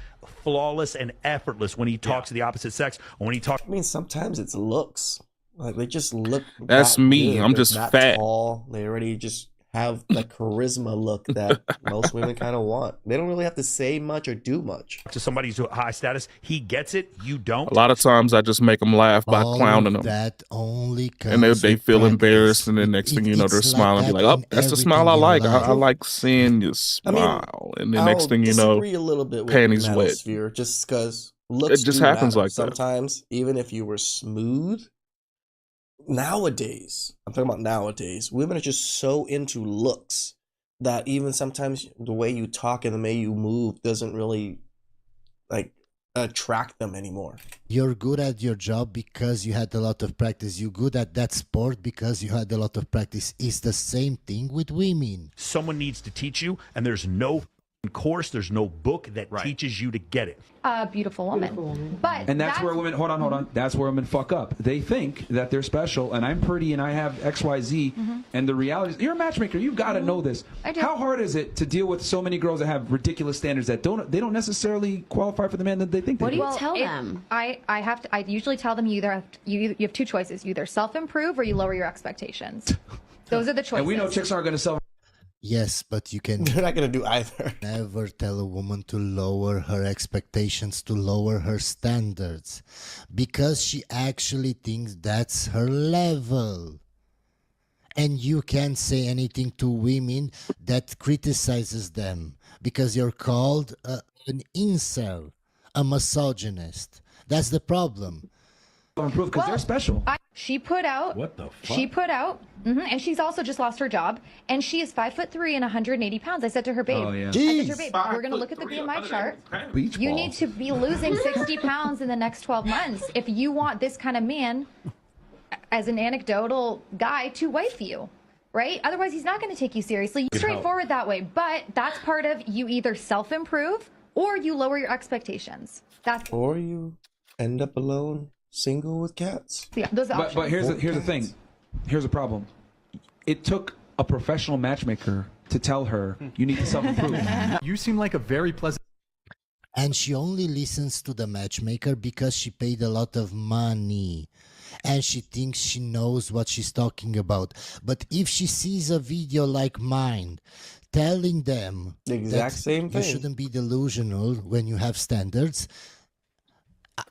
flawless and effortless when he talks to the opposite sex, or when he talks. I mean, sometimes it's looks. Like they just look. That's that me. good. I'm They're just that fat. Tall. They already just have the charisma look that most women kind of want. They don't really have to say much or do much. To somebody who's high status, he gets it. You don't. A lot of times I just make them laugh by clowning them. That only And they feel embarrassed, and then next thing you know, they're smiling. Be like, oh, that's the smile I like. I like seeing you smile. And then next thing you know, disagree a little bit with panties wet. Manosphere, just because looks It just do happens matter. like that. Sometimes, even if you were smooth, nowadays, I'm talking about nowadays, women are just so into looks that even sometimes the way you talk and the way you move doesn't really like attract them anymore. You're good at your job because you had a lot of practice. You're good at that sport because you had a lot of practice. It's the same thing with women. Someone needs to teach you, and there's no course, there's no book that teaches you to get it. A beautiful woman. But And that's where women, hold on. That's where women fuck up. They think that they're special and I'm pretty and I have XYZ. And the reality is, you're a matchmaker. You've got to know this. I do. How hard is it to deal with so many girls that have ridiculous standards that they don't necessily qualify for the man that they think they do? What do you tell them? I usually tell them you have two choices. You either self-improve or you lower your expectations. Those are the choices. And we know chicks aren't going to self. Yes, but you can. They're not going to do either. Never tell a woman to lower her expectations, to lower her standards, because she actually thinks that's her level. And you can't say anything to women that criticizes them because you're called an incel, a misogynist. That's the problem. Improve because they're special. She put out. What the fuck? She put out, and she's also just lost her job, and she is 5'3" and 180 pounds. I said to her, babe, Oh, yeah. I said to her, babe, we're gonna look at the BMI chart. Beach You ball. need to be losing 60 pounds in the next 12 months if you want this kind of man, as an anecdotal guy, to wife you. Right? Otherwise, he's not going to take you seriously. Straightforward that way. But that's part of you either self-improve or you lower your expectations. That's Or you end up alone, single with cats. yeah. Those are But options. here's the thing. Here's the problem. It took a professional matchmaker to tell her you need to self-improve. You seem like a very pleasant. And she only listens to the matchmaker because she paid a lot of money. And she thinks she knows what she's talking about. But if she sees a video like mine telling them the exact same thing, you shouldn't be delusional when you have standards,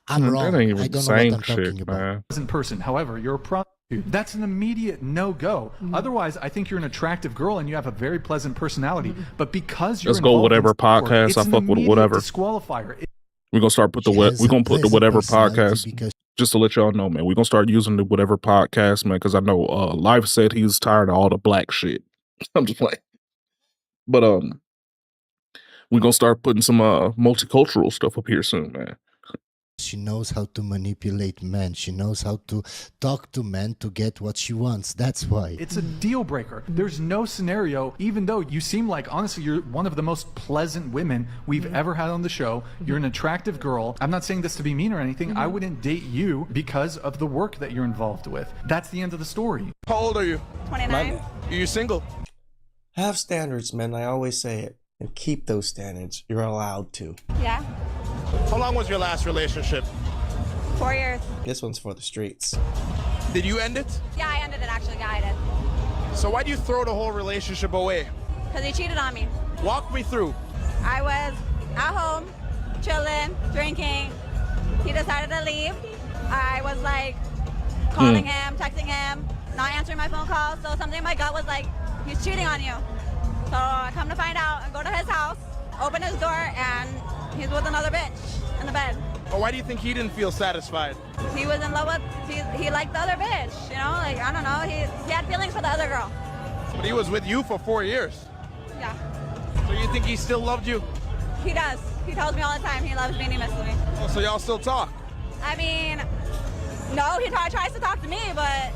I'm wrong. That ain't even I don't the know what same I'm talking shit, about. man. Pleasant person. However, you're a prostitute. That's an immediate no-go. Otherwise, I think you're an attractive girl and you have a very pleasant personality. But because you're Let's go involved whatever in sport, podcast. it's I an fuck with immediate whatever. disqualifier. We're gonna start put the we're gonna put the whatever podcast. Just to let y'all know, man, we're gonna start using the whatever podcast, man, because I know Life said he's tired of all the black shit. I'm just playing. But we're gonna start putting some multicultural stuff up here soon, man. she knows how to manipulate men. She knows how to talk to men to get what she wants. That's why. It's a deal breaker. There's no scenario, even though you seem like, honestly, you're one of the most pleasant women we've ever had on the show. You're an attractive girl. I'm not saying this to be mean or anything. I wouldn't date you because of the work that you're involved with. That's the end of the story. How old are you? 29. Are you single? Have standards, men. I always say it. And keep those standards. You're allowed to. Yeah. How long was your last relationship? 4 years. This one's for the streets. Did you end it? Yeah, I ended it actually. Yeah, I did. So why do you throw the whole relationship away? Because he cheated on me. Walk me through. I was at home, chilling, drinking. He decided to leave. I was like calling him, texting him, not answering my phone calls. So something in my gut was like, he's cheating on you. So I come to find out and go to his house, open his door, and he's with another bitch in the bed. Well, why do you think he didn't feel satisfied? He was in love with, he liked the other bitch, you know? Like, I don't know, he had feelings for the other girl. But he was with you for 4 years. Yeah. So you think he still loved you? He does. He tells me all the time he loves me and he misses me. Oh, so y'all still talk? I mean, no, he tries to talk to me, but...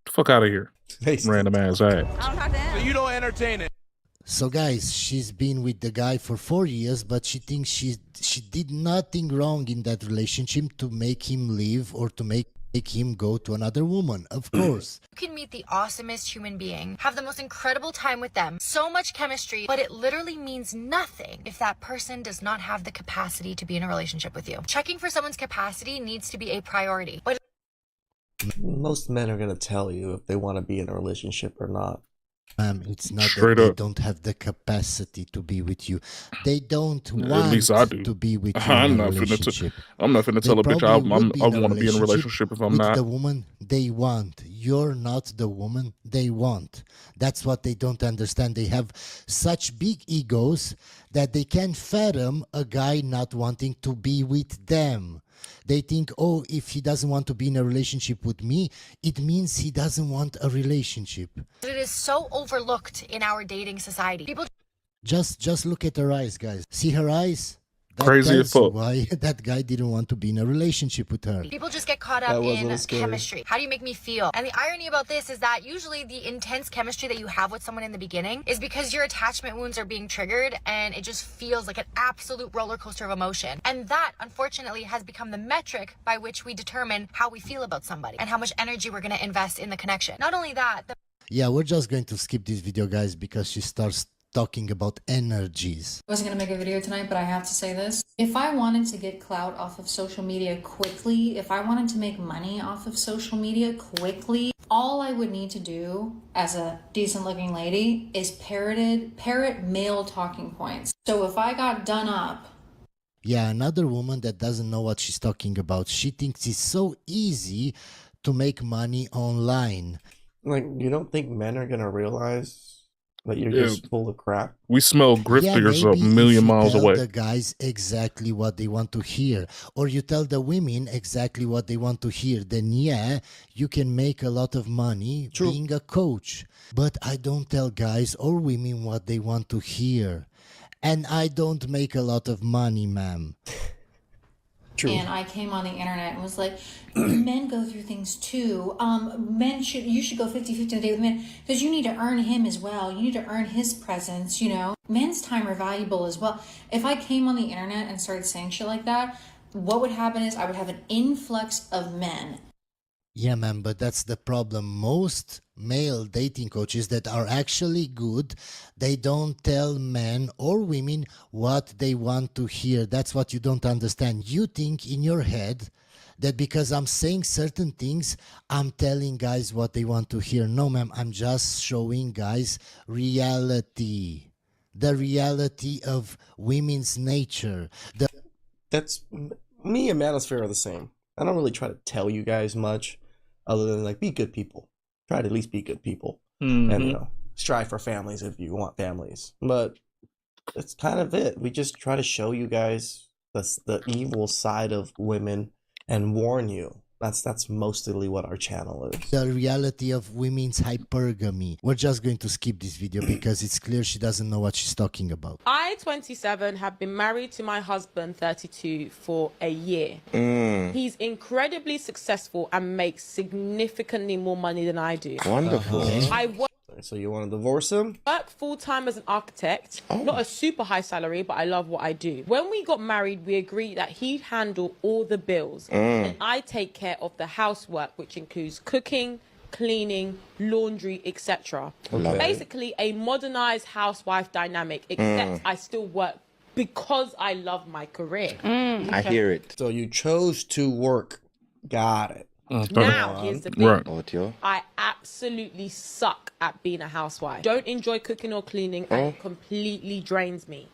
Fuck out of here. Random ass ass. I don't talk to him. So you don't entertain it? So guys, she's been with the guy for 4 years, but she thinks she did nothing wrong in that relationship to make him leave or to make him go to another woman. Of course. You can meet the awesomest human being, have the most incredible time with them, so much chemistry, but it literally means nothing if that person does not have the capacity to be in a relationship with you. Checking for someone's capacity needs to be a priority. But Most men are going to tell you if they want to be in a relationship or not. It's not Straight that they up. don't have the capacity to be with you. They don't At want least I do. to be with you I'm in a not finna relationship. I'm not finna tell a They bitch I probably would want to be in a relationship if I'm with not. the woman they want. You're not the woman they want. That's what they don't understand. They have such big egos that they can't fathom a guy not wanting to be with them. They think, oh, if he doesn't want to be in a relationship with me, it means he doesn't want a relationship. it is so overlooked in our dating society. People Just look at her eyes, guys. See her eyes? That Crazy as tells you fuck. why that guy didn't want to be in a relationship with her. People just get caught That up was a in little scary. chemistry. How do you make me feel? And the irony about this is that usually the intense chemistry that you have with someone in the beginning is because your attachment wounds are being triggered and it just feels like an absolute roller coaster of emotion. And that, unfortunately, has become the metric by which we determine how we feel about somebody and how much energy we're going to invest in the connection. Not only that, Yeah, we're just going to skip this video, guys, because she starts talking about energies. I wasn't going to make a video tonight, but I have to say this. If I wanted to get clout off of social media quickly, if I wanted to make money off of social media quickly, all I would need to do as a decent looking lady is parrot male talking points. So if I got done up, Yeah, another woman that doesn't know what she's talking about. She thinks it's so easy to make money online. Like, you don't think men are going to realize that you're Yeah. just full of crap? We smell griftiers a maybe if million you miles tell away. the guys exactly what they want to hear, or you tell the women exactly what they want to hear, then yeah, you can make a lot of money being a coach. But I don't tell guys or women what they want to hear. And I don't make a lot of money, ma'am. and I came on the internet and was like, men go through things too. You should go 50-50 a day with men because you need to earn him as well. You need to earn his presence, you know. Men's time are valuable as well. If I came on the internet and started saying shit like that, what would happen is I would have an influx of men. Yeah, man, but that's the problem. Most male dating coaches that are actually good, they don't tell men or women what they want to hear. That's what you don't understand. You think in your head that because I'm saying certain things, I'm telling guys what they want to hear. No, ma'am, I'm just showing guys reality. The reality of women's nature. That's me and Manosphere are the same. I don't really try to tell you guys much other than like be good people. Try to at least be good people. And you know, strive for families if you want families. But that's kind of it. We just try to show you guys the evil side of women and warn you That's mostly what our channel is. The reality of women's hypergamy. We're just going to skip this video because it's clear she doesn't know what she's talking about. I, 27, have been married to my husband, 32, for a year. He's incredibly successful and makes significantly more money than I do. Wonderful. I work So you want to divorce him? full-time as an architect, not a super high salary, but I love what I do. When we got married, we agreed that he'd handle all the bills and I take care of the housework, which includes cooking, cleaning, laundry, etc. Okay. Basically a modernized housewife dynamic, except I still work because I love my career. I hear it. So you chose to work. Got it. Now, here's the thing. I absolutely suck at being a housewife. Don't enjoy cooking or cleaning, and it completely drains me.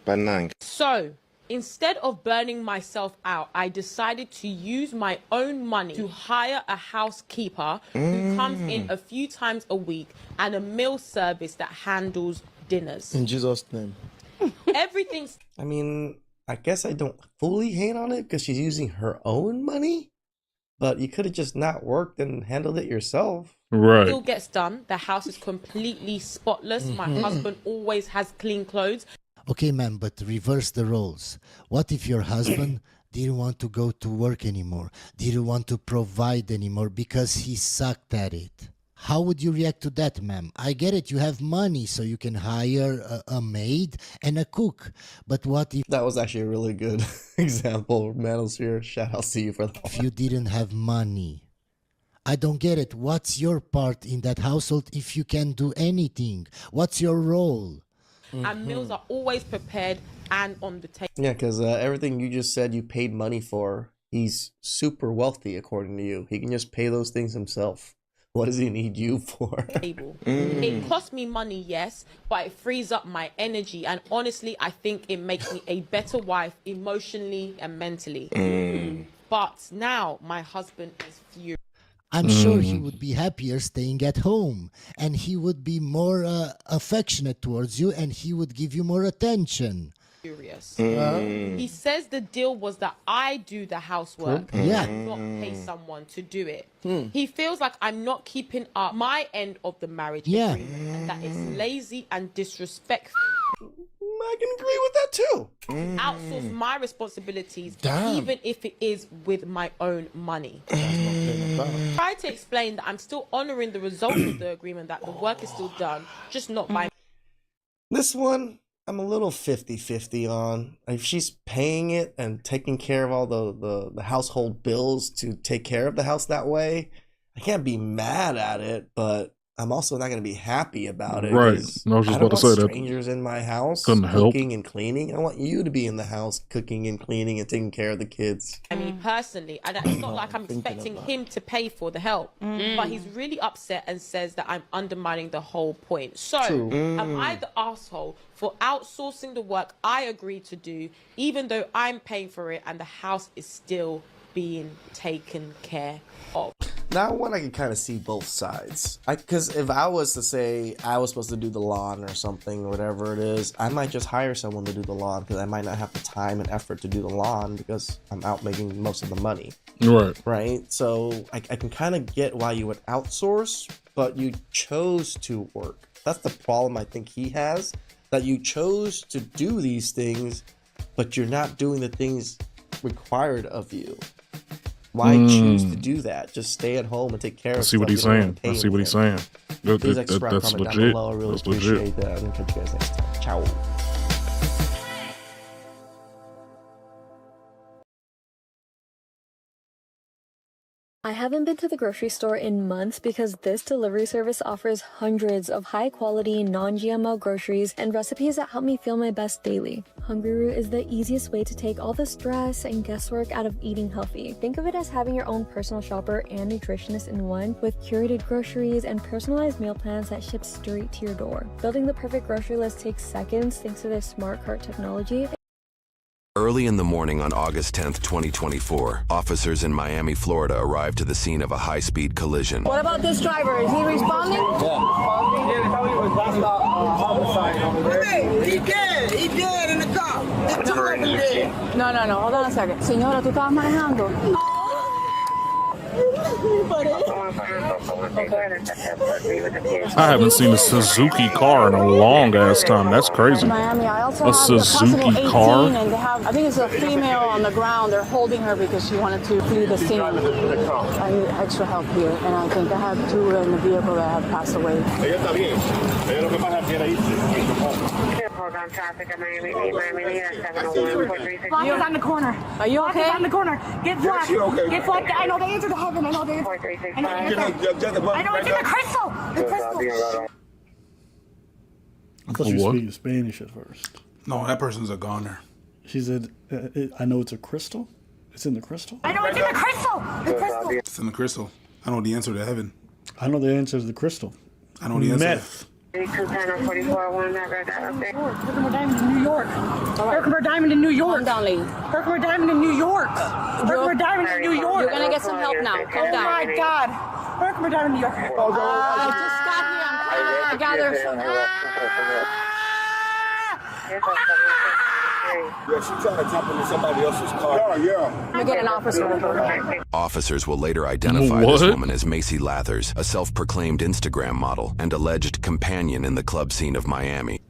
So, instead of burning myself out, I decided to use my own money to hire a housekeeper who comes in a few times a week and a meal service that handles dinners. In Jesus' name. Everything's... I mean, I guess I don't fully hate on it because she's using her own money. But you could have just not worked and handled it yourself. Still gets done. The house is completely spotless. My husband always has clean clothes. Okay, ma'am, but reverse the roles. What if your husband didn't want to go to work anymore, didn't want to provide anymore because he sucked at it? How would you react to that, ma'am? I get it, you have money, so you can hire a maid and a cook. But what if... That was actually a really good example. Manosphere, shout out to you for that. If you didn't have money? I don't get it. What's your part in that household if you can do anything? What's your role? And meals are always prepared and on the table. Yeah, because everything you just said you paid money for, he's super wealthy according to you. He can just pay those things himself. What does he need you for? It costs me money, yes, but it frees up my energy. And honestly, I think it makes me a better wife emotionally and mentally. But now my husband is furious. I'm sure he would be happier staying at home, and he would be more affectionate towards you, and he would give you more attention. He says the deal was that I do the housework and not pay someone to do it. He feels like I'm not keeping up my end of the marriage agreement, and that it's lazy and disrespectful. I can agree with that too. Outsource my responsibilities, even if it is with my own money. Try to explain that I'm still honoring the results of the agreement, that the work is still done, just not by... This one, I'm a little 50-50 on. If she's paying it and taking care of all the household bills to take care of the house that way, I can't be mad at it, but I'm also not going to be happy about it. Right. I was just about to say that. Strangers in my house Couldn't help. cooking and cleaning. I want you to be in the house cooking and cleaning and taking care of the kids. I mean, personally, and it's not like I'm expecting him to pay for the help, but he's really upset and says that I'm undermining the whole point. So, am I the asshole for outsourcing the work I agreed to do, even though I'm paying for it and the house is still being taken care of? Now, one, I can kind of see both sides. Because if I was to say I was supposed to do the lawn or something, or whatever it is, I might just hire someone to do the lawn because I might not have the time and effort to do the lawn because I'm out making most of the money. Right? So I can kind of get why you would outsource, but you chose to work. That's the problem I think he has, that you chose to do these things, but you're not doing the things required of you. Why choose to do that? Just stay at home and take care of I see what he's saying. I see what he's saying. Please express That's comment legit. down below. I really That's appreciate legit. that. And catch you guys next time. Ciao. I haven't been to the grocery store in months because this delivery service offers hundreds of high-quality, non-GMO groceries and recipes that help me feel my best daily. Hungry is the easiest way to take all the stress and guesswork out of eating healthy. Think of it as having your own personal shopper and nutritionist in one, with curated groceries and personalized meal plans that ship straight to your door. Building the perfect grocery list takes seconds thanks to their smart cart technology. Early in the morning on August 10th, 2024, officers in Miami, Florida arrived to the scene of a high-speed collision. What about this driver? Is he responding? He dead in the car. It's two of them dead. No. Hold on a second. Señora, ¿tú estabas manejando? I haven't seen a Suzuki car in a long ass time. That's crazy. Miami, I also A have Suzuki a possible 18, car? and they have, I think it's a female on the ground. They're holding her because she wanted to flee the scene. I need extra help here, and I think I have 2 in the vehicle that have passed away. Block is on the corner. Are you okay? Block is on the corner. Get blocked. Get blocked. I know the answer to heaven. I know the answer. I know it's in the crystal. The crystal. I thought you were speaking Spanish at first. No, that person's a goner. She said, I know it's a crystal. It's in the crystal? I know it's in the crystal. The crystal. It's in the crystal. I know the answer to heaven. I know the answer to the crystal. I know the answer. Meth. Herkimer Diamond in New York. Herkimer Diamond in New York. Calm down, lady. Herkimer Diamond in New York. Herkimer Diamond in New York. You're gonna get some help now. Calm down. Oh my God. Herkimer Diamond in New York. I just got here. I'm trying to gather some. Yeah, she's trying to jump into somebody else's car. Let me get an officer. Officers will later identify this woman as Macy Lathers, a self-proclaimed Instagram model and alleged companion in the club scene of Miami.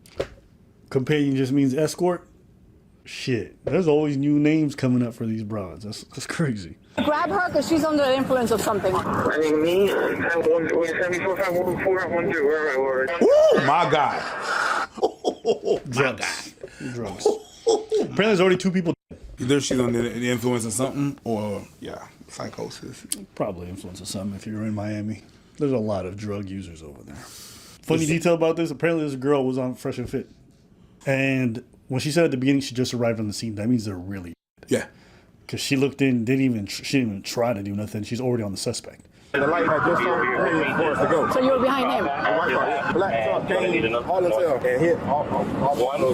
Companion just means escort? Shit. There's always new names coming up for these broads. That's crazy. Grab her because she's under the influence of something. Oh, my God. Drugs. Apparently there's already 2 people. Either she's under the influence of something or, psychosis. Probably influence of something if you're in Miami. There's a lot of drug users over there. Funny detail about this, apparently this girl was on Fresh and Fit. And when she said at the beginning she just arrived on the scene, that means they're really dead. Yeah. Because she looked in, she didn't even try to do nothing. She's already on the suspect. The light had just for us to go. So you were behind him? Black truck came, all and hit.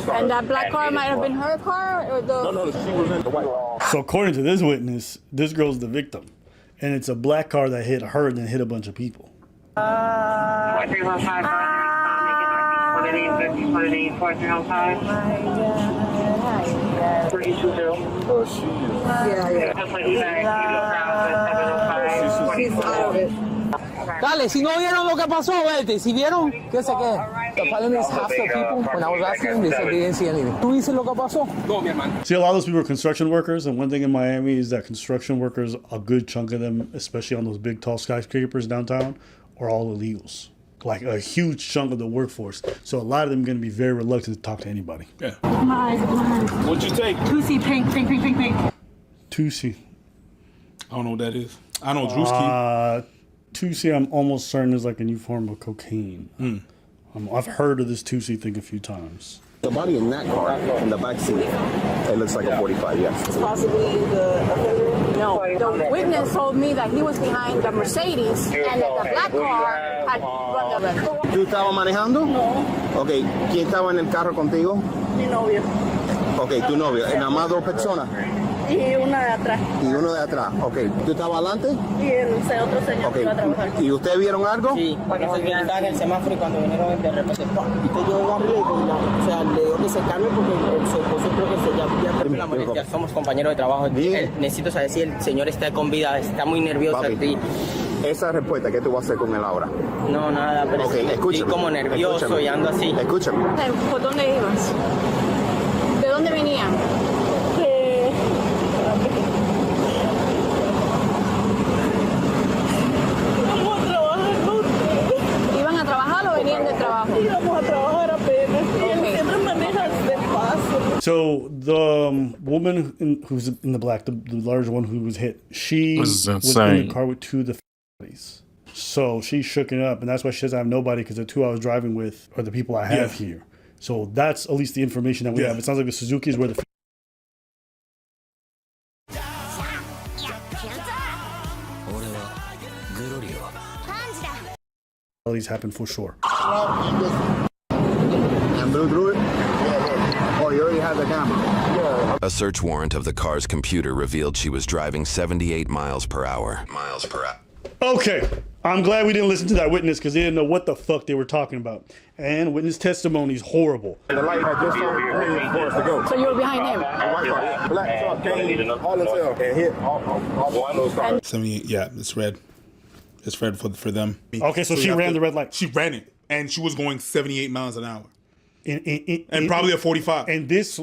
And that black car might have been her car? Or the... No, she was in the white. So according to this witness, this girl's the victim. And it's a black car that hit her and then hit a bunch of people. Dale, si no vieron lo que pasó, vete. Si vieron, que se queden. The problem is half the people, when I was asking them, they said they didn't see anything. ¿Tú dices lo que pasó? No, mi hermano. See, a lot of those people are construction workers, and one thing in Miami is that construction workers, a good chunk of them, especially on those big, tall skyscrapers downtown, are all illegals. Like a huge chunk of the workforce. So a lot of them are going to be very reluctant to talk to anybody. Yeah. My eyes. What'd you take? 2C pink. 2C. I don't know what that is. I know Drewski. 2C, I'm almost certain is like a new form of cocaine. I've heard of this 2C thing a few times. The body in that car, in the back seat, it looks like a 45, yes. It's possibly the offender. No, the witness told me that he was behind the Mercedes and that the black car had run the red. ¿Tú estabas manejando? No. Ok, ¿quién estaba en el carro contigo? Mi novio. Ok, tu novio. ¿Nada más 2 personas? Y una de atrás. Y uno de atrás. Ok, ¿tú estabas adelante? Y el otro señor que iba a trabajar. ¿Y ustedes vieron algo? Sí, porque se estaba en el semáforo y cuando vinieron de repente, ¡pum! Y te llegó a darle, o sea, le digo que se calme porque su esposo creo que se ya perdió la molestia. Somos compañeros de trabajo. Necesito saber si el señor está con vida, está muy nervioso. Papi, esa respuesta, ¿qué tú vas a hacer con él ahora? No, nada, pero estoy como nervioso y ando así. Escúchame. ¿Por dónde ibas? ¿De dónde venían? ¿Iban a trabajar o venían de trabajo? Íbamos a trabajar apenas. Okay. Siempre manejas despacio. So the woman who's in the black, the large one who was hit, she was in the car with 2 of the bodies. So she shook it up, and that's why she says I have nobody because the 2 I was driving with are the people I have here. So that's at least the information that we have. It sounds like the Suzuki is where the these happen for sure. And blew through it? Oh, you already have the camera. A search warrant of the car's computer revealed she was driving 78 miles per hour. Okay, I'm glad we didn't listen to that witness because they didn't know what the fuck they were talking about. And witness testimony is horrible. The light had just told me for us to go. So you were behind him? Black truck came, all himself, and hit all those cars. 78, yeah, it's red. It's red for them. Okay, so she ran the red light. She ran it, and she was going 78 miles an hour. And probably a 45. And this,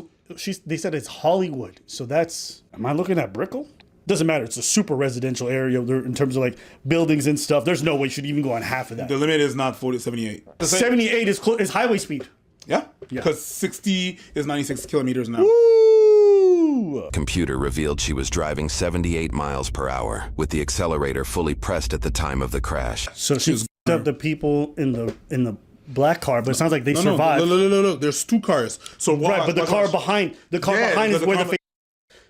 they said it's Hollywood. So that's, am I looking at Brickell? Doesn't matter. It's a super residential area there in terms of like buildings and stuff. There's no way you should even go on half of that. The limit is not 78. 78 is highway speed. Yeah, because 60 is 96 kilometers an hour. Woo! Computer revealed she was driving 78 miles per hour with the accelerator fully pressed at the time of the crash. So she f***ed up the people in the black car, but it sounds like they survived. No. There's two cars. So right, but the car behind is where the.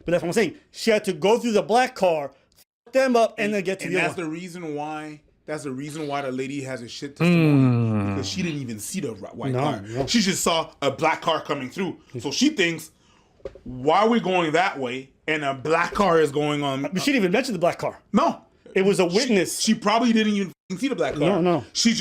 But that's what I'm saying. She had to go through the black car, f*** them up, and then get to the other. That's the reason why. That's the reason why the lady has a shit testimony because she didn't even see the white car. No. She just saw a black car coming through, so she thinks, "Why are we going that way?" And a black car is going on. But she didn't even mention the black car. No, it was a witness. She probably didn't even see the black car. No. She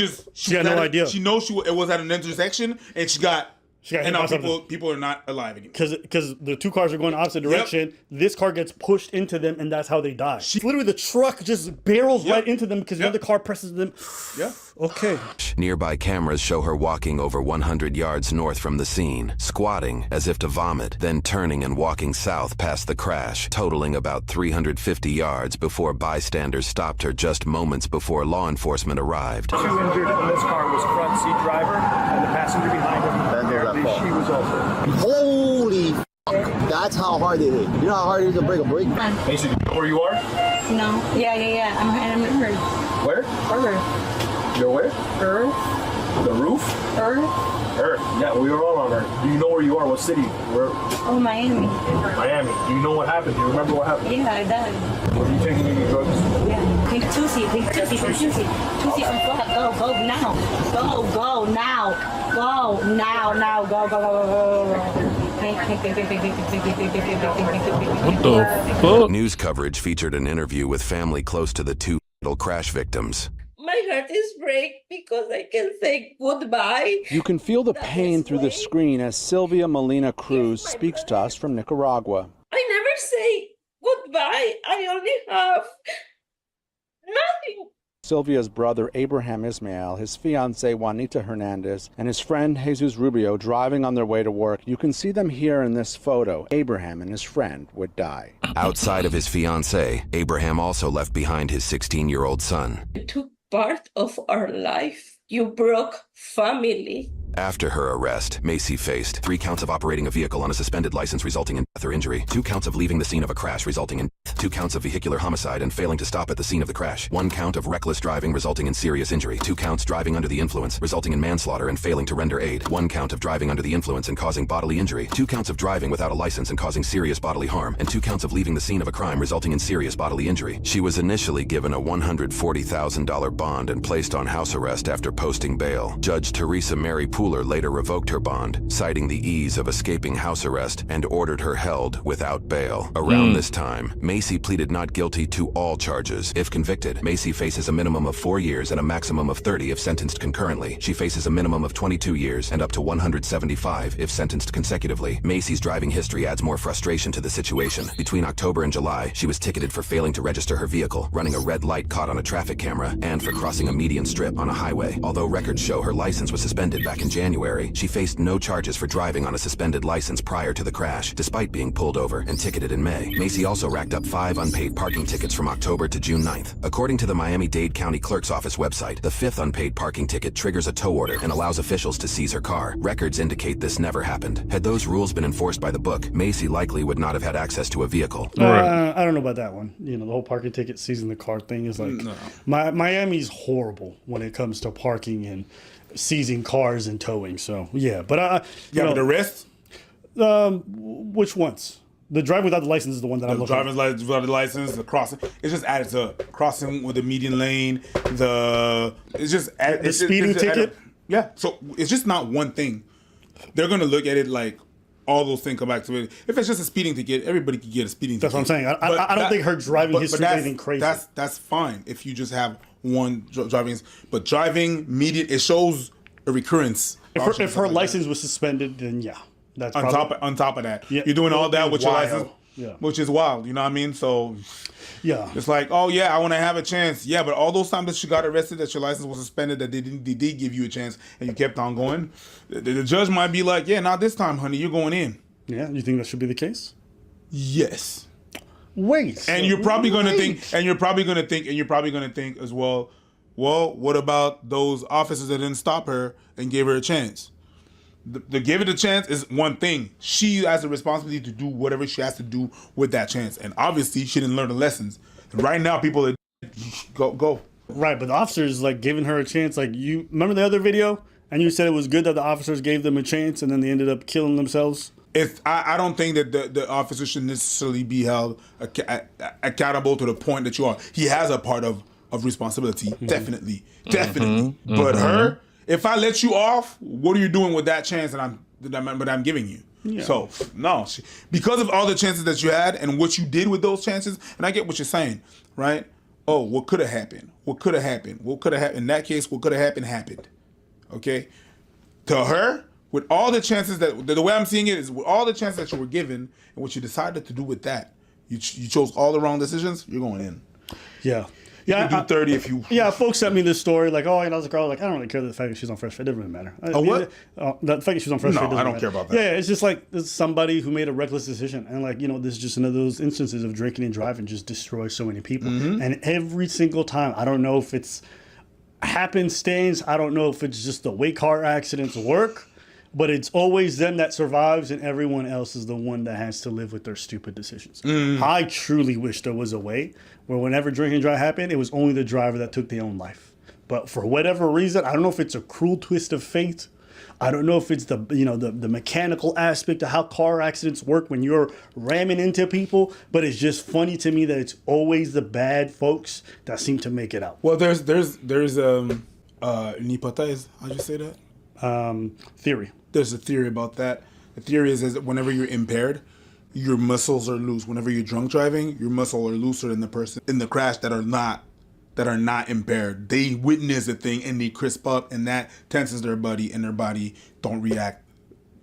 had no idea. She knows it was at an intersection, and she got. And now people are not alive anymore. Because the two cars are going opposite direction. Yep. This car gets pushed into them, and that's how they die. Literally, the truck just barrels right into them because the other car presses them. Yeah. Okay. Nearby cameras show her walking over 100 yards north from the scene, squatting as if to vomit, then turning and walking south past the crash, totaling about 350 yards before bystanders stopped her just moments before law enforcement arrived. Two injured in this car was front seat driver and the passenger behind him. She was also. Holy f***. That's how hard it is. You know how hard it is to break a brake? Basically, you know where you are? No. Yeah. I'm in her. Where? Her. You're where? Her. The roof? Her. Yeah, we were all on her. Do you know where you are? What city? Where? Oh, Miami. Miami. Do you know what happened? Do you remember what happened? Yeah, I did. Were you taking any drugs? Yeah. Take Tusi. On foot. Go now. Go now. Go now. Go. What the fuck? News coverage featured an interview with family close to the two fatal crash victims. My heart is break because I can say goodbye. You can feel the pain through the screen as Sylvia Molina Cruz speaks to us from Nicaragua. I never say goodbye. I only have nothing. Sylvia's brother Abraham Ismael, his fiancée Juanita Hernandez, and his friend Jesus Rubio driving on their way to work. You can see them here in this photo. Abraham and his friend would die. Outside of his fiancée, Abraham also left behind his 16-year-old son. You took part of our life. You broke family. After her arrest, Macy faced 3 counts of operating a vehicle on a suspended license resulting in death or injury, 2 counts of leaving the scene of a crash resulting in death, 2 counts of vehicular homicide and failing to stop at the scene of the crash, 1 count of reckless driving resulting in serious injury, 2 counts driving under the influence resulting in manslaughter and failing to render aid, 1 count of driving under the influence and causing bodily injury, 2 counts of driving without a license and causing serious bodily harm, and 2 counts of leaving the scene of a crime resulting in serious bodily injury. She was initially given a $140,000 bond and placed on house arrest after posting bail. Judge Teresa Mary Pooler later revoked her bond, citing the ease of escaping house arrest, and ordered her held without bail. Around this time, Macy pleaded not guilty to all charges. If convicted, Macy faces a minimum of 4 years and a maximum of 30 if sentenced concurrently. She faces a minimum of 22 years and up to 175 if sentenced consecutively. Macy's driving history adds more frustration to the situation. Between October and July, she was ticketed for failing to register her vehicle, running a red light caught on a traffic camera, and for crossing a median strip on a highway. Although records show her license was suspended back in January, she faced no charges for driving on a suspended license prior to the crash, despite being pulled over and ticketed in May. Macy also racked up 5 unpaid parking tickets from October to June 9th. According to the Miami-Dade County Clerk's Office website, the 5th unpaid parking ticket triggers a tow order and allows officials to seize her car. Records indicate this never happened. Had those rules been enforced by the book, Macy likely would not have had access to a vehicle. I don't know about that one. You know, the whole parking ticket seizing the car thing is like, Miami's horrible when it comes to parking and seizing cars and towing. So yeah, but but the rest, which ones? The driver without the license is the one that I'm looking at. The driver's license without the license, the crossing. It's just added to crossing with the median lane. The speeding ticket. Yeah, so it's just not one thing. They're gonna look at it like all those things come back to it. If it's just a speeding ticket, everybody can get a speeding ticket. That's what I'm saying. I don't think her driving history is anything crazy. That's fine if you just have one driving, but driving median, it shows a recurrence. If her license was suspended, then yeah, that's on top of that. You're doing all that with your license, which is wild. You know what I mean? So yeah, it's like, oh yeah, I want to have a chance. Yeah, but all those times that you got arrested, that your license was suspended, that they did give you a chance, and you kept on going, the judge might be like, yeah, not this time, honey, you're going in. Yeah, you think that should be the case? Yes. Wait. And you're probably going to think, and you're probably going to think as well, what about those officers that didn't stop her and gave her a chance? The give it a chance is one thing. She has a responsibility to do whatever she has to do with that chance. And obviously, she didn't learn the lessons. And right now, people are go. Right, but the officers like giving her a chance. Like, you remember the other video, and you said it was good that the officers gave them a chance, and then they ended up killing themselves. I don't think that the officer should necessarily be held accountable to the point that you are. He has a part of responsibility, definitely. But her, if I let you off, what are you doing with that chance that I'm giving you? Yeah. So no, because of all the chances that you had and what you did with those chances, and I get what you're saying, right? Oh, what could have happened? What could have happened? What could have happened? In that case, what could have happened. Okay, to her. With all the chances that, the way I'm seeing it is with all the chances that you were given and what you decided to do with that, you chose all the wrong decisions, you're going in. Yeah. Yeah, you do 30 if you... Yeah, folks sent me this story, like, oh, you know, I was a girl, like, I don't really care the fact that she's on Fresh Fit. It doesn't really matter. What? The fact that she's on Fresh Fit doesn't I don't matter. care about that. Yeah, it's just like, this is somebody who made a reckless decision. And like, you know, this is just another of those instances of drinking and driving just destroys so many people. And every single time, I don't know if it's happenstance, I don't know if it's just the way car accidents work, but it's always them that survives and everyone else is the one that has to live with their stupid decisions. I truly wish there was a way where whenever drink and drive happened, it was only the driver that took their own life. But for whatever reason, I don't know if it's a cruel twist of fate. I don't know if it's the mechanical aspect of how car accidents work when you're ramming into people, but it's just funny to me that it's always the bad folks that seem to make it out. Well, there's an hypothesis, how'd you say that? Theory. There's a theory about that. The theory is that whenever you're impaired, your muscles are loose. Whenever you're drunk driving, your muscles are looser than the person in the crash that are not impaired. They witness a thing and they crisp up, and that tenses their body, and their body don't react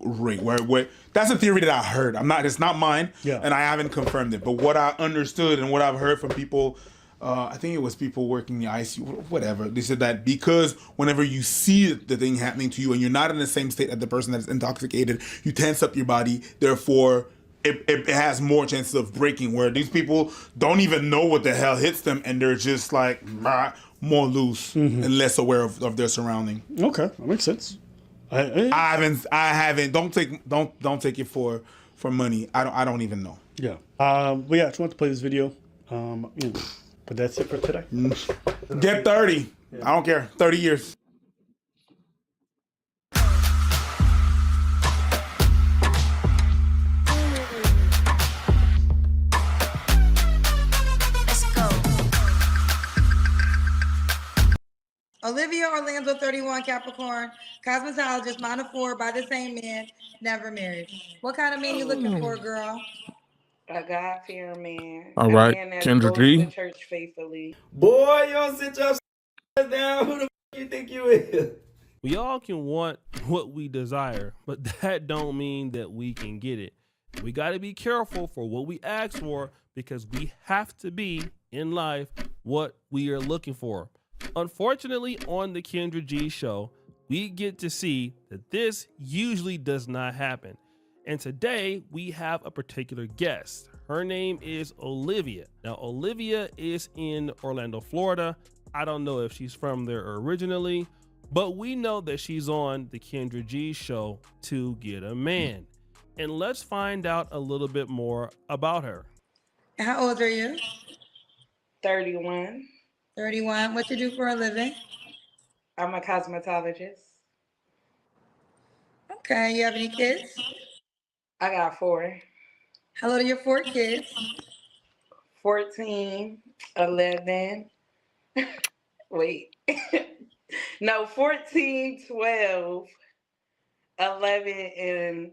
right. Where that's a theory that I heard. It's not mine, and I haven't confirmed it. But what I understood and what I've heard from people. I think it was people working the ICU, whatever. They said that because whenever you see the thing happening to you and you're not in the same state as the person that's intoxicated, you tense up your body. Therefore, it has more chances of breaking. Where these people don't even know what the hell hits them, and they're just like more loose and less aware of their surrounding. Okay, that makes sense. I haven't. Don't take it for money. I don't even know. Yeah. But yeah, I just wanted to play this video. But that's it for today. Get 30. I don't care. 30 years. Olivia Orlando, 31, Capricorn, cosmetologist, mom of 4, by the same man, never married. What kind of man you looking for, girl? A God-fearing man. All right, a man that Kendra goes G. to church faithfully. Boy, y'all sit your down. Who the you think you is? We all can want what we desire, but that don't mean that we can get it. We got to be careful for what we ask for, because we have to be in life what we are looking for. Unfortunately, on the Kendra G show, we get to see that this usually does not happen. And today we have a particular guest. Her name is Olivia. Now, Olivia is in Orlando, Florida. I don't know if she's from there originally, but we know that she's on the Kendra G show to get a man. And let's find out a little bit more about her. How old are you? 31. 31. What you do for a living? I'm a cosmetologist. Okay. You have any kids? I got 4. How old are your 4 kids? 14, 11. Wait. No, 14, 12, 11, and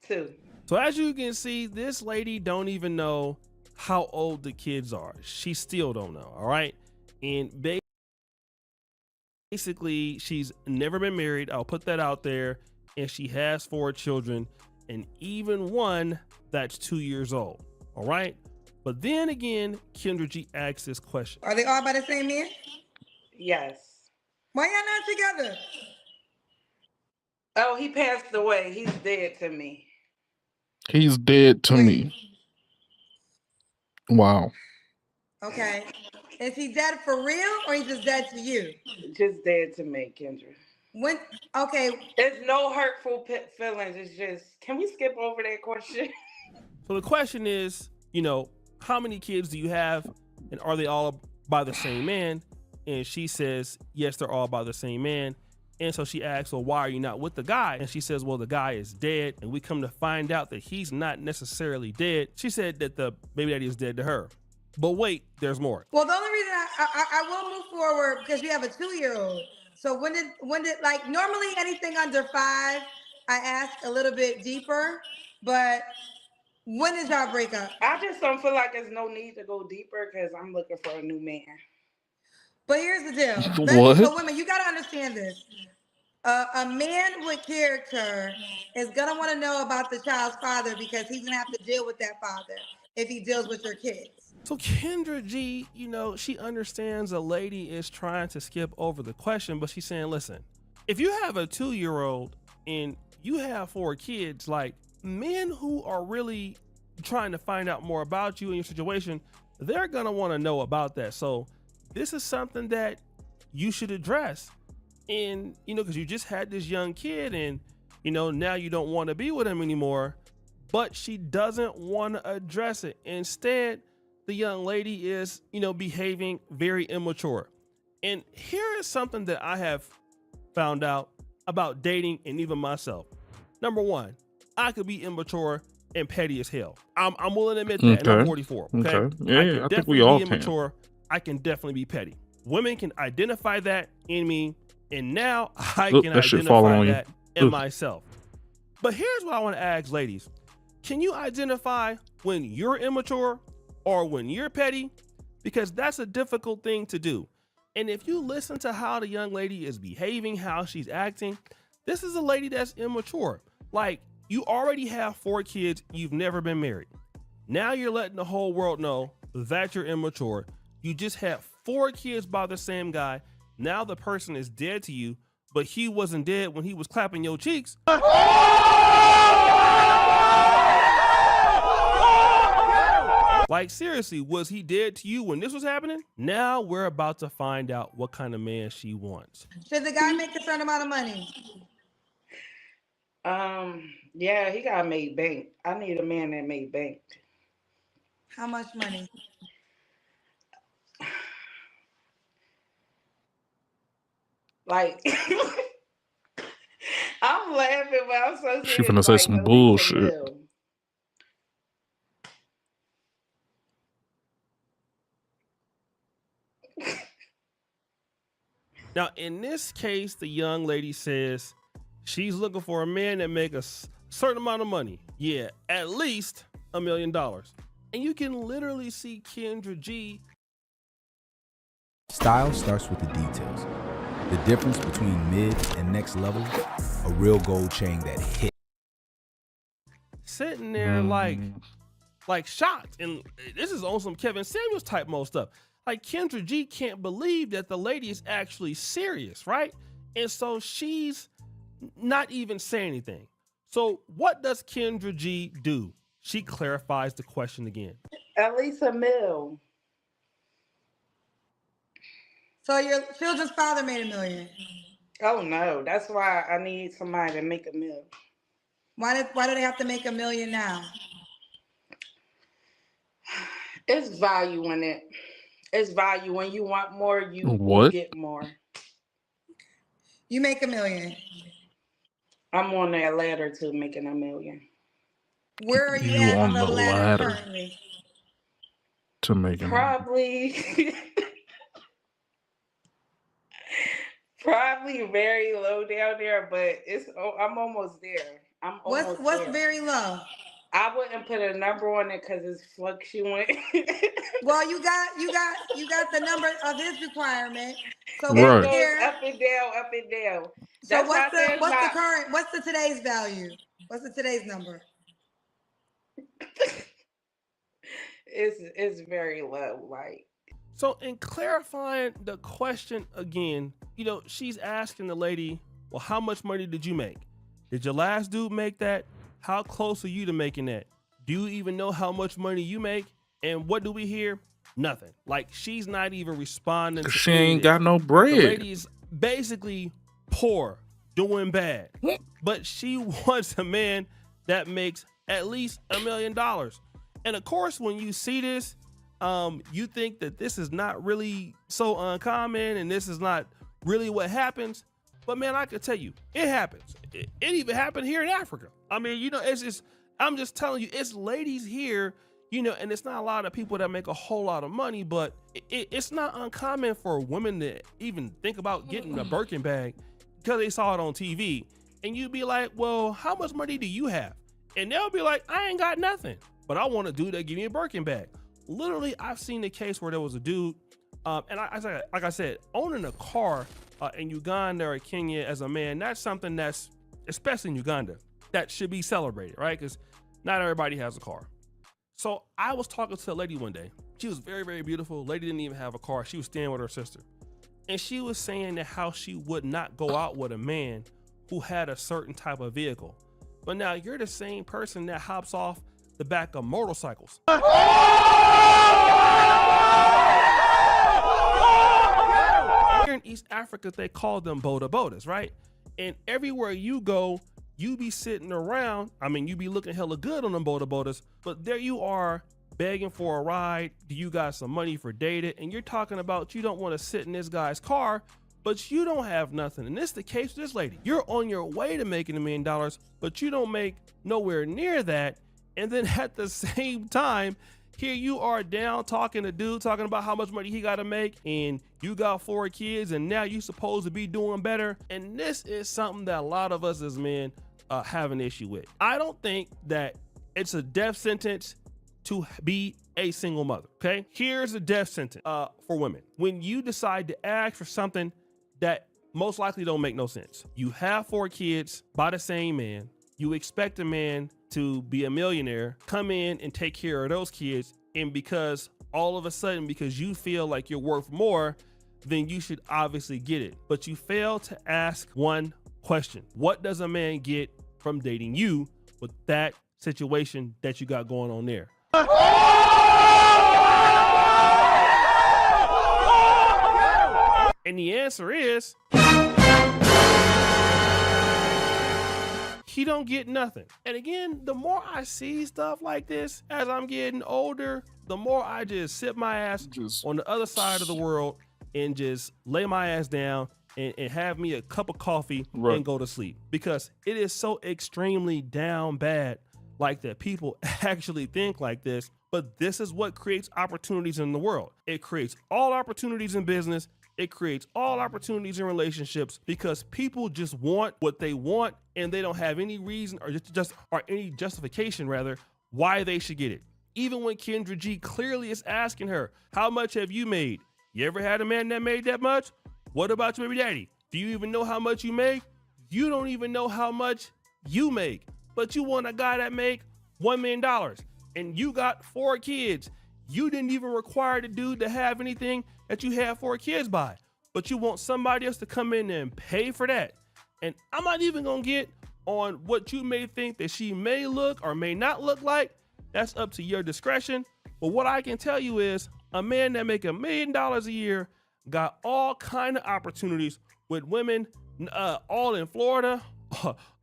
2. So as you can see, this lady don't even know how old the kids are. She still don't know, all right? And basically, she's never been married. I'll put that out there. And she has 4 children, and even one that's 2 years old. All right. But then again, Kendra G asks this question. Are they all by the same man? Yes. Why y'all not together? Oh, he passed away. He's dead to me. He's dead to me. Wow. Okay. Is he dead for real or he's just dead to you? Just dead to me, Kendra. When? Okay. It's no hurtful feelings. It's just, can we skip over that question? So the question is, you know, how many kids do you have, and are they all by the same man? And she says, yes, they're all by the same man. And so she asks, well, why are you not with the guy? And she says, well, the guy is dead. And we come to find out that he's not necessarily dead. She said that the baby daddy is dead to her. But wait, there's more. Well, the only reason I will move forward because you have a 2-year-old. So when did like normally anything under 5, I ask a little bit deeper, but when did y'all break up? I just don't feel like there's no need to go deeper because I'm looking for a new man. But here's the deal. What? So women, you got to understand this. A man with character is going to want to know about the child's father because he's going to have to deal with that father if he deals with your kids. So Kendra G, you know, she understands a lady is trying to skip over the question, but she's saying, listen, if you have a 2-year-old and you have 4 kids, like men who are really trying to find out more about you and your situation, they're going to want to know about that. So this is something that you should address. And, you know, because you just had this young kid and, you know, now you don't want to be with him anymore, but she doesn't want to address it. Instead, the young lady is, you know, behaving very immature. And here is something that I have found out about dating and even myself. Number 1, I could be immature and petty as hell. I'm willing to admit that, and I'm 44. Okay. Yeah, I think we all can. Immature. I can definitely be petty. Women can identify that in me, and now I can identify that in myself. But here's what I want to ask ladies. Can you identify when you're immature or when you're petty? Because that's a difficult thing to do. And if you listen to how the young lady is behaving, how she's acting, this is a lady that's immature. Like, you already have 4 kids, you've never been married. Now you're letting the whole world know that you're immature. You just had 4 kids by the same guy. Now the person is dead to you, but he wasn't dead when he was clapping your cheeks. Like, seriously, was he dead to you when this was happening? Now we're about to find out what kind of man she wants. Should the guy make a certain amount of money? Yeah, he got made bank. I need a man that made bank. How much money? Like, I'm laughing, but I'm so serious. She finna say some bullshit. Now, in this case, the young lady says she's looking for a man that make a certain amount of money. Yeah, at least $1 million. And you can literally see Kendra G. Style starts with the details. The difference between mid and next level, a real gold chain that hit. Sitting there like shocked. And this is on some Kevin Samuels type mode stuff. Like, Kendra G can't believe that the lady is actually serious, right? And so she's not even saying anything. So what does Kendra G do? She clarifies the question again. At least $1 million. So your children's father made $1 million. Oh no, that's why I need somebody to make $1 million. Why do they have to make $1 million now? It's value in it. It's value. When you want more, you get more. You make $1 million. I'm on that ladder to making $1 million. Where are you at on the ladder currently? To make $1 million. Probably very low down there, but I'm almost there. What's very low? I wouldn't put a number on it because it's fluctuating. Well, you got the number of his requirement. So It right goes here, up and down, up and down. So That's what's the current? What's the today's value? What's the today's number? It's very low, like. So in clarifying the question again, you know, she's asking the lady, well, how much money did you make? Did your last dude make that? How close are you to making that? Do you even know how much money you make? And what do we hear? Nothing. Like, she's not even responding. To she ain't got no bread. The lady's basically poor, doing bad. But she wants a man that makes at least $1 million. And of course, when you see this, you think that this is not really so uncommon and this is not really what happens. But man, I can tell you, it happens. It even happened here in Africa. I mean, you know, it's just, I'm just telling you, it's ladies here, you know, and it's not a lot of people that make a whole lot of money, but it's not uncommon for women to even think about getting a Birkin bag because they saw it on TV. And you'd be like, well, how much money do you have? And they'll be like, I ain't got nothing, but I want a dude that give me a Birkin bag. Literally, I've seen the case where there was a dude, and like I said, owning a car in Uganda or Kenya as a man, that's something that's, especially in Uganda, that should be celebrated, right? Because not everybody has a car. So I was talking to a lady one day. She was very, very beautiful. Lady didn't even have a car. She was staying with her sister. And she was saying that how she would not go out with a man who had a certain type of vehicle. But now you're the same person that hops off the back of motorcycles. Here in East Africa, they call them boda-bodas, right? And everywhere you go, you be sitting around. I mean, you be looking hella good on them boda-bodas, but there you are begging for a ride. Do you got some money for dating? And you're talking about you don't want to sit in this guy's car, but you don't have nothing. And this is the case with this lady. You're on your way to making $1 million, but you don't make nowhere near that. And then at the same time, here you are down talking to dude, talking about how much money he got to make, and you got 4 kids, and now you supposed to be doing better. And this is something that a lot of us as men have an issue with. I don't think that it's a death sentence to be a single mother, okay? Here's a death sentence for women. When you decide to ask for something that most likely don't make no sense. You have 4 kids by the same man. You expect a man to be a millionaire, come in and take care of those kids, and because all of a sudden, because you feel like you're worth more, then you should obviously get it. But you fail to ask one question. What does a man get from dating you with that situation that you got going on there? And the answer is, he don't get nothing. And again, the more I see stuff like this as I'm getting older, the more I just sit my ass on the other side of the world and just lay my ass down and have me a cup of coffee and go to sleep. Because it is so extremely down bad like that people actually think like this. But this is what creates opportunities in the world. It creates all opportunities in business. It creates all opportunities in relationships because people just want what they want and they don't have any reason or any justification rather why they should get it. Even when Kendra G clearly is asking her, how much have you made? You ever had a man that made that much? What about your baby daddy? Do you even know how much you make? You don't even know how much you make, but you want a guy that make $1 million and you got 4 kids. You didn't even require the dude to have anything that you had 4 kids by, but you want somebody else to come in and pay for that. And I'm not even gonna get on what you may think that she may look or may not look like. That's up to your discretion. But what I can tell you is a man that make $1 million a year got all kind of opportunities with women all in Florida,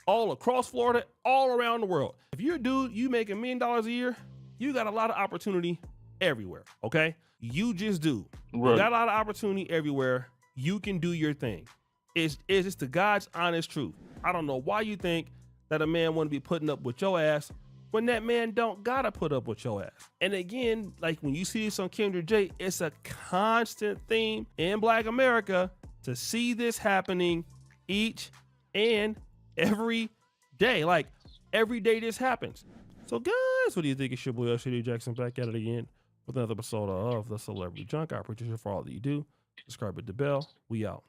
all across Florida, all around the world. If you're a dude, you make $1 million a year, you got a lot of opportunity everywhere, okay? You just do. Right. You got a lot of opportunity everywhere. You can do your thing. It's just the God's honest truth. I don't know why you think that a man want to be putting up with your ass when that man don't gotta put up with your ass. And again, like when you see this on Kendra J, it's a constant theme in Black America to see this happening each and every day. Like every day this happens. So, guys, what do you think? It's your boy LCD Jackson back at it again with another episode of The Celebrity Junk. I appreciate you for all that you do. Subscribe with the bell. We out.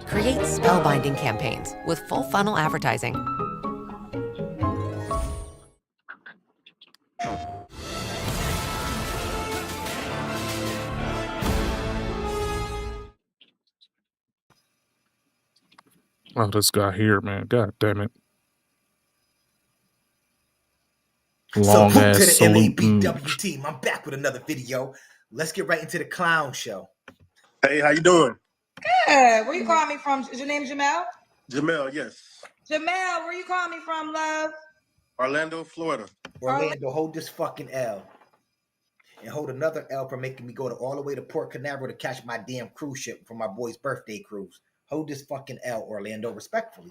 Create spellbinding campaigns with full funnel advertising. Oh, this guy here, man. God damn it. Long Salute ass to the salute. MABW team. I'm back with another video. Let's get right into the clown show. Hey, how you doing? Good. Where you calling me from? Is your name Jamel? Jamel, yes. Jamel, where you calling me from, love? Orlando, Florida. Orlando, hold this fucking L. And hold another L for making me go all the way to Port Canaveral to catch my damn cruise ship for my boy's birthday cruise. Hold this fucking L, Orlando, respectfully.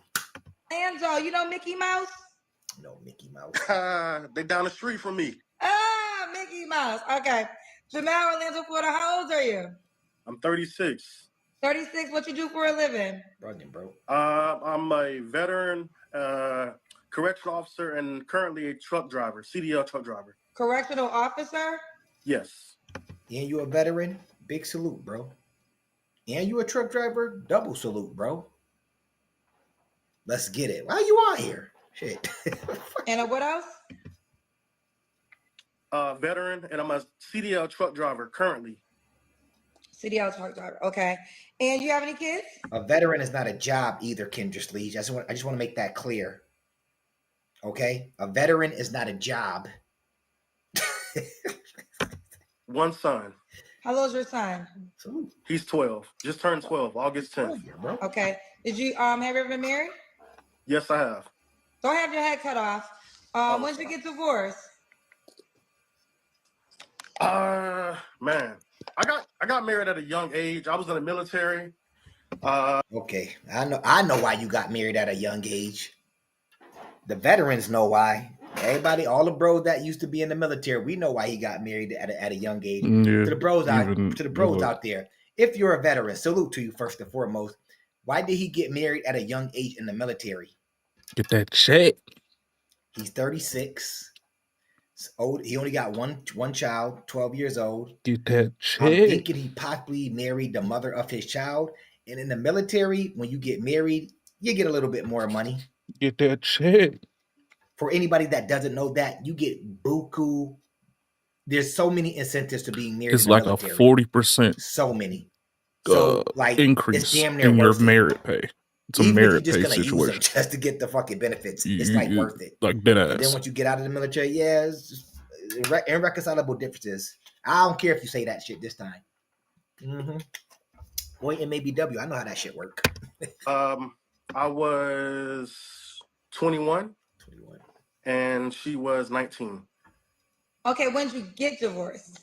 Orlando, you know Mickey Mouse? No, Mickey Mouse. They down the street from me. Ah, Mickey Mouse. Okay. Jamel, Orlando, Florida, how old are you? I'm 36. 36. What you do for a living? Running, bro. I'm a veteran, correctional officer, and currently a truck driver, CDL truck driver. Correctional officer? Yes. And you a veteran? Big salute, bro. And you a truck driver? Double salute, bro. Let's get it. Why you on here? Shit. And what else? Veteran, and I'm a CDL truck driver currently. CDL truck driver. Okay. And you have any kids? A veteran is not a job either, Kendra Lee. I just want to make that clear. Okay? A veteran is not a job. One son. How old's your son? He's 12. Just turned 12, August 10th. Okay. Did you have you ever been married? Yes, I have. Don't have your head cut off. When did you get divorced? Man, I got married at a young age. I was in the military. Okay, I know why you got married at a young age. The veterans know why. Everybody, all the bros that used to be in the military, we know why he got married at a young age. Yeah, to the bros out there, if you're a veteran, salute to you first and foremost. Why did he get married at a young age in the military? Get that check. He's 36. Old. He only got one child, 12 years old. Get that check. I'm thinking he possibly married the mother of his child. And in the military, when you get married, you get a little bit more money. Get that check. For anybody that doesn't know that, you get buku. There's so many incentives to being married. It's like military. A 40%. So many. So like increase it's damn near in your worth it. merit pay. It's Even a merit if you're just pay gonna situation. Use them just to get the fucking benefits. It's like worth it. Like dead ass. And then once you get out of the military, yeah, it's just irreconcilable differences. I don't care if you say that shit this time. Mm-hmm. Boy, MABW, I know how that shit work. I was 21. And she was 19. Okay, when did you get divorced?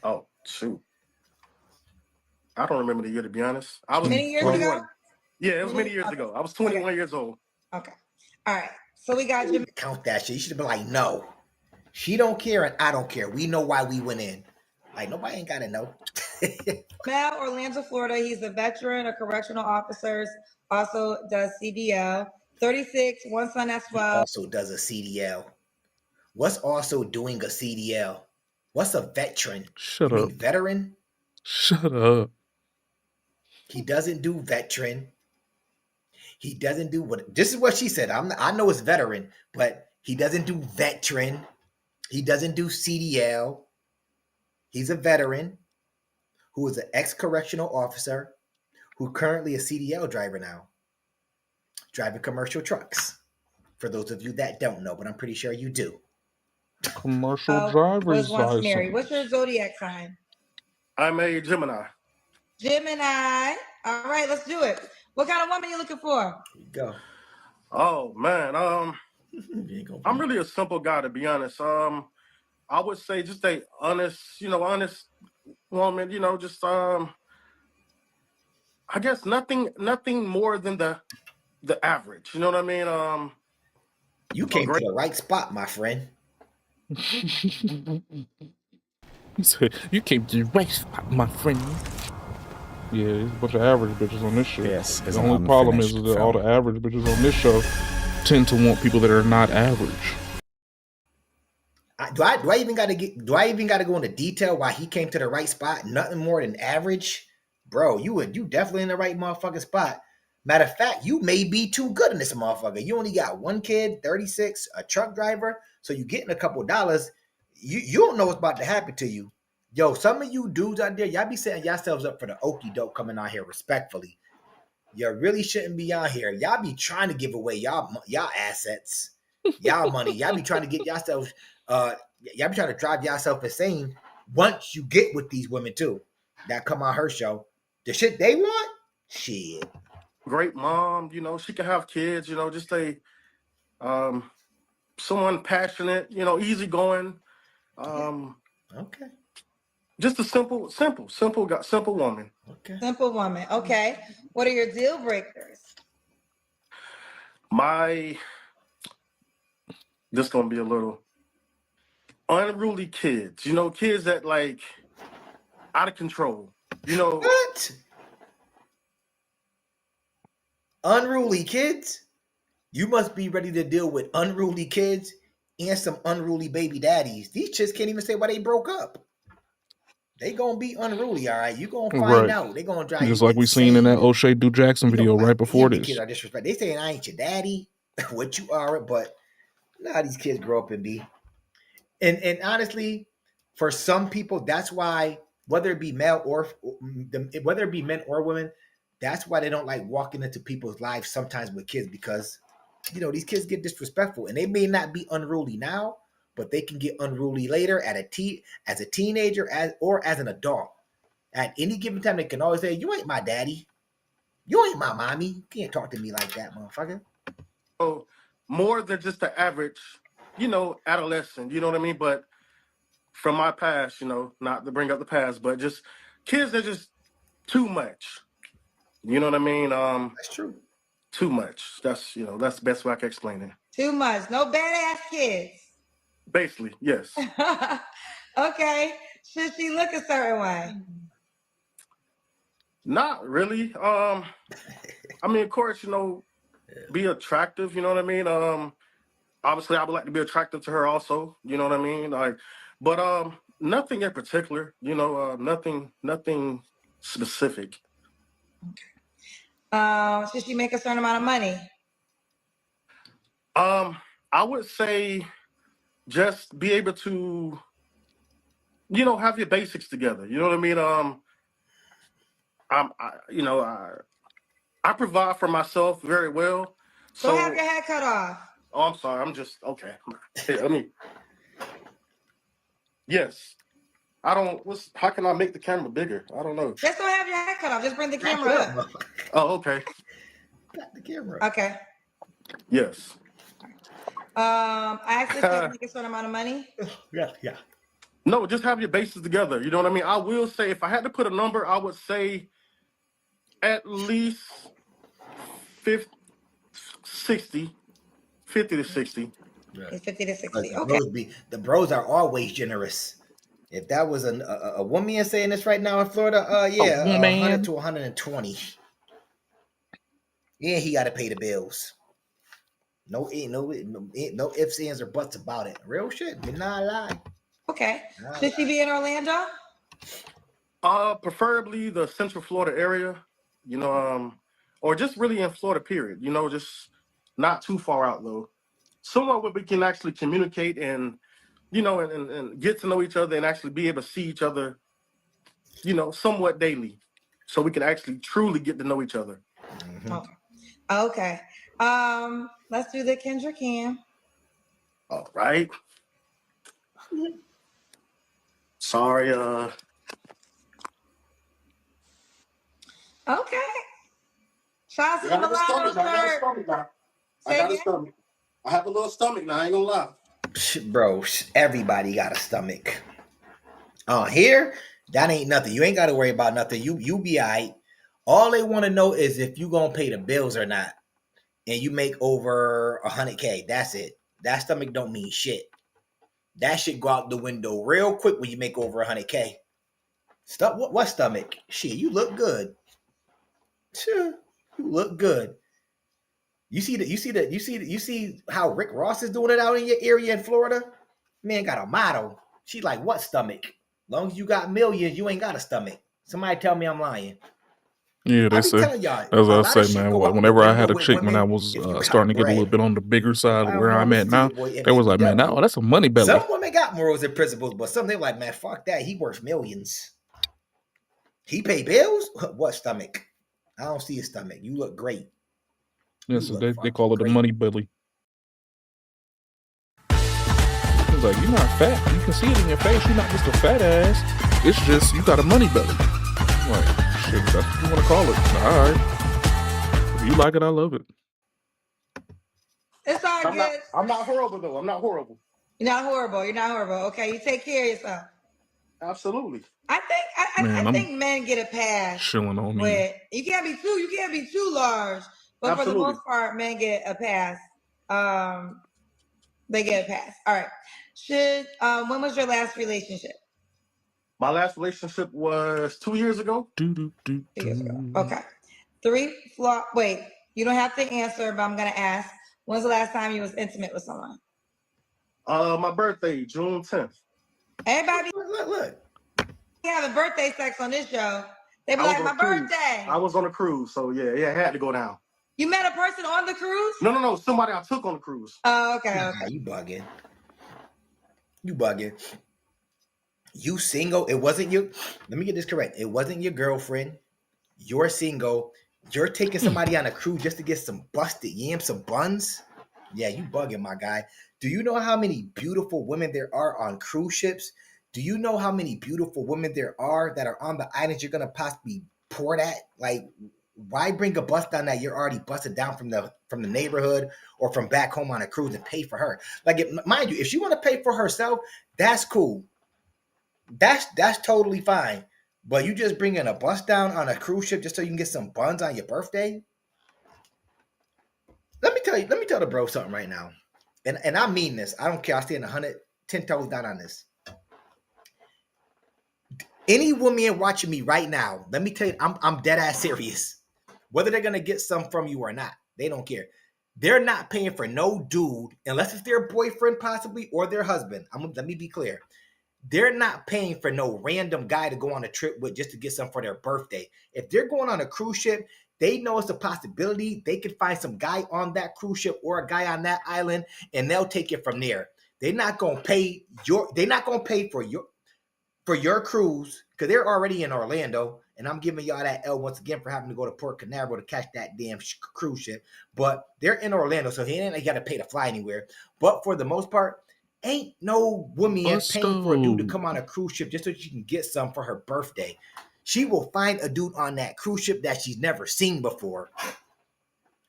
Oh, shoot. I don't remember the year, to be honest. I was many years 21. ago? Yeah, it was many years ago. I was 21 years old. Okay. All right. So we got you. Count that shit. You should have been like, no. She don't care and I don't care. We know why we went in. Like, nobody ain't got to know. Mel, Orlando, Florida. He's a veteran of correctional officers. Also does CDL. 36, one son as well. Also does a CDL. What's also doing a CDL? What's a veteran? Shut up. Veteran? Shut up. He doesn't do veteran. He doesn't do what? This is what she said. I know it's veteran, but he doesn't do veteran. He doesn't do CDL. He's a veteran who is an ex-correctional officer who currently a CDL driver now. Driving commercial trucks. For those of you that don't know, but I'm pretty sure you do. Commercial driver's license. Mary. What's your zodiac sign? I'm a Gemini. Gemini. All right, let's do it. What kind of woman are you looking for? Here you go. Oh man, I'm really a simple guy, to be honest. I would say just a honest woman. Just I guess nothing more than the average. You know what I mean? You came to the right spot, my friend. He said, "You came to the right spot, my friend." Yeah, there's a bunch of average bitches on this show. Yes, the only problem is that all the average bitches on this show tend to want people that are not average. Do I even got to go into detail why he came to the right spot? Nothing more than average, bro. You definitely in the right motherfucking spot. Matter of fact, you may be too good in this motherfucker. You only got one kid, 36, a truck driver, so you getting a couple dollars. You don't know what's about to happen to you. Yo, some of you dudes out there, y'all be setting yourselves up for the okie doke coming out here respectfully. You really shouldn't be out here. Y'all be trying to give away y'all assets, y'all money. Y'all be trying to get yourselves, y'all be trying to drive yourself insane once you get with these women too that come on her show. The shit they want, shit. Great mom, you know, she can have kids, you know, just someone passionate, you know, easygoing. Okay. Just a simple woman. Okay. Simple woman. Okay. What are your deal breakers? This gonna be a little unruly kids, you know, kids that like out of control, you know. What? Unruly kids? You must be ready to deal with unruly kids and some unruly baby daddies. These chicks can't even say why they broke up. They gonna be unruly, all right. You gonna find out. They gonna drive just you like we seen in that O'Shea Do Jackson video right before this. Kids are disrespectful. They saying I ain't your daddy, what you are, but now these kids grow up and be. And honestly, for some people, that's why whether it be men or women, that's why they don't like walking into people's lives sometimes with kids, because you know these kids get disrespectful and they may not be unruly now, but they can get unruly later as a teenager or as an adult. At any given time, they can always say, "You ain't my daddy. You ain't my mommy. You can't talk to me like that, motherfucker." So more than just the average, you know, adolescent, you know what I mean? But from my past, you know, not to bring up the past, but just kids that just too much. You know what I mean? That's true. Too much. That's the best way I can explain it. Too much. No badass kids. Basically, yes. Okay. Should she look a certain way? Not really. I mean, of course, you know, be attractive, you know what I mean? Obviously I would like to be attractive to her also, you know what I mean? Like, but nothing in particular, you know, nothing specific. Should she make a certain amount of money? I would say just be able to, you know, have your basics together. You know what I mean? I provide for myself very well. So have your head cut off. Oh, I'm sorry. I'm just okay. Here, yes. How can I make the camera bigger? I don't know. Just don't have your head cut off. Just bring the camera up. Oh, okay. Got the camera. Okay. Yes. I actually should make a certain amount of money. Yeah. No, just have your bases together. You know what I mean? I will say, if I had to put a number, I would say at least 50 to 60. Yeah. 50 to 60. Okay. The bros are always generous. If that was a woman saying this right now in Florida, 100 to 120. Yeah, he got to pay the bills. No ifs, ands, or buts about it. Real shit. Did not lie. Okay. Should she be in Orlando? Preferably the Central Florida area, you know, or just really in Florida, period. You know, just not too far out though. Somewhere where we can actually communicate and, you know, and get to know each other and actually be able to see each other, you know, somewhat daily, so we can actually truly get to know each other. Mm-hmm. Okay. Let's do the Kendra cam. All right. Sorry. Okay. Shout out to the mulatto shirt. I have a little stomach now. I ain't gonna lie. Bro, everybody got a stomach. Here, that ain't nothing. You ain't got to worry about nothing. You be all right. All they want to know is if you gonna pay the bills or not, and you make over $100K. That's it. That stomach don't mean shit. That shit go out the window real quick when you make over 100K. What stomach? Shit, you look good. Sure, you look good. You see how Rick Ross is doing it out in your area in Florida? Man got a motto. She like, what stomach? Long as you got millions, you ain't got a stomach. Somebody tell me I'm lying. Yeah, they say. That's what I say, man. Whenever I had a chick when I was starting to get a little bit on the bigger side of where I'm at now, they was like, man, oh, that's a money belly. Some women got morals and principles, but some they like, man, fuck that. He worth millions. He pay bills? What stomach? I don't see his stomach. You look great. Yeah, so they call it the money belly. It's like, you're not fat. You can see it in your face. You're not just a fat ass. It's just you got a money belly. I'm like, shit, that's what you want to call it. All right. If you like it, I love it. It's all good. I'm not horrible, though. I'm not horrible. You're not horrible. You're not horrible. Okay, you take care of yourself. Absolutely. I think men get a pass. Chilling on me. You can't be too large. But Absolutely. for the most part, men get a pass. They get a pass. All right. When was your last relationship? My last relationship was 2 years ago. 2 years ago. Okay. Wait, you don't have to answer, but I'm gonna ask. When's the last time you was intimate with someone? My birthday, June 10th. Everybody look. Having birthday sex on this show. They be like, my birthday. I was on a cruise, so yeah, it had to go down. You met a person on the cruise? No. Somebody I took on the cruise. Oh, okay. Nah, you bugging. You single? It wasn't you. Let me get this correct. It wasn't your girlfriend. You're single. You're taking somebody on a cruise just to get some busted yams, some buns. Yeah, you bugging, my guy. Do you know how many beautiful women there are on cruise ships? Do you know how many beautiful women there are that are on the islands you're gonna possibly port at? Like, why bring a bus down that you're already busted down from the neighborhood or from back home on a cruise and pay for her? Like, mind you, if she want to pay for herself, that's cool. That's totally fine. But you just bringing a bus down on a cruise ship just so you can get some buns on your birthday? Let me tell the bro something right now. And I mean this. I don't care. I stand 10 toes down on this. Any woman watching me right now, let me tell you, I'm dead ass serious. Whether they're gonna get some from you or not, they don't care. They're not paying for no dude unless it's their boyfriend possibly or their husband. Let me be clear. They're not paying for no random guy to go on a trip with just to get some for their birthday. If they're going on a cruise ship, they know it's a possibility. They could find some guy on that cruise ship or a guy on that island, and they'll take it from there. They're not gonna pay for your cruise because they're already in Orlando, and I'm giving y'all that L once again for having to go to Port Canaveral to catch that damn cruise ship. But they're in Orlando, so he ain't got to pay to fly anywhere. But for the most part, ain't no woman paying for a dude to come on a cruise ship just so she can get some for her birthday. She will find a dude on that cruise ship that she's never seen before,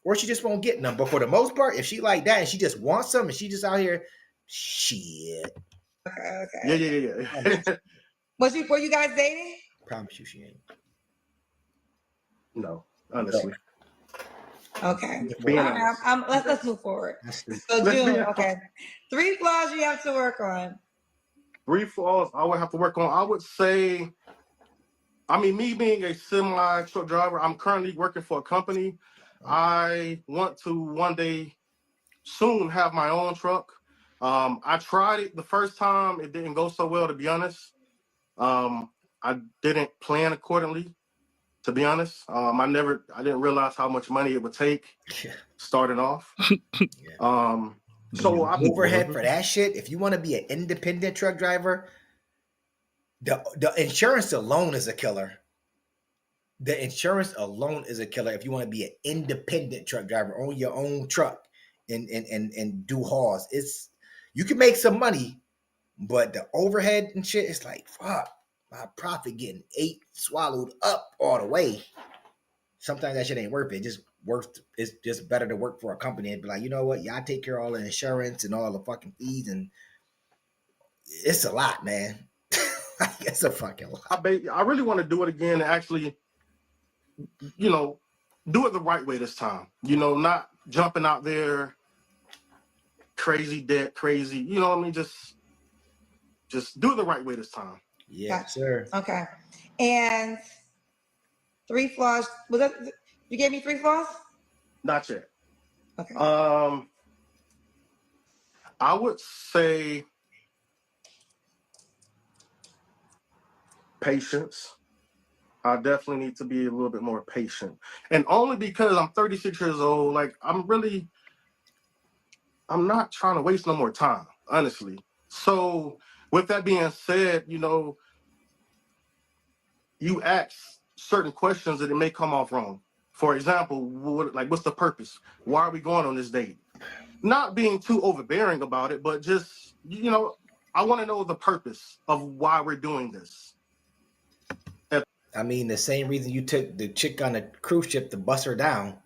or she just won't get none. But for the most part, if she like that and she just wants some and she just out here, shit. Okay. Yeah. Were you guys dating? Promise you she ain't. No, honestly. Okay. Let's move forward. So June, okay. 3 flaws you have to work on. 3 flaws I would have to work on. I would say, me being a semi-truck driver, I'm currently working for a company. I want to one day soon have my own truck. I tried it the first time. It didn't go so well, to be honest. I didn't plan accordingly, to be honest. I didn't realize how much money it would take starting off. So overhead for that shit. If you want to be an independent truck driver, the insurance alone is a killer. The insurance alone is a killer if you want to be an independent truck driver, own your own truck and do hauls. You can make some money, but the overhead and shit, it's like, fuck, my profit getting swallowed up all the way. Sometimes that shit ain't worth it. It's just better to work for a company and be like, you know what? Yeah, I take care of all the insurance and all the fucking fees, and it's a lot, man. It's a fucking lot. I really want to do it again and actually, do it the right way this time. Not jumping out there crazy debt, crazy. Just just do it the right way this time. Yeah, Gotcha. sir. Okay. And 3 flaws. Was that you gave me 3 flaws? Not yet. Okay. I would say patience. I definitely need to be a little bit more patient. And only because I'm 36 years old, like I'm not trying to waste no more time, honestly. So with that being said, you ask certain questions that it may come off wrong. For example, what's the purpose? Why are we going on this date? Not being too overbearing about it, but just, I want to know the purpose of why we're doing this. I mean, the same reason you took the chick on a cruise ship to bust her down.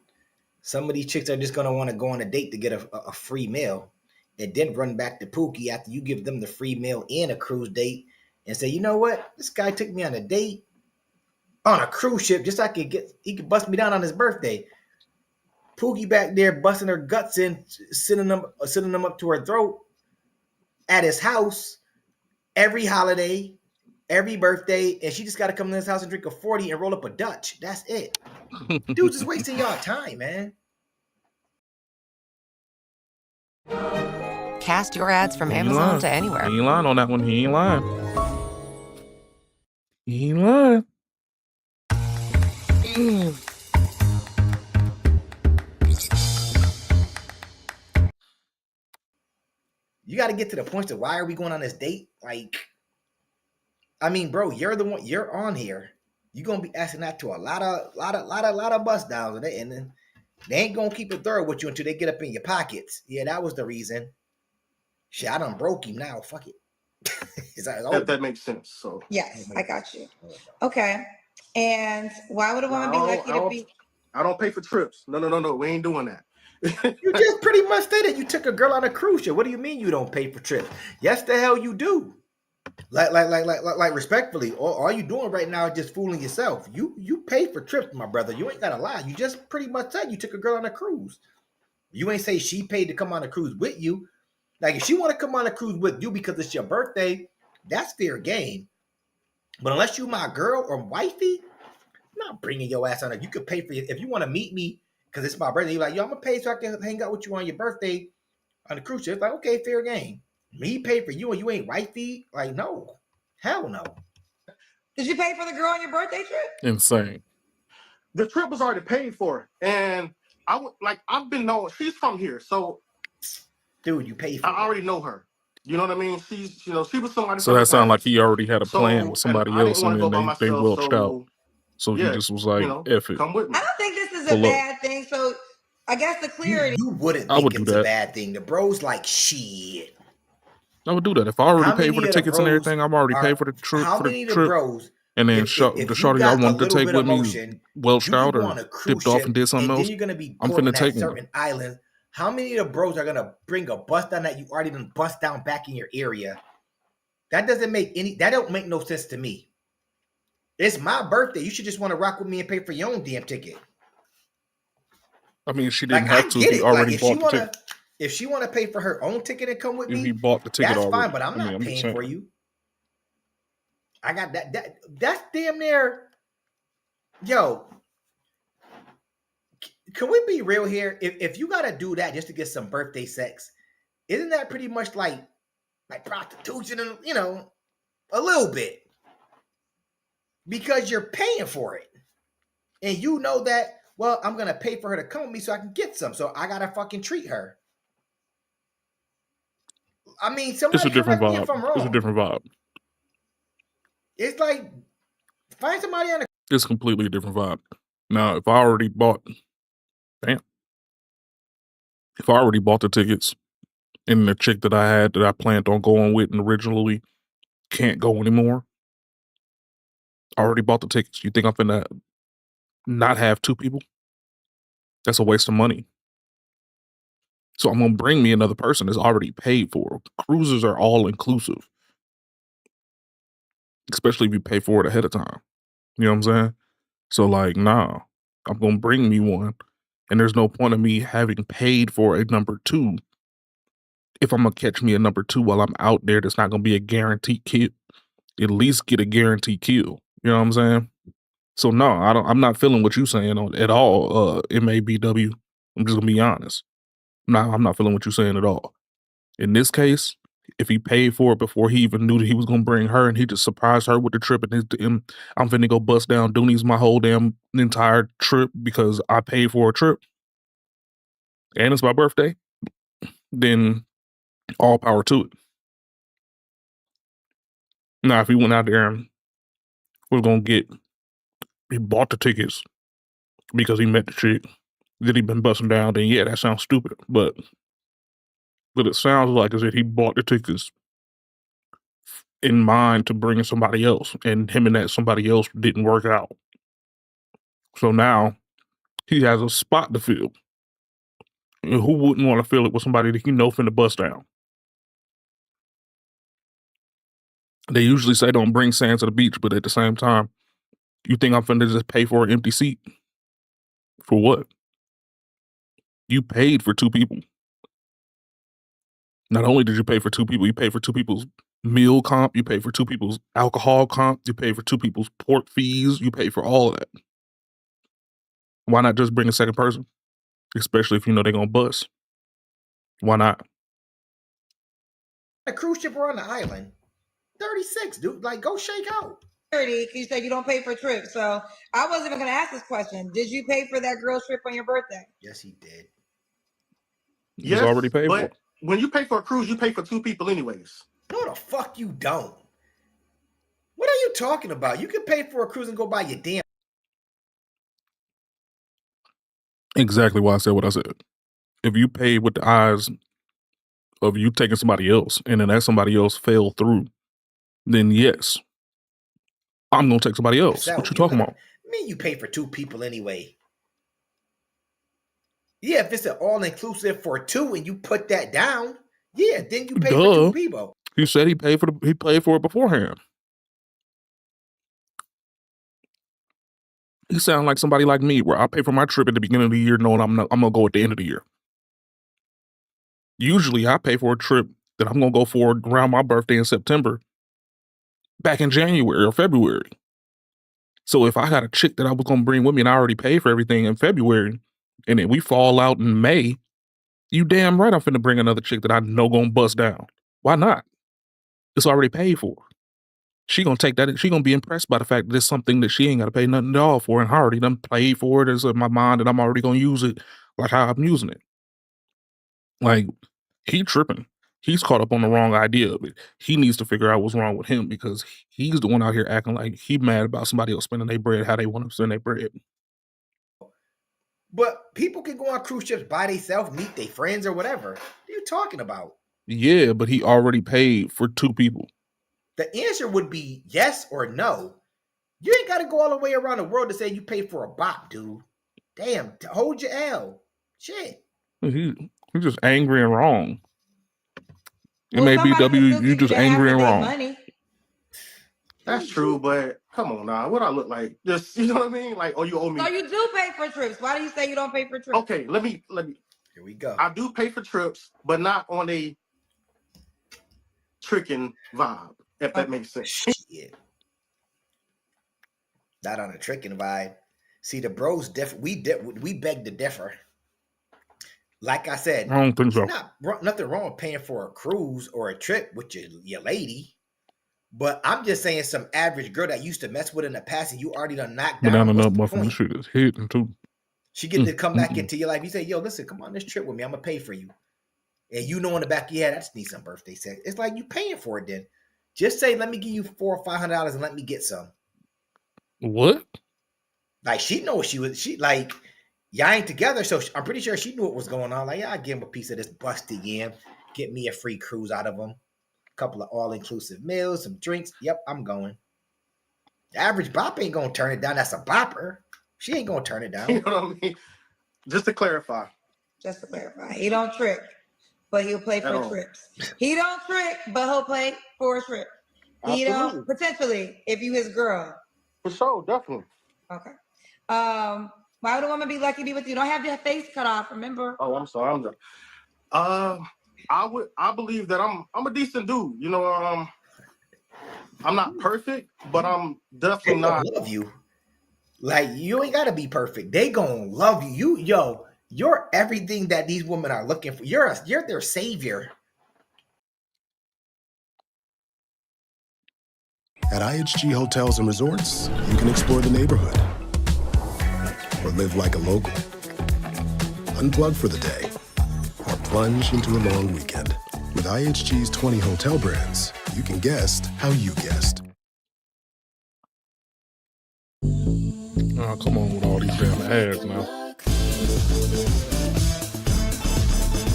Some of these chicks are just going to want to go on a date to get a free meal and then run back to Pookie after you give them the free meal and a cruise date and say, you know what? This guy took me on a date on a cruise ship just so he could bust me down on his birthday. Pookie back there busting her guts in, sending them up to her throat at his house every holiday, every birthday, and she just got to come to his house and drink a 40 and roll up a Dutch. That's it. Dude, just wasting y'all time, man. Cast your ads from Amazon to anywhere. He ain't lying on that one. He ain't lying. He ain't lying. You got to get to the point of why are we going on this date? Like, I mean, bro, you're the one. You're on here. You're gonna be asking that to a lot of bust downs, and then they ain't gonna keep it thorough with you until they get up in your pockets. Yeah, that was the reason. Shit, I done broke him now. Fuck it. That makes sense. So yes, I got you. Okay. And why would a woman be lucky to be? I don't pay for trips. No. We ain't doing that. You just pretty much stated you took a girl on a cruise ship. What do you mean you don't pay for trips? Yes, the hell you do. Like respectfully, all you doing right now is just fooling yourself. You pay for trips, my brother. You ain't gotta lie. You just pretty much said you took a girl on a cruise. You ain't say she paid to come on a cruise with you. Like if she want to come on a cruise with you because it's your birthday, that's fair game. But unless you my girl or wifey, I'm not bringing your ass on it. You could pay for it if you want to meet me because it's my birthday. You're like, yo, I'm gonna pay so I can hang out with you on your birthday on the cruise ship. It's like, okay, fair game. Me pay for you and you ain't wifey? Like, no. Hell no. Did you pay for the girl on your birthday trip? Insane. The trip was already paid for, and I've been known. She's from here, so dude, you pay for. I already know her. You know what I mean? She's, she was somebody. So that sounded like he already had a plan with somebody else, and then they welched out. So he just was like, "F it." Come with me. I don't think this is a bad thing. So I guess the clarity. You wouldn't think it's a bad thing. The bros like shit. I would do that if I already paid for the tickets and everything. I'm already paid for the trip. How many of the bros? And then the shorty I wanted to take with me welched out or dipped off and did something else. Then you're gonna be I'm finna take certain islands. How many of the bros are gonna bring a bust down that you already done bust down back in your area? That doesn't make that don't make no sense to me. It's my birthday. You should just want to rock with me and pay for your own damn ticket. I mean, she didn't have to. He already bought the ticket. If she want to pay for her own ticket and come with me, he bought the ticket that's already. Fine. But I'm not paying for you. I got that. That's damn near. Yo, can we be real here? If you gotta do that just to get some birthday sex, isn't that pretty much like prostitution and a little bit? Because you're paying for it, and you know that. Well, I'm gonna pay for her to come with me so I can get some. So I gotta fucking treat her. I mean, it's a different vibe. It's a different vibe. It's like find somebody on a. It's completely a different vibe. Now, if I already bought the tickets, and the chick that I planned on going with and originally can't go anymore, I already bought the tickets. You think I'm finna not have two people? That's a waste of money. So I'm gonna bring me another person that's already paid for. Cruises are all inclusive, especially if you pay for it ahead of time. You know what I'm saying? So nah, I'm gonna bring me one, and there's no point of me having paid for a number two if I'm gonna catch me a number 2 while I'm out there, that's not gonna be a guaranteed kill. At least get a guaranteed kill. You know what I'm saying? So no, I'm not feeling what you're saying at all. MABW. I'm just gonna be honest. I'm not feeling what you're saying at all. In this case, if he paid for it before he even knew that he was gonna bring her, and he just surprised her with the trip, and I'm finna go bust down Dooney's my whole damn entire trip because I paid for a trip, and it's my birthday, then all power to it. Now, if he went out there and was gonna he bought the tickets because he met the chick that he been busting down, then yeah, that sounds stupid. But it sounds like as if he bought the tickets in mind to bring somebody else, and him and that somebody else didn't work out. So now he has a spot to fill. And who wouldn't want to fill it with somebody that he know finna bust down? They usually say don't bring sand to the beach, but at the same time, you think I'm finna just pay for an empty seat? For what? You paid for 2 people. Not only did you pay for 2 people, you paid for 2 people's meal comp, you paid for 2 people's alcohol comp, you paid for 2 people's port fees, you paid for all of that. Why not just bring a second person? Especially if you know they're gonna bust. Why not? A cruise ship or on the island. 36, dude. Like, go shake out. You said you don't pay for trips, so I wasn't even going to ask this question. Did you pay for that girl's trip on your birthday? Yes, he did. Yes, already paid for it. When you pay for a cruise, you pay for 2 people anyways. No, the fuck you don't. What are you talking about? You can pay for a cruise and go buy your damn. Exactly why I said what I said. If you pay with the eyes of you taking somebody else, and then that somebody else fell through, then yes, I'm gonna take somebody else. What you talking about? I mean, you pay for 2 people anyway. Yeah, if it's an all-inclusive for 2 and you put that down, yeah, then you pay for 2 people. He said he paid for it beforehand. He sound like somebody like me, where I pay for my trip at the beginning of the year, knowing I'm gonna go at the end of the year. Usually, I pay for a trip that I'm gonna go for around my birthday in September, back in January or February. So if I got a chick that I was gonna bring with me and I already paid for everything in February, and then we fall out in May, you damn right I'm finna bring another chick that I know gonna bust down. Why not? It's already paid for. She gonna take that. She gonna be impressed by the fact that it's something that she ain't gotta pay nothing at all for, and I already done paid for it. It's in my mind, and I'm already gonna use it like how I'm using it. Like, he tripping. He's caught up on the wrong idea of it. He needs to figure out what's wrong with him, because he's the one out here acting like he mad about somebody else spending their bread how they want to spend their bread. But people can go on cruise ships by themselves, meet their friends or whatever. What are you talking about? Yeah, but he already paid for 2 people. The answer would be yes or no. You ain't got to go all the way around the world to say you paid for a bop, dude. Damn, hold your L. Shit. He's just angry and wrong. MABW, you just angry and wrong. Money. That's true, but come on now. What I look like? Just, you know what I mean? Like, oh, you owe me. So you do pay for trips. Why do you say you don't pay for trips? Okay, let me. Here we go. I do pay for trips, but not on a tricking vibe, if that makes sense. Shit. Not on a tricking vibe. See, the bros we beg to differ. Like I said, I don't think so. Nothing wrong with paying for a cruise or a trip with your lady. But I'm just saying, some average girl that used to mess with in the past and you already done knocked down. Banana nut muffin shit is hitting too. She get to come back into your life. You say, yo, listen, come on this trip with me. I'm gonna pay for you. And you know in the back of your head, I just need some birthday sex. It's like you paying for it then. Just say, let me give you $400 or $500 and let me get some. What? Like, she know what she like, y'all ain't together, so I'm pretty sure she knew what was going on. Like, yeah, I'll give him a piece of this busted yam, get me a free cruise out of him, a couple of all-inclusive meals, some drinks. Yep, I'm going. The average bop ain't gonna turn it down. That's a bopper. She ain't gonna turn it down. You know what I mean? Just to clarify. He don't trick, but he'll pay for trips. He don't trick, but he'll pay for a trip. He don't, potentially, if you his girl. For sure, definitely. Okay. Why would a woman be lucky to be with you? Don't have your face cut off, remember? Oh, I'm sorry. I'm done. I believe that I'm a decent dude. You know, I'm not perfect, but I'm definitely not. Love you. Like, you ain't gotta be perfect. They gonna love you. You're everything that these women are looking for. You're their savior. At IHG Hotels and Resorts, you can explore the neighborhood or live like a local. Unplug for the day or plunge into a long weekend. With IHG's 20 hotel brands, you can guest how you guest. Oh, come on with all these damn ads now.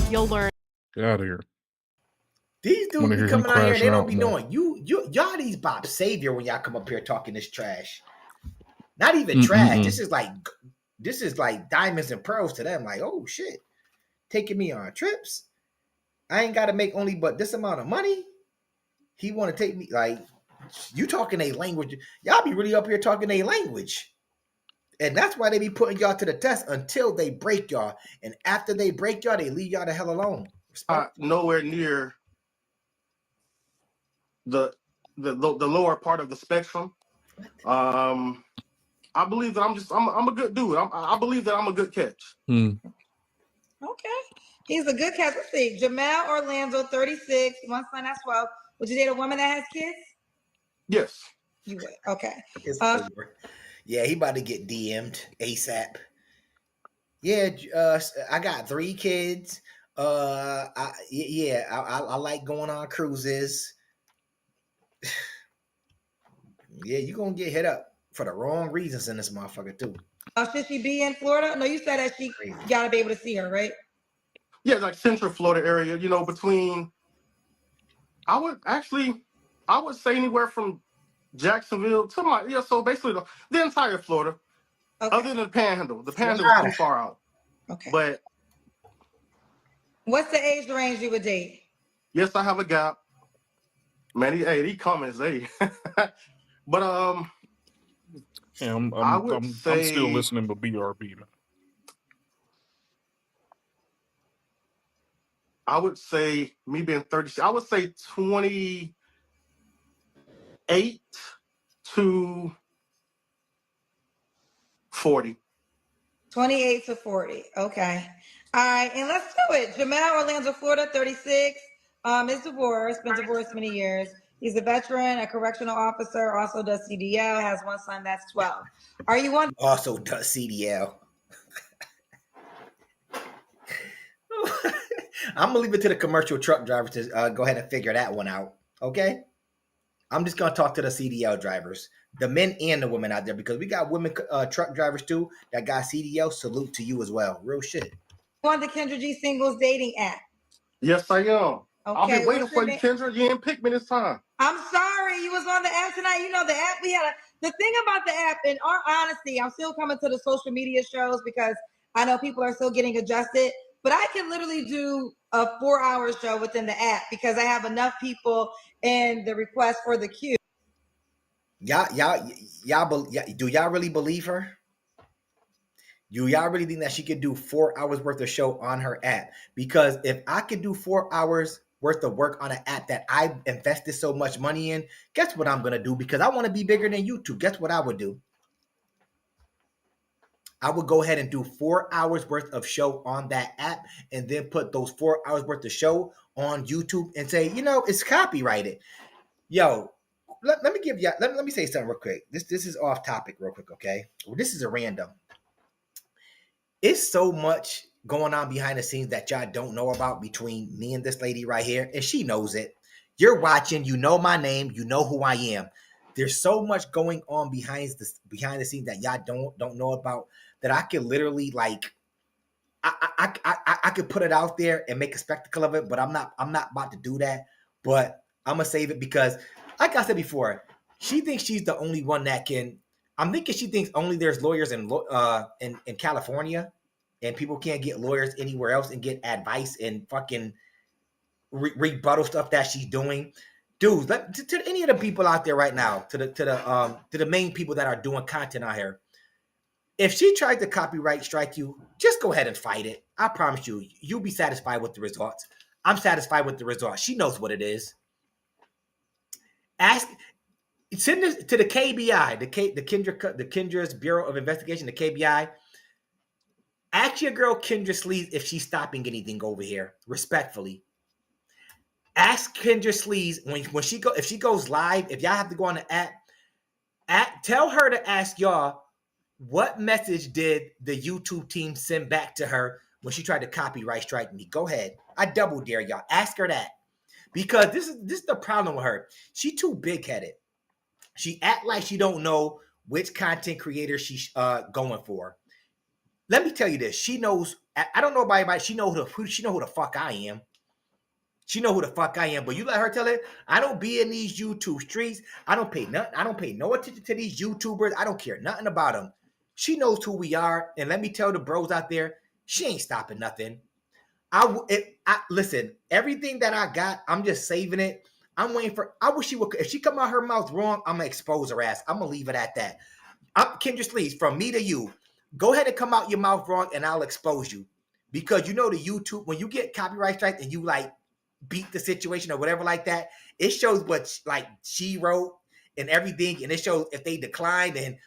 You'll learn. Get out of here. These dudes be coming out here and they don't be knowing. Y'all these Bob's savior when y'all come up here talking this trash. Not even trash. This is like diamonds and pearls to them. Like, oh shit. Taking me on trips. I ain't gotta make only but this amount of money. He wanna take me, like, you talking a language. Y'all be really up here talking a language. And that's why they be putting y'all to the test until they break y'all. And after they break y'all, they leave y'all the hell alone. Nowhere near the lower part of the spectrum. I believe that I'm a good dude. I believe that I'm a good catch. Okay. He's a good catch. Let's see. Jamal Orlando, 36, one son, that's 12. Would you date a woman that has kids? Yes. You would. Okay. Yeah, he about to get DM'd ASAP. Yeah, I got 3 kids. I like going on cruises. Yeah, you gonna get hit up for the wrong reasons in this motherfucker too. Should she be in Florida? No, you said that she gotta be able to see her, right? Yeah, like Central Florida area, you know, between, I would say anywhere from Jacksonville to so basically the entire Florida, other than the Panhandle. The Panhandle is too far out. Okay. But what's the age range you would date? Yes, I have a gap. Man, these comments, hey. But yeah, I'm still listening to BRB, man. I would say, me being 36, I would say 28 to 40. 28 to 40. Okay. All right, and let's do it. Jamal Orlando, Florida, 36. Is divorced, been divorced many years. He's a veteran, a correctional officer, also does CDL, has one son that's 12. Are you one? Also does CDL. I'm gonna leave it to the commercial truck drivers to go ahead and figure that one out. Okay. I'm just gonna talk to the CDL drivers, the men and the women out there, because we got women truck drivers too that got CDL. Salute to you as well. Real shit. On the Kendra G singles dating app. Yes, I am. Okay, I've been waiting for you, Kendra. You didn't pick me this time. I'm sorry, you was on the app tonight. You know the app. The thing about the app, in our honesty, I'm still coming to the social media shows because I know people are still getting adjusted. But I can literally do a 4-hour show within the app because I have enough people in the request for the queue. Y'all, do y'all really believe her? Do y'all really think that she could do 4 hours worth of show on her app? Because if I could do 4 hours worth of work on an app that I invested so much money in, guess what I'm gonna do? Because I want to be bigger than YouTube. Guess what I would do? I would go ahead and do 4 hours worth of show on that app and then put those 4 hours worth of show on YouTube and say, it's copyrighted. Yo, let me give you, let me say something real quick. This is off topic real quick, okay? Well, this is a random. It's so much going on behind the scenes that y'all don't know about between me and this lady right here, and she knows it. You're watching, you know my name, you know who I am. There's so much going on behind the scenes that y'all don't know about that I could literally I could put it out there and make a spectacle of it, but I'm not about to do that. But I'm gonna save it because, like I said before, she thinks she's the only one that can. I'm thinking she thinks only there's lawyers in California, and people can't get lawyers anywhere else and get advice and fucking rebuttal stuff that she's doing. Dudes, to any of the people out there right now, to the main people that are doing content out here, if she tried to copyright strike you, just go ahead and fight it. I promise you'll be satisfied with the results. I'm satisfied with the result. She knows what it is. Send this to the KBI, the Kendra's Bureau of Investigation, the KBI. Ask your girl Kendra Sleaze if she's stopping anything over here, respectfully. Ask Kendra Sleaze if she goes live, if y'all have to go on the app, tell her to ask y'all what message did the YouTube team send back to her when she tried to copyright strike me. Go ahead. I double dare y'all. Ask her that. Because this is the problem with her. She too big-headed. She act like she don't know which content creator she's going for. Let me tell you this. She knows. I don't know about anybody. She know who the fuck I am. She know who the fuck I am. But you let her tell it. I don't be in these YouTube streets. I don't pay nothing. I don't pay no attention to these YouTubers. I don't care nothing about them. She knows who we are. And let me tell the bros out there, she ain't stopping nothing. Listen, everything that I got, I'm just saving it. I'm waiting for. I wish she would. If she come out her mouth wrong, I'm gonna expose her ass. I'm gonna leave it at that. I'm Kendra Sleaze, from me to you. Go ahead and come out your mouth wrong, and I'll expose you. Because you know the YouTube, when you get copyright strikes and you like beat the situation or whatever like that, it shows what like she wrote and everything, and it shows if they declined. And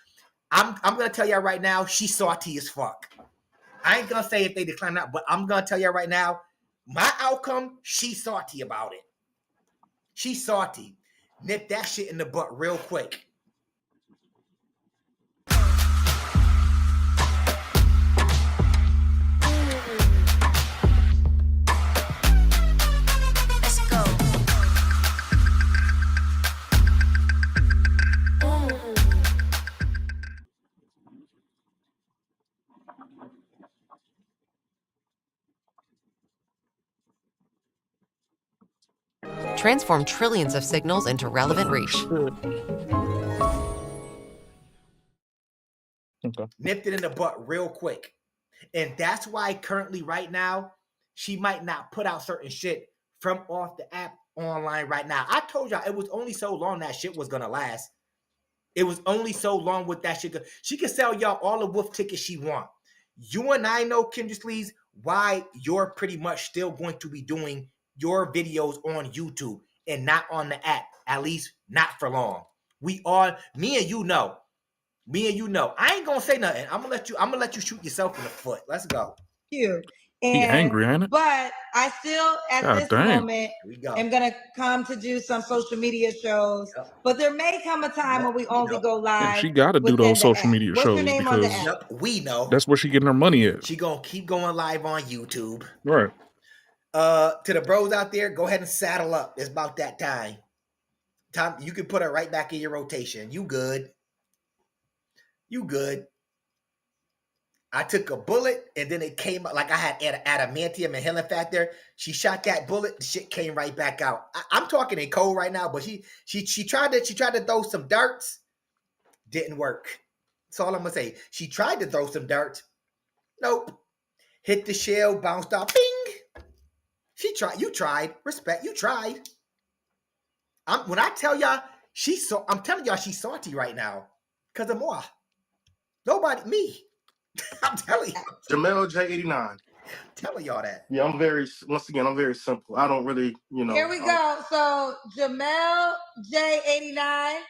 I'm gonna tell y'all right now, she's salty as fuck. I ain't gonna say if they decline or not, but I'm gonna tell y'all right now, my outcome, she's salty about it. She's salty. Nip that shit in the butt real quick. Let's go. Transform trillions of signals into relevant reach. Okay. Nipped it in the butt real quick. And that's why currently right now, she might not put out certain shit from off the app online right now. I told y'all it was only so long that shit was gonna last. It was only so long with that shit. She can sell y'all all the wolf tickets she want. You and I know, Kendra Sleaze, why you're pretty much still going to be doing your videos on YouTube and not on the app, at least not for long. Me and you know. I ain't gonna say nothing. I'm gonna let you shoot yourself in the foot. Let's go. You. He angry, ain't it? But I still, at God this damn. moment, am going to come to do some social media shows. Yep. But there may come a time when we only go live. Yeah, she got to do within those the social app. media What's your shows name on the because app? We know. that's where she getting her money at. She gonna keep going live on YouTube. Right. To the bros out there, go ahead and saddle up. It's about that time. You can put her right back in your rotation. You good. I took a bullet and then it came out like I had adamantium and healing factor. She shot that bullet, the shit came right back out. I'm talking in code right now, but she tried to throw some darts. Didn't work. That's all I'm gonna say. She tried to throw some darts. Nope. Hit the shell, bounced off. Bing. She tried. You tried. Respect. You tried. When I tell y'all, I'm telling y'all she's salty right now. Because of moi. Nobody, me. I'm telling you. Jamel J89. Telling y'all that. Yeah, I'm very simple. I don't really, Here we go. So Jamel J89.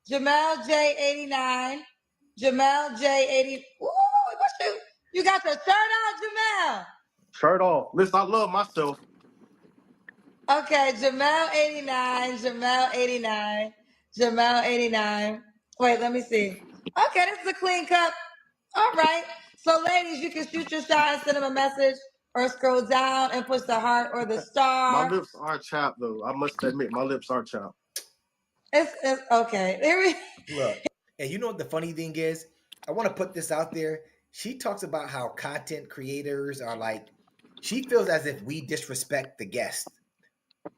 Jamel J89. Jamel J80. Ooh, you got your shirt on, Jamel. Shirt off. Listen, I love myself. Okay, Jamel 89, Jamel 89, Jamel 89. Wait, let me see. Okay, this is a clean cup. All right. So, ladies, you can shoot your shot and send them a message or scroll down and push the heart or the star. My lips are chapped, though. I must admit, my lips are chapped. It's okay. There we Look, and you know what the funny thing is? I want to put this out there. She talks about how content creators are like, she feels as if we disrespect the guest.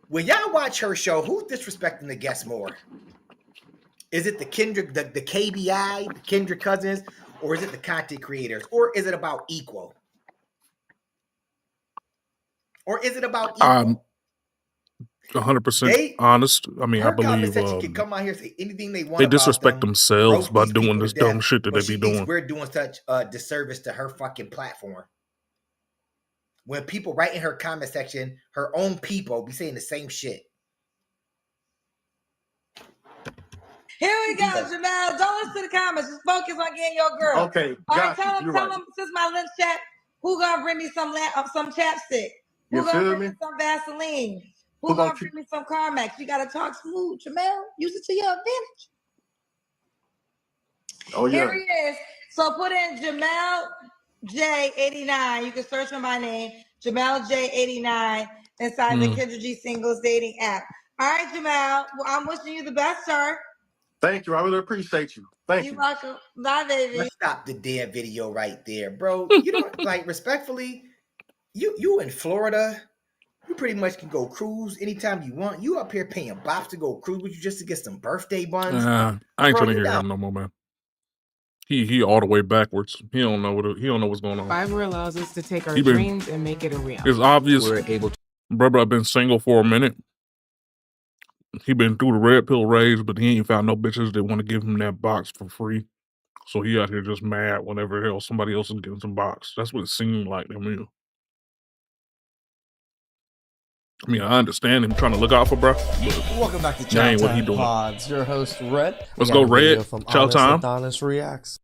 When y'all watch her show, who's disrespecting the guests more? Is it the Kendra, the KBI, the Kendra cousins, or is it the content creators? Or is it about equal? Or is it about equal? 100% honest. I mean, I believe can come out here and say anything they want. They disrespect them, themselves by doing this dumb shit that they be doing. We're doing such a disservice to her fucking platform. when people write in her comment section, her own people be saying the same shit. Here we go, Jamel. Don't listen to the comments. Just focus on getting your girl. Okay, All right, got you. tell them, since my lunch chat, who gonna bring me some chapstick? Who gonna bring me some Vaseline? Who gonna bring me some Carmex? You gotta talk smooth, Jamel. Use it to your advantage. Oh, yeah. Here he is. So put in Jamel J89. You can search for my name, Jamel J89, inside the Kendra G Singles dating app. All right, Jamel. Well, I'm wishing you the best, sir. Thank you. I really appreciate you. Thank you. You're welcome. Bye, baby. Let's stop the damn video right there, bro. You know, like, respectfully, you in Florida, you pretty much can go cruise anytime you want. You up here paying bops to go cruise with you just to get some birthday buns. I ain't trying to hear him no more, man. He all the way backwards. He don't know what's going on. Fiverr allows us to take our dreams and make it a reality. It's obvious. We're able to. Brother, I've been single for a minute. He been through the red pill rage, but he ain't found no bitches that want to give him that box for free. So he out here just mad whenever hell somebody else is getting some box. That's what it seemed like to me. I mean, I understand him trying to look out for bro. Welcome back to That Chow ain't what he Time doing. Pods. Your host, Red. Let's go, Red. Chow Time. Adonis Reacts.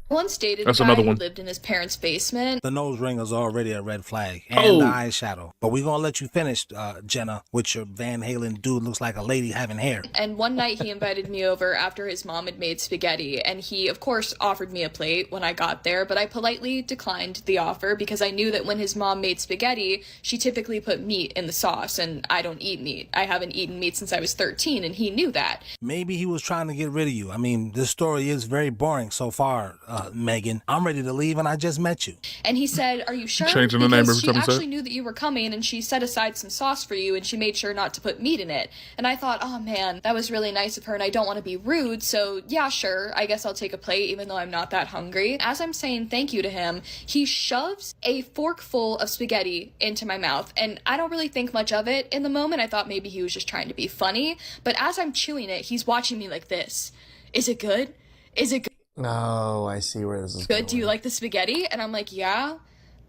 Once dated That's a guy another who one. lived in his parents' basement. The nose ring is already a red flag, and the eyeshadow. But we're gonna let you finish, Jenna, with your Van Halen dude looks like a lady having hair. And one night he invited me over after his mom had made spaghetti, and he, of course, offered me a plate when I got there, but I politely declined the offer because I knew that when his mom made spaghetti, she typically put meat in the sauce, and I don't eat meat. I haven't eaten meat since I was 13, and he knew that. Maybe he was trying to get rid of you. I mean, this story is very boring so far, Megan. I'm ready to leave, and I just met you. And he said, "Are you sure?" Changing the name Because every she time he said actually it. knew that you were coming, and she set aside some sauce for you, and she made sure not to put meat in it. And I thought, oh man, that was really nice of her, and I don't want to be rude, so yeah, sure, I guess I'll take a plate, even though I'm not that hungry. As I'm saying thank you to him, he shoves a forkful of spaghetti into my mouth, and I don't really think much of it in the moment. I thought maybe he was just trying to be funny, but as I'm chewing it, he's watching me like this. Is it good? Is it good? Oh, I see where this is Good. Do you like the spaghetti? And I'm like, yeah,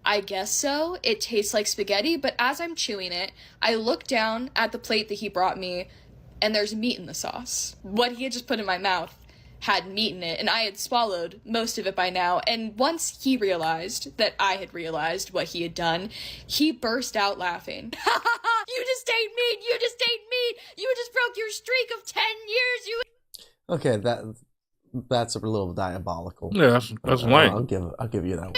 I guess so. It tastes like spaghetti, but as I'm chewing it, I look down at the plate that he brought me, and there's meat in the sauce. What he had just put in my mouth had meat in it, and I had swallowed most of it by now. And once he realized that I had realized what he had done, he burst out laughing. You just ate meat! You just ate meat! You just broke your streak of 10 years! You. Okay, that's a little diabolical. Yeah, that's lame. I'll give you that one.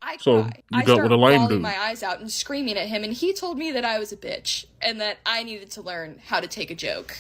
I So cry. you I got start with a lame bawling dude. my eyes out and screaming at him, and he told me that I was a bitch and that I needed to learn how to take a joke.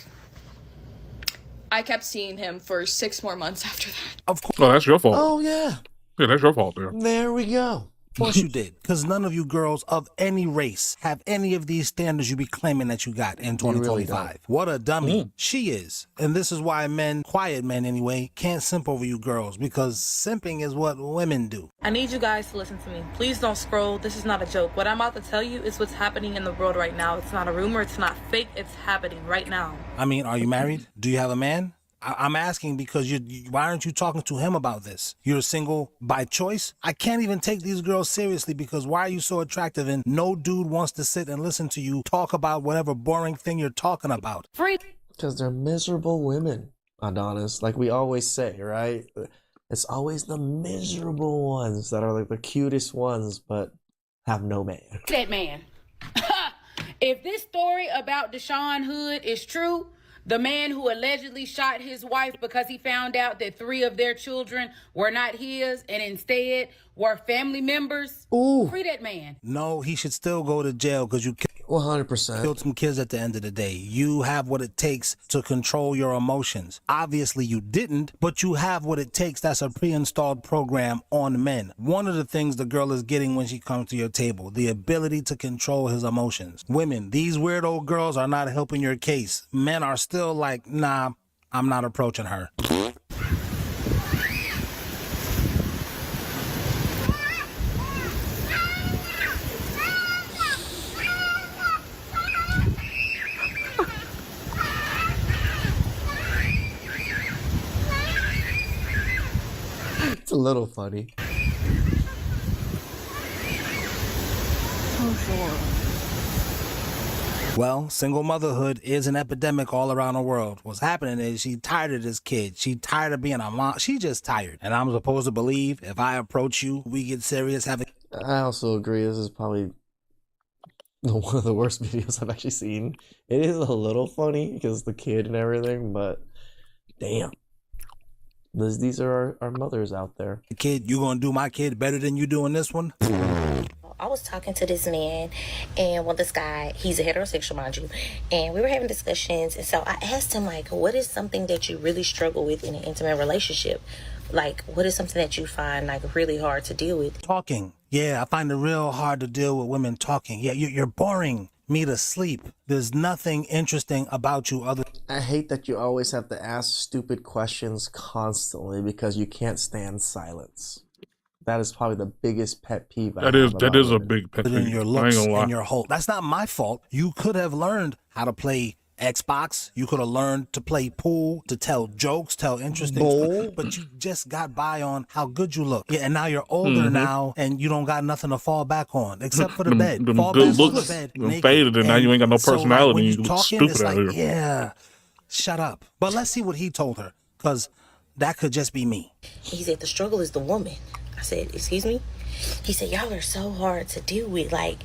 I kept seeing him for 6 more months after that. Of course. Oh, that's your fault. Oh, yeah. Yeah, that's your fault there. There we go. Of course you did, because none of you girls of any race have any of these standards you be claiming that you got in 2025. What a dummy she is. And this is why men, quiet men anyway, can't simp over you girls, because simping is what women do. I need you guys to listen to me. Please don't scroll. This is not a joke. What I'm about to tell you is what's happening in the world right now. It's not a rumor. It's not fake. It's happening right now. I mean, are you married? Do you have a man? I'm asking because why aren't you talking to him about this? You're single by choice? I can't even take these girls seriously because why are you so attractive and no dude wants to sit and listen to you talk about whatever boring thing you're talking about? Because they're miserable women, Adonis. Like we always say, right? It's always the miserable ones that are like the cutest ones, but have no man. That man. If this story about Deshaun Hood is true, the man who allegedly shot his wife because he found out that 3 of their children were not his and instead were family members. Ooh. Free that man. No, he should still go to jail because you 100% killed some kids at the end of the day. You have what it takes to control your emotions. Obviously you didn't, but you have what it takes. That's a pre-installed program on men. One of the things the girl is getting when she comes to your table, the ability to control his emotions. Women, these weirdo girls are not helping your case. Men are still like, nah, I'm not approaching her. It's a little funny. Well, single motherhood is an epidemic all around the world. What's happening is she tired of this kid. She tired of being a mom. She just tired. And I'm supposed to believe if I approach you, we get serious, having... I also agree. This is probably one of the worst videos I've actually seen. It is a little funny because the kid and everything, but damn. These are our mothers out there. Kid, you gonna do my kid better than you doing this one? I was talking to this man, and this guy, he's a heterosexual, mind you, and we were having discussions, and so I asked him, like, what is something that you really struggle with in an intimate relationship? Like, what is something that you find, like, really hard to deal with? Talking. Yeah, I find it real hard to deal with women talking. Yeah, you're boring me to sleep. There's nothing interesting about you other... I hate that you always have to ask stupid questions constantly because you can't stand silence. That is probably the biggest pet peeve. That is a big pet peeve. Your looks and your whole. That's not my fault. You could have learned how to play Xbox. You could have learned to play pool, to tell jokes, tell interesting stories, but you just got by on how good you look. Yeah, and now you're older now, and you don't got nothing to fall back on except for the bed. Them Fall good back looks on the bed, naked. faded, and now you ain't got no personality. So, like, when you you look talking, stupid it's out like, here. yeah, shut up. But let's see what he told her, because that could just be me. He said, the struggle is the woman. I said, excuse me? He said, y'all are so hard to deal with. Like,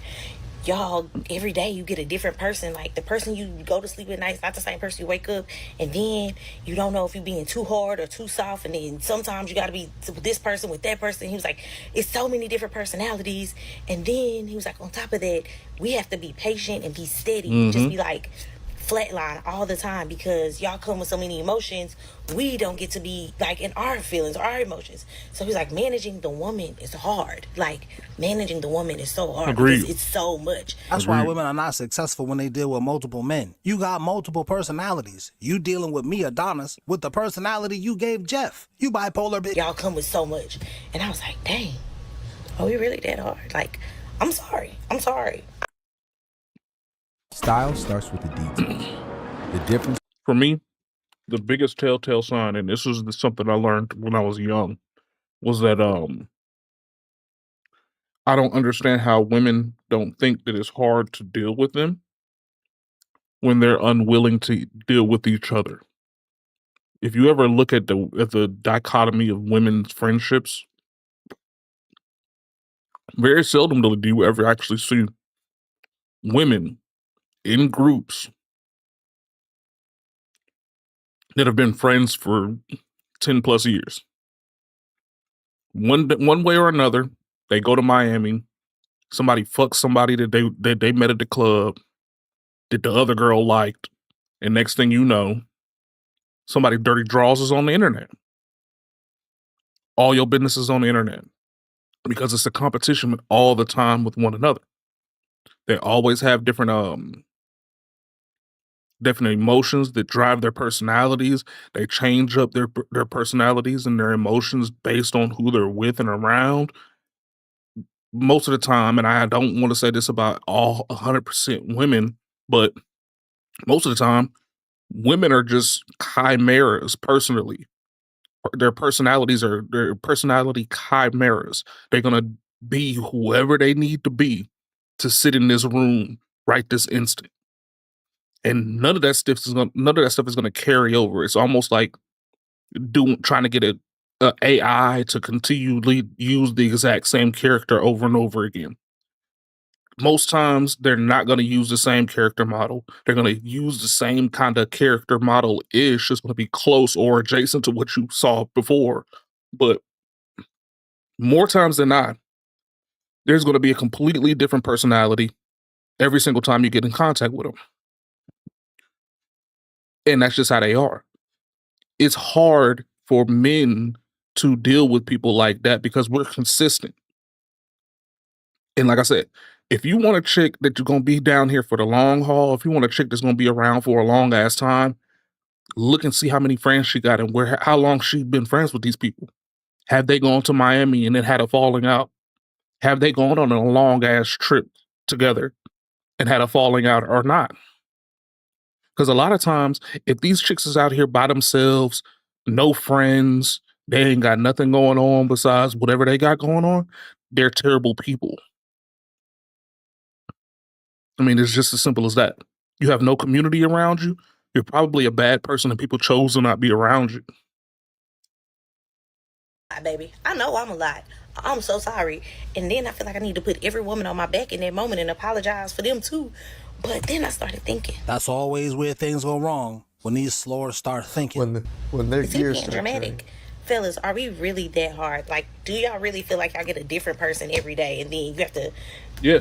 y'all, every day you get a different person. Like, the person you go to sleep at night is not the same person you wake up. And then you don't know if you're being too hard or too soft. And then sometimes you got to be with this person, with that person. He was like, it's so many different personalities. And then he was like, on top of that, we have to be patient and be steady. Just be like, flatline all the time because y'all come with so many emotions. We don't get to be like in our feelings, our emotions. So he's like, managing the woman is hard. Like, managing the woman is so hard. Agreed. Because it's so much. That's why women are not successful when they deal with multiple men. You got multiple personalities. You dealing with me, Adonis, with the personality you gave Jeff. You bipolar bitch. Y'all come with so much. And I was like, dang, are we really that hard? Like, I'm sorry. Style starts with the details. The difference... For me, the biggest telltale sign, and this was something I learned when I was young, was that I don't understand how women don't think that it's hard to deal with them when they're unwilling to deal with each other. If you ever look at the dichotomy of women's friendships, very seldom do you ever actually see women in groups that have been friends for 10 plus years. One way or another, they go to Miami, somebody fucks somebody that they met at the club, that the other girl liked, and next thing you know, somebody dirty draws is on the internet. All your business is on the internet because it's a competition all the time with one another. They always have different emotions that drive their personalities. They change up their personalities and their emotions based on who they're with and around. Most of the time, and I don't want to say this about all 100% women, but most of the time, women are just chimeras personally. Their personalities are their personality chimeras. They're gonna be whoever they need to be to sit in this room right this instant. And none of that stuff is gonna carry over. It's almost like trying to get a AI to continually use the exact same character over and over again. Most times they're not going to use the same character model. They're going to use the same kind of character model-ish. It's going to be close or adjacent to what you saw before. But more times than not, there's going to be a completely different personality every single time you get in contact with them. And that's just how they are. It's hard for men to deal with people like that because we're consistent. And like I said, if you want a chick that you're going to be down here for the long haul, if you want a chick that's going to be around for a long ass time, look and see how many friends she got and how long she's been friends with these people. Have they gone to Miami and then had a falling out? Have they gone on a long ass trip together and had a falling out or not? Because a lot of times, if these chicks is out here by themselves, no friends, they ain't got nothing going on besides whatever they got going on, they're terrible people. I mean, it's just as simple as that. You have no community around you. You're probably a bad person, and people chose to not be around you. Baby, I know I'm a lot. I'm so sorry. And then I feel like I need to put every woman on my back in that moment and apologize for them too. But then I started thinking. That's always where things go wrong, when these slores start thinking. When their Is it being dramatic? Fellas, are we really that hard? Like, do y'all really feel like y'all get a different person every day and then you have to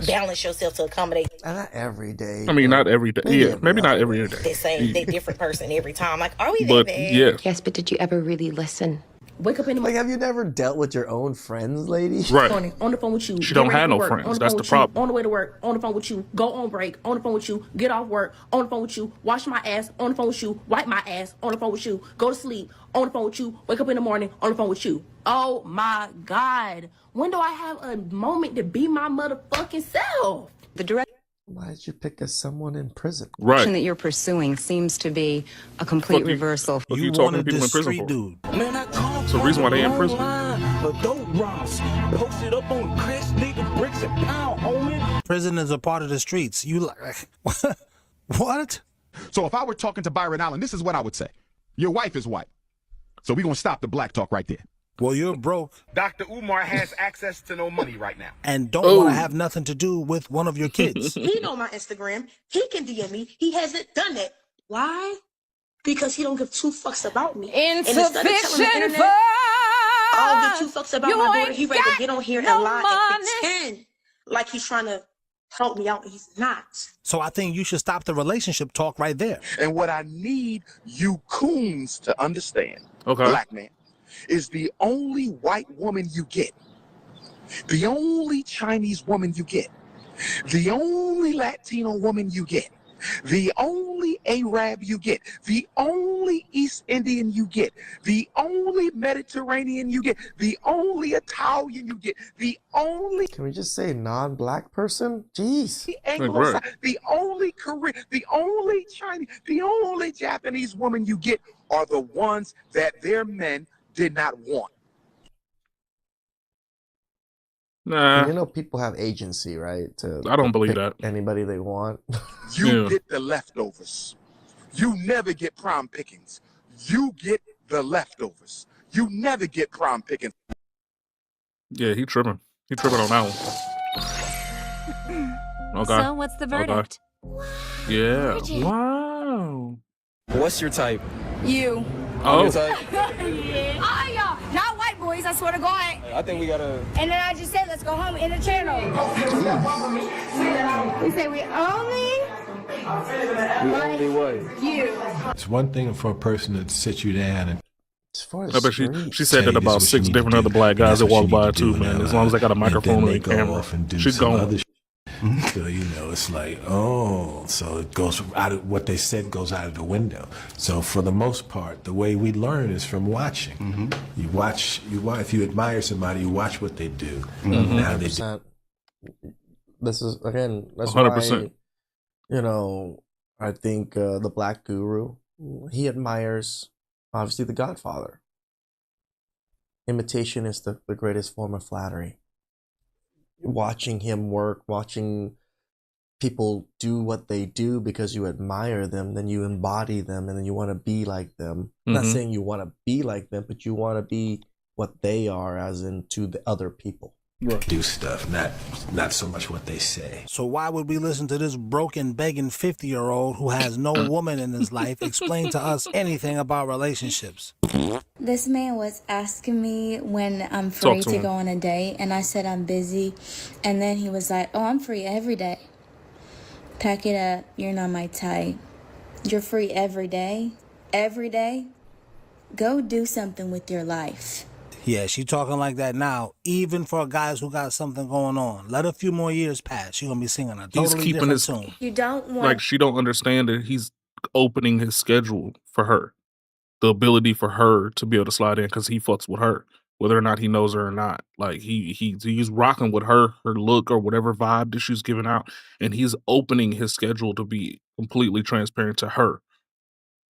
balance yourself to accommodate? Not every day. I mean, not every day. Yeah, maybe not every day. That different person every time. Like, are we But that bad? yeah, Yes, but did you ever really listen? Wake up in the Like, have you never dealt with your own friends, lady? Right. morning, on the phone with you. She get don't ready have for no work, friends. on the That's phone the with problem. You, on the way to work, on the phone with you. Go on break, on the phone with you. Get off work, on the phone with you. Wash my ass, on the phone with you. Wipe my ass, on the phone with you. Go to sleep, on the phone with you. Wake up in the morning, on the phone with you. Oh my God. When do I have a moment to be my motherfucking self? The direction Why did you pick as someone in prison? Right. that you're pursuing seems to be a complete reversal. What you talking to people in prison for? Dude. Man, I come It's the reason why they in prison. But don't Ross posted up on the crest, nigga, bricks and pound, homie. Prison is a part of the streets. You like what? So if I were talking to Byron Allen, this is what I would say. Your wife is white. So we're going to stop the black talk right there. Well, you're broke. Dr. Umar has access to no money right now. And don't want to have nothing to do with one of your kids. He know my Instagram. He can DM me. He hasn't done that. Why? Because he don't give two fucks about me. And instead of telling the internet, I don't give two fucks about my daughter, he rather get on here and lie and pretend like he's trying to help me out. He's not. So I think you should stop the relationship talk right there. And what I need you coons to understand, Okay. black man, is the only white woman you get, the only Chinese woman you get, the only Latino woman you get, the only Arab you get, the only East Indian you get, the only Mediterranean you get, the only Italian you get, the only Can we just say non-black person? Jeez. Anglo, the only Korean, the only Chinese, the only Japanese woman you get are the ones that their men did not want. Nah. You know, people have agency, right? I don't believe pick that. Anybody they want. You get the leftovers. You never get prime pickings. You get the leftovers. You never get prime pickings. Yeah, he tripping. He tripping on that one. Okay. So what's the verdict? Yeah. Wow. What's your type? You. Oh. Your type? Oh, yeah. Not white boys, I swear to God. I think we gotta. And then I just said, let's go home in the channel. We say we only what? you. It's one thing for a person to sit you down and I bet she said that about 6 different other black guys that walk by too, man. As long as they got a microphone and a camera, she's gone. So, you know, it's like, oh, so it goes out of what they said goes out of the window. So for the most part, the way we learn is from watching. You watch, if you admire somebody, you watch what they do. Now they do. This is, again, that's 100%. why, you know, I think the Black Guru, he admires, obviously, the Godfather. Imitation is the greatest form of flattery. Watching him work, watching people do what they do because you admire them, then you embody them, and then you want to be like them. I'm not saying you want to be like them, but you want to be what they are, as in to the other people. Do stuff, not so much what they say. So why would we listen to this broken, begging 50-year-old who has no woman in his life explain to us anything about relationships? This man was asking me when I'm free to to him. go on a date, and I said I'm busy. And then he was like, oh, I'm free every day. Pack it up. You're not my type. You're free every day? Every day? Go do something with your life. Yeah, she talking like that now, even for guys who got something going on. Let a few more years pass. She gonna be singing a totally He's keeping different his tune. You don't want... like she don't understand that he's opening his schedule for her, the ability for her to be able to slide in because he fucks with her, whether or not he knows her or not. Like he's rocking with her look or whatever vibe that she's giving out, and he's opening his schedule to be completely transparent to her.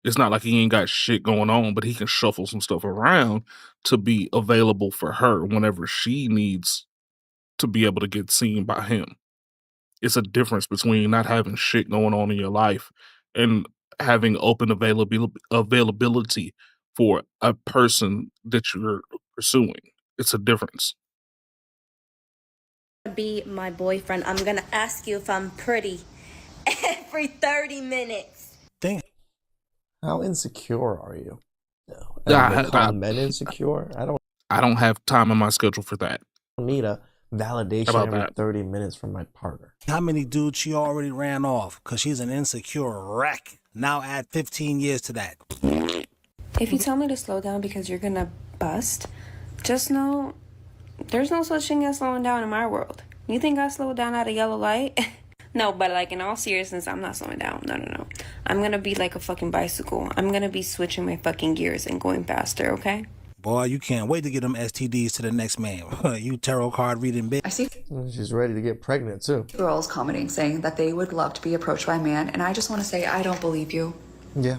It's not like he ain't got shit going on, but he can shuffle some stuff around to be available for her whenever she needs to be able to get seen by him. It's a difference between not having shit going on in your life and having open availability for a person that you're pursuing. It's a difference. Be my boyfriend. I'm gonna ask you if I'm pretty every 30 minutes. How insecure are you? No. Yeah, And they call men insecure? I don't have time in my schedule for that. I don't need a validation About every that? 30 minutes from my partner. How many dudes she already ran off because she's an insecure wreck? Now add 15 years to that. If you tell me to slow down because you're gonna bust, just know there's no such thing as slowing down in my world. You think I slowed down at a yellow light? No, but like in all seriousness, I'm not slowing down. No. I'm gonna be like a fucking bicycle. I'm gonna be switching my fucking gears and going faster, okay? Boy, you can't wait to get them STDs to the next man. You tarot card reading bitch. I see She's ready to get pregnant too. girls commenting saying that they would love to be approached by a man, and I just want to say I don't believe you. Yeah.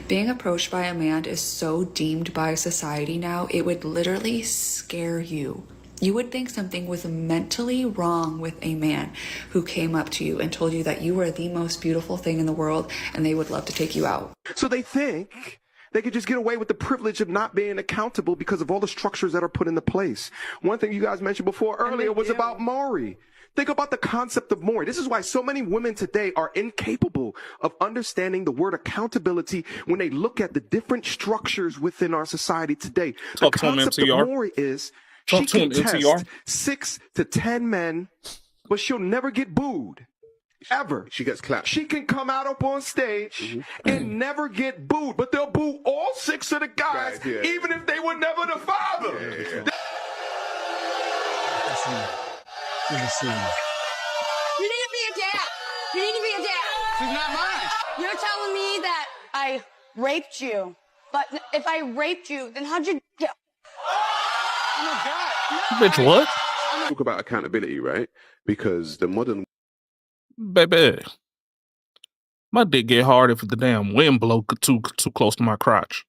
Being approached by a man is so deemed by society now, it would literally scare you. You would think something was mentally wrong with a man who came up to you and told you that you were the most beautiful thing in the world and they would love to take you out. So they think they could just get away with the privilege of not being accountable because of all the structures that are put into place. One thing you guys mentioned before earlier was about Maury. Think about the concept of Maury. This is why so many women today are incapable of understanding the word accountability when they look at the different structures within our society today. The concept of Maury is she can test 6 to 10 men, but she'll never get booed. Ever. She gets clapped. She can come out up on stage and never get booed, but they'll boo all 6 of the guys, even if they were never the father. You need to be a dad. You need to be a dad. She's not mine. You're telling me that I raped you, but if I raped you, then how'd you get? Oh my God. Bitch, what? Talk about accountability, right? Because the modern Baby, my dick get hard if the damn wind blow too close to my crotch.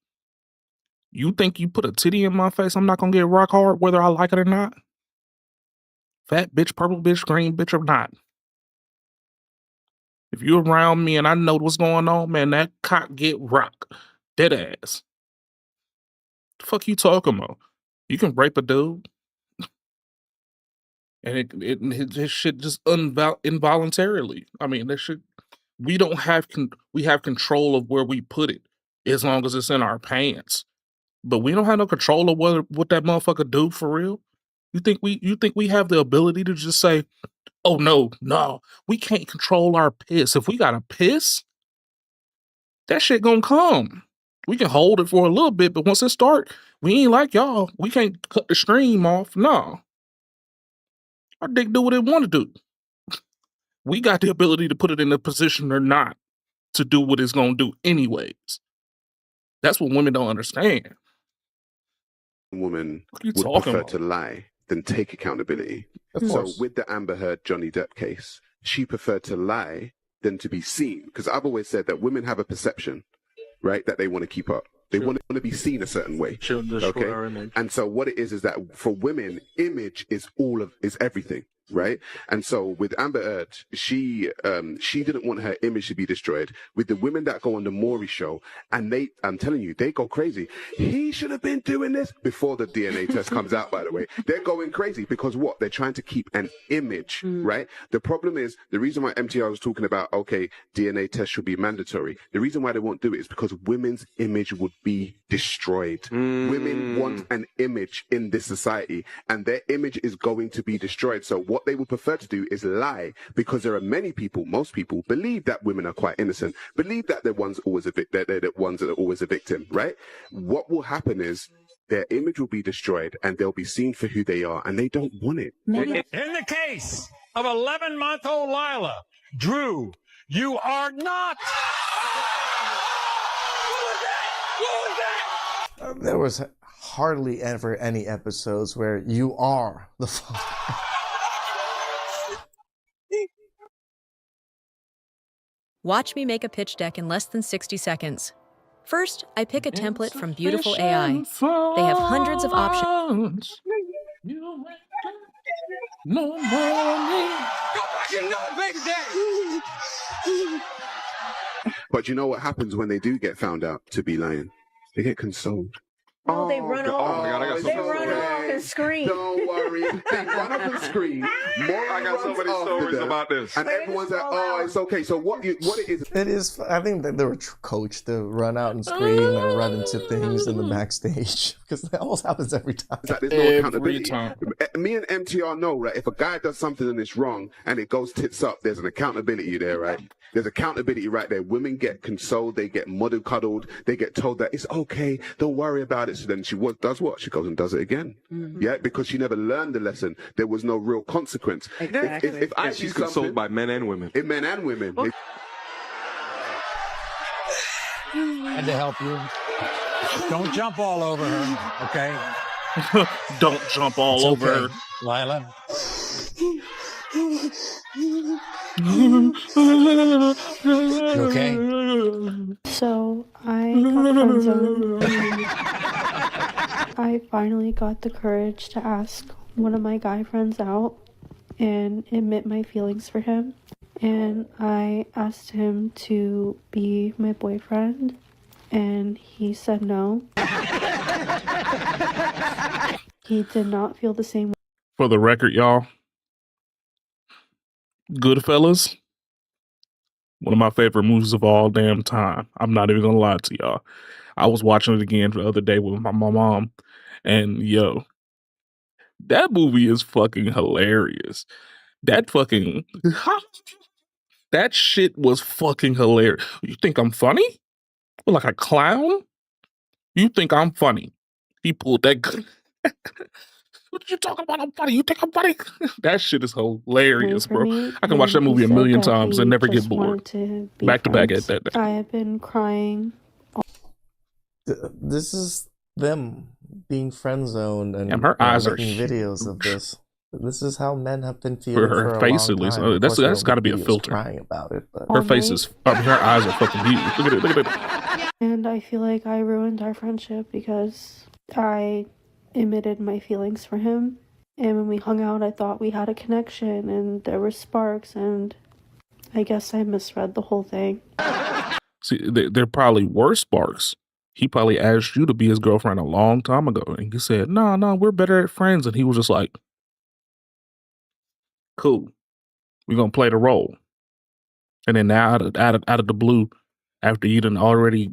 You think you put a titty in my face, I'm not gonna get rock hard whether I like it or not? Fat bitch, purple bitch, green bitch or not. If you around me and I know what's going on, man, that cock get rock. Dead ass. The fuck you talking about? You can rape a dude. And his shit just involuntarily. I mean, that shit, we have control of where we put it as long as it's in our pants. But we don't have no control of what that motherfucker do for real. You think we have the ability to just say, oh no, we can't control our piss. If we gotta piss, that shit gonna come. We can hold it for a little bit, but once it start, we ain't like y'all. We can't cut the stream off. No. Our dick do what it want to do. We got the ability to put it in a position or not to do what it's gonna do anyways. That's what women don't understand. woman you would talking prefer about? to lie than take accountability. Of So course. with the Amber Heard Johnny Depp case, she preferred to lie than to be seen. Because I've always said that women have a perception, right, that they want to keep up. They want to be seen a certain way. She'll destroy our image. And so what it is that for women, image is everything. Right. And so with Amber Heard, she didn't want her image to be destroyed. With the women that go on the Maury show, and I'm telling you, they go crazy. He should have been doing this before the DNA test comes out, by the way. They're going crazy because what? They're trying to keep an image, right? The problem is the reason why MTR was talking about, okay, DNA test should be mandatory. The reason why they won't do it is because women's image would be destroyed. Women want an image in this society, and their image is going to be destroyed. So what they would prefer to do is lie, because there are many people, most people believe that women are quite innocent, believe that they're the ones that are always a victim, right? What will happen is their image will be destroyed and they'll be seen for who they are, and they don't want it. In the case of 11-month-old Lila, Drew, you are not. There was hardly ever any episodes where you are the father. Watch me make a pitch deck in less than 60 seconds. First, I pick a template from Beautiful AI. They have hundreds of options. No money. You know it, baby daddy. But you know what happens when they do get found out to be lying? They get consoled. No, they run off. Oh my God, I got They something run off and scream. Don't worry. They run up and scream. I got so many stories about this. And everyone's like, oh, it's okay. So what it is... It is. I think that they were coached to run out and scream and run into things in the backstage because that almost happens every time. That there's no accountability. Me and MTR know, right? If a guy does something and it's wrong and it goes tits up, there's an accountability there, right? There's accountability right there. Women get consoled, they get cuddled, they get told that it's okay, don't worry about it. So then she does what? She goes and does it again. Yeah, because she never learned the lesson. There was no real consequence. Exactly. If I She's consoled by men and women. Men and women. Had to help you. Don't jump all over her, okay? Don't jump all over her. Lila. You okay? So I got friend zoned. I finally got the courage to ask one of my guy friends out and admit my feelings for him. And I asked him to be my boyfriend, and he said no. He did not feel the same way. For the record, y'all, Goodfellas, one of my favorite movies of all damn time. I'm not even gonna lie to y'all. I was watching it again the other day with my mom, and yo, that movie is fucking hilarious. That fucking that shit was fucking hilarious. You think I'm funny? Like a clown? You think I'm funny? He pulled that gun. What you talking about? I'm funny. You think I'm funny? That shit is hilarious, bro. I can watch that movie a million times and never get bored. Back to back at that. I have been crying. This is them being friend zoned and her eyes are making videos of this. This is how men have been feeling for her a face long at least. time. That's got to be a filter. Crying about it, but Her face is. Her eyes are fucking huge. Look at it. Look at it. And I feel like I ruined our friendship because I admitted my feelings for him. And when we hung out, I thought we had a connection and there were sparks, and I guess I misread the whole thing. See, there probably were sparks. He probably asked you to be his girlfriend a long time ago, and you said, no, we're better at friends. And he was just like, cool, we're going to play the role. And then now out of the blue, after you done already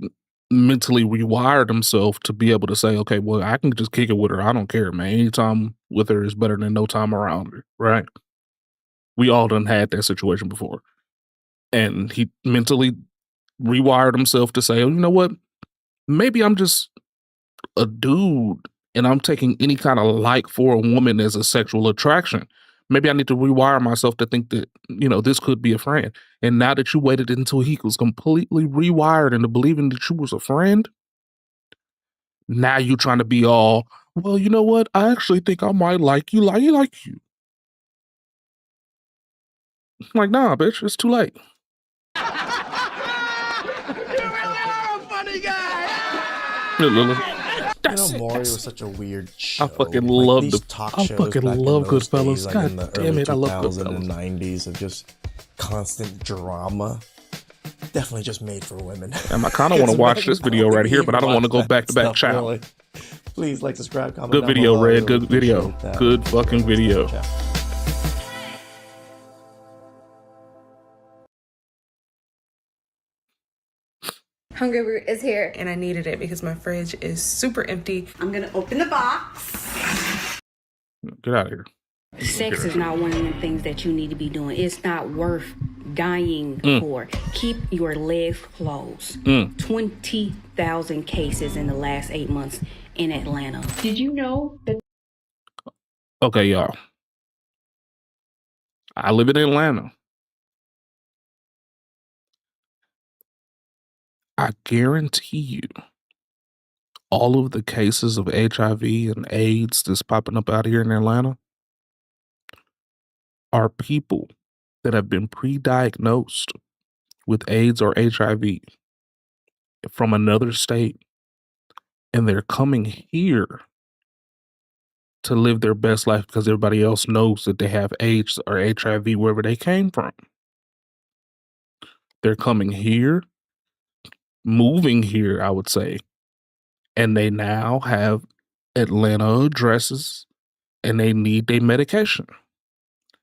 mentally rewired himself to be able to say, okay, well, I can just kick it with her. I don't care, man. Any time with her is better than no time around her, right? We all done had that situation before. And he mentally rewired himself to say, oh, you know what? Maybe I'm just a dude and I'm taking any kind of like for a woman as a sexual attraction. Maybe I need to rewire myself to think that, this could be a friend. And now that you waited until he was completely rewired into believing that you was a friend, now you trying to be all, well, you know what? I actually think I might like you. Like you. I'm like, nah, bitch, it's too late. Maury was such a weird show. I fucking love these talk shows. I fucking love Goodfellas. Days, God in the damn it, I love Goodfellas. In the 90s of just constant drama. Definitely just made for women. I kind of want to watch this video right here, but I don't want to go back to back. Ciao. Really. Please like, subscribe, comment. Good video, below. Red. Good video. Good fucking video. Ciao. Hungry Root is here, and I needed it because my fridge is super empty. I'm gonna open the box. Get out of here. Sex is not one of the things that you need to be doing. It's not worth dying for. Keep your legs closed. 20,000 cases in the last 8 months in Atlanta. Did you know that? Okay, y'all. I live in Atlanta. I guarantee you, all of the cases of HIV and AIDS that's popping up out here in Atlanta are people that have been pre-diagnosed with AIDS or HIV from another state, and they're coming here to live their best life because everybody else knows that they have AIDS or HIV wherever they came from. They're coming here, moving here, I would say, and they now have Atlanta addresses and they need their medication.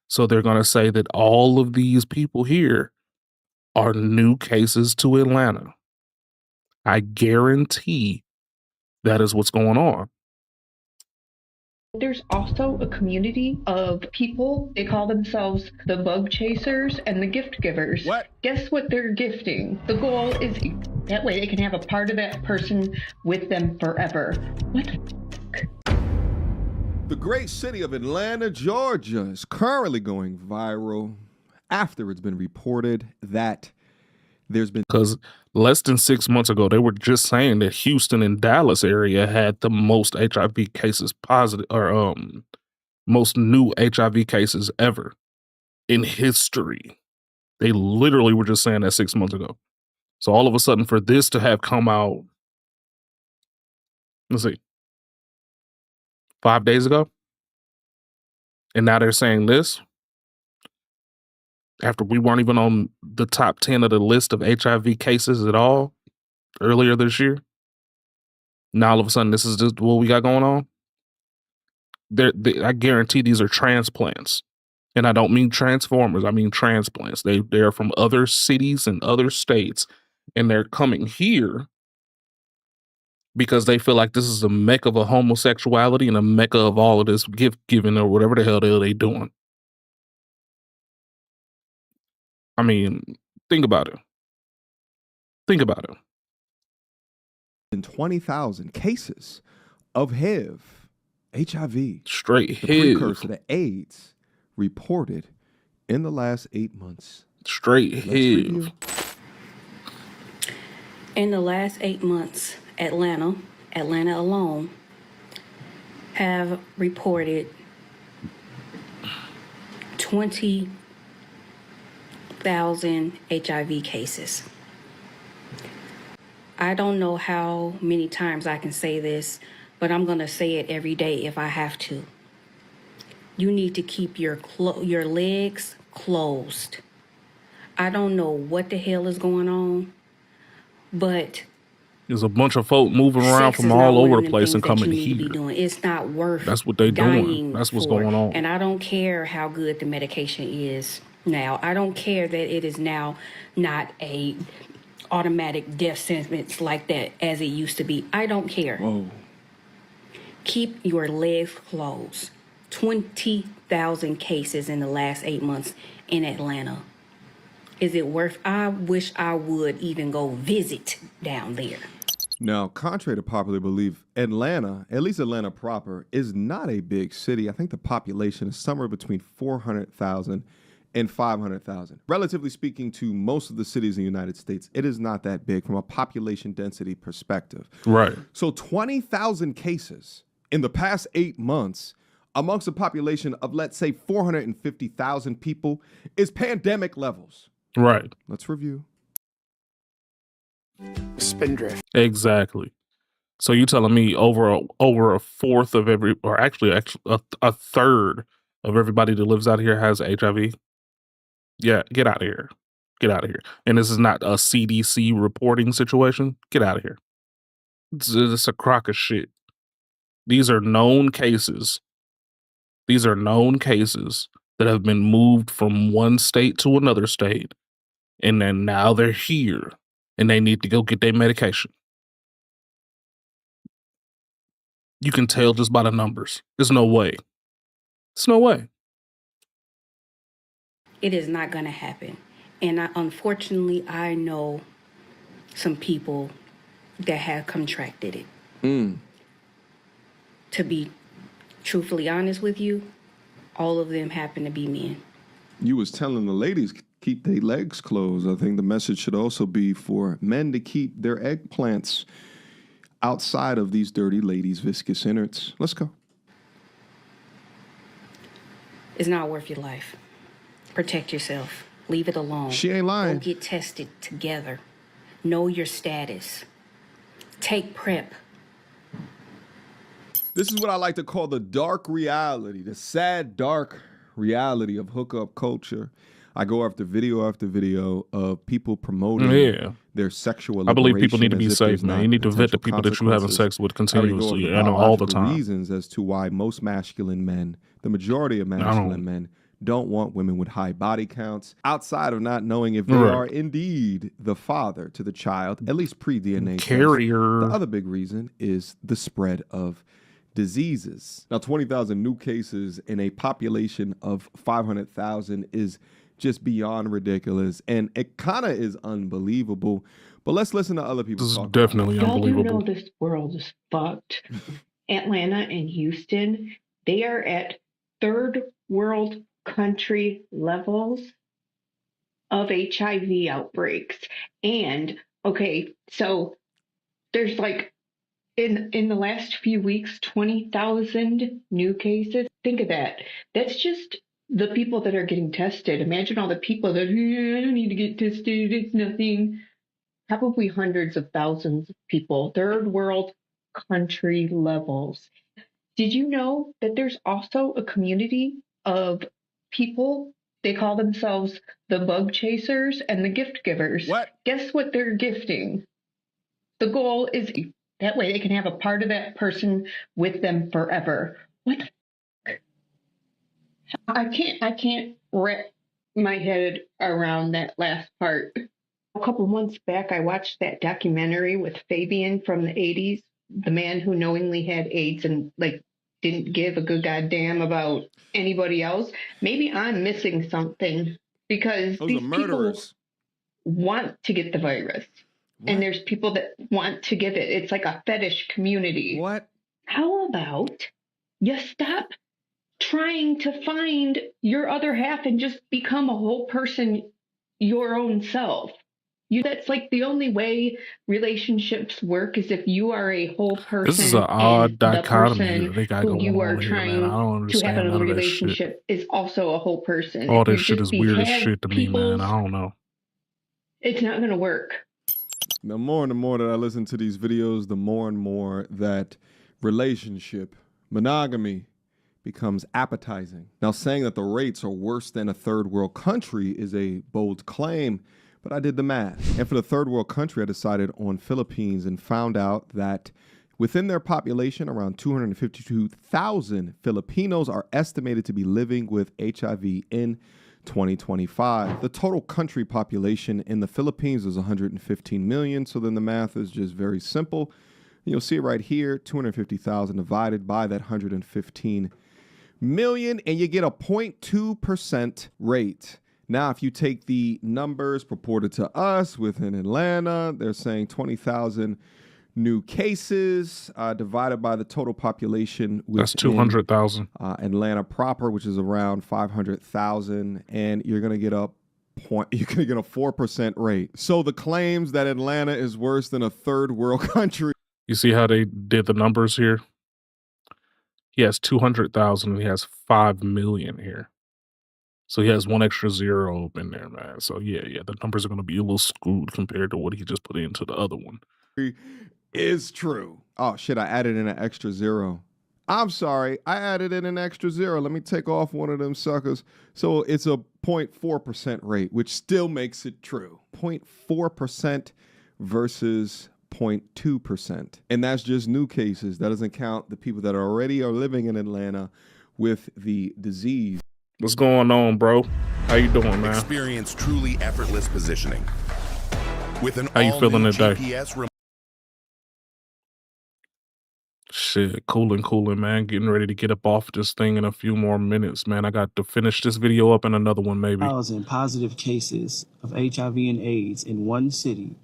So they're going to say that all of these people here are new cases to Atlanta. I guarantee that is what's going on. There's also a community of people, they call themselves the bug chasers and the gift givers. What? Guess what they're gifting? The goal is that way they can have a part of that person with them forever. What the The great city of Atlanta, Georgia is currently going viral after it's been reported that there's been... Because less than 6 months ago, they were just saying that Houston and Dallas area had the most HIV cases positive, or most new HIV cases ever in history. They literally were just saying that 6 months ago. So all of a sudden, for this to have come out, let's see, 5 days ago, and now they're saying this after we weren't even on the top 10 of the list of HIV cases at all earlier this year. Now all of a sudden, this is just what we got going on. I guarantee these are transplants. And I don't mean transformers. I mean transplants. They're from other cities and other states. And they're coming here because they feel like this is a mecca of a homosexuality and a mecca of all of this gift giving or whatever the hell they doing. I mean, think about it. Think about it. In 20,000 cases of HIV, straight the HIV, precursor to AIDS, reported in the last 8 months. Straight HIV. In the last 8 months, Atlanta alone, have reported 20,000 HIV cases. I don't know how many times I can say this, but I'm going to say it every day if I have to. You need to keep your legs closed. I don't know what the hell is going on, but there's a bunch of folk moving around from all over the place and coming here. It's not worth. That's what they're doing. That's what's going on. And I don't care how good the medication is now. I don't care that it is now not a automatic death sentence like that as it used to be. I don't care. Whoa. Keep your legs closed. 20,000 cases in the last 8 months in Atlanta. Is it worth? I wish I would even go visit down there. Now, contrary to popular belief, Atlanta, at least Atlanta proper, is not a big city. I think the population is somewhere between 400,000 and 500,000. Relatively speaking to most of the cities in the United States, it is not that big from a population density perspective. Right. So 20,000 cases in the past 8 months amongst a population of, let's say, 450,000 people is pandemic levels. Right. Let's review. Spindrift. Exactly. So you telling me over a fourth of every, or actually a third of everybody that lives out here has HIV? Yeah, get out of here. Get out of here. And this is not a CDC reporting situation. Get out of here. It's a crock of shit. These are known cases. These are known cases that have been moved from one state to another state. And then now they're here and they need to go get their medication. You can tell just by the numbers. There's no way. There's no way. It is not going to happen. And unfortunately, I know some people that have contracted it. To be truthfully honest with you, all of them happen to be men. You was telling the ladies keep their legs closed. I think the message should also be for men to keep their eggplants outside of these dirty ladies' viscous innards. Let's go. It's not worth your life. Protect yourself. Leave it alone. She ain't lying. Go get tested together. Know your status. Take PrEP. This is what I like to call the dark reality, the sad, dark reality of hookup culture. I go after video of people promoting their sexual liberation. I believe people need to be as if safe, there's man. not You need to vet the potential people that you're having consequences. sex with I already go continuously over and all all the African time. reasons as to why most masculine men, the majority of masculine men, don't want women with high body counts, outside of not knowing if they are indeed the father to the child, at least pre-DNA test. Carrier. The other big reason is the spread of diseases. Now, 20,000 new cases in a population of 500,000 is just beyond ridiculous, and it kind of is unbelievable. But let's listen to other people. This is talk definitely about it. Y'all do unbelievable. know this world is fucked. Atlanta and Houston, they are at third world country levels of HIV outbreaks. And okay, so there's like in the last few weeks, 20,000 new cases. Think of that. That's just the people that are getting tested. Imagine all the people that, I don't need to get tested, it's nothing. Probably hundreds of thousands of people, third world country levels. Did you know that there's also a community of people? They call themselves the bug chasers and the gift givers. What? Guess what they're gifting? The goal is that way they can have a part of that person with them forever. What the fuck? I can't wrap my head around that last part. A couple months back, I watched that documentary with Fabian from the 80s, the man who knowingly had AIDS and didn't give a good goddamn about anybody else. Maybe I'm missing something because Those these are murderers. people want to get the virus. And there's people that want to give it. It's like a fetish community. What? How about you stop trying to find your other half and just become a whole person, your own self? That's like the only way relationships work is if you are a whole person. This is an odd and the dichotomy person that they got who going you are on here, man. I don't trying to understand have a none of this shit. relationship is also a whole person. All If this you shit just is weird as have shit to me, man. people's- I don't know. It's not going to work. The more and more that I listen to these videos, the more and more that relationship, monogamy, becomes appetizing. Now, saying that the rates are worse than a third world country is a bold claim, but I did the math. And for the third world country, I decided on Philippines and found out that within their population, around 252,000 Filipinos are estimated to be living with HIV in 2025. The total country population in the Philippines is 115 million, so then the math is just very simple. You'll see it right here, 250,000 divided by that 115 million, and you get a 0.2% rate. Now, if you take the numbers purported to us within Atlanta, they're saying 20,000 new cases divided by the total population. That's 200,000. Atlanta proper, which is around 500,000, and you're gonna get a 4% rate. So the claims that Atlanta is worse than a third world country. You see how they did the numbers here? He has 200,000 and he has 5 million here. So he has one extra zero up in there, man. So yeah, the numbers are going to be a little screwed compared to what he just put into the other one. Is true. Oh shit, I added in an extra zero. I'm sorry, I added in an extra zero. Let me take off one of them suckers. So it's a 0.4% rate, which still makes it true. 0.4% versus 0.2%. And that's just new cases. That doesn't count the people that already are living in Atlanta with the disease. What's going on, bro? How you doing, man? Experience truly effortless positioning. With an How you feeling today? GPS Shit, cooling, man. Getting ready to get up off this thing in a few more minutes, man. I got to finish this video up and another one, maybe. 1,000 positive cases of HIV and AIDS in one city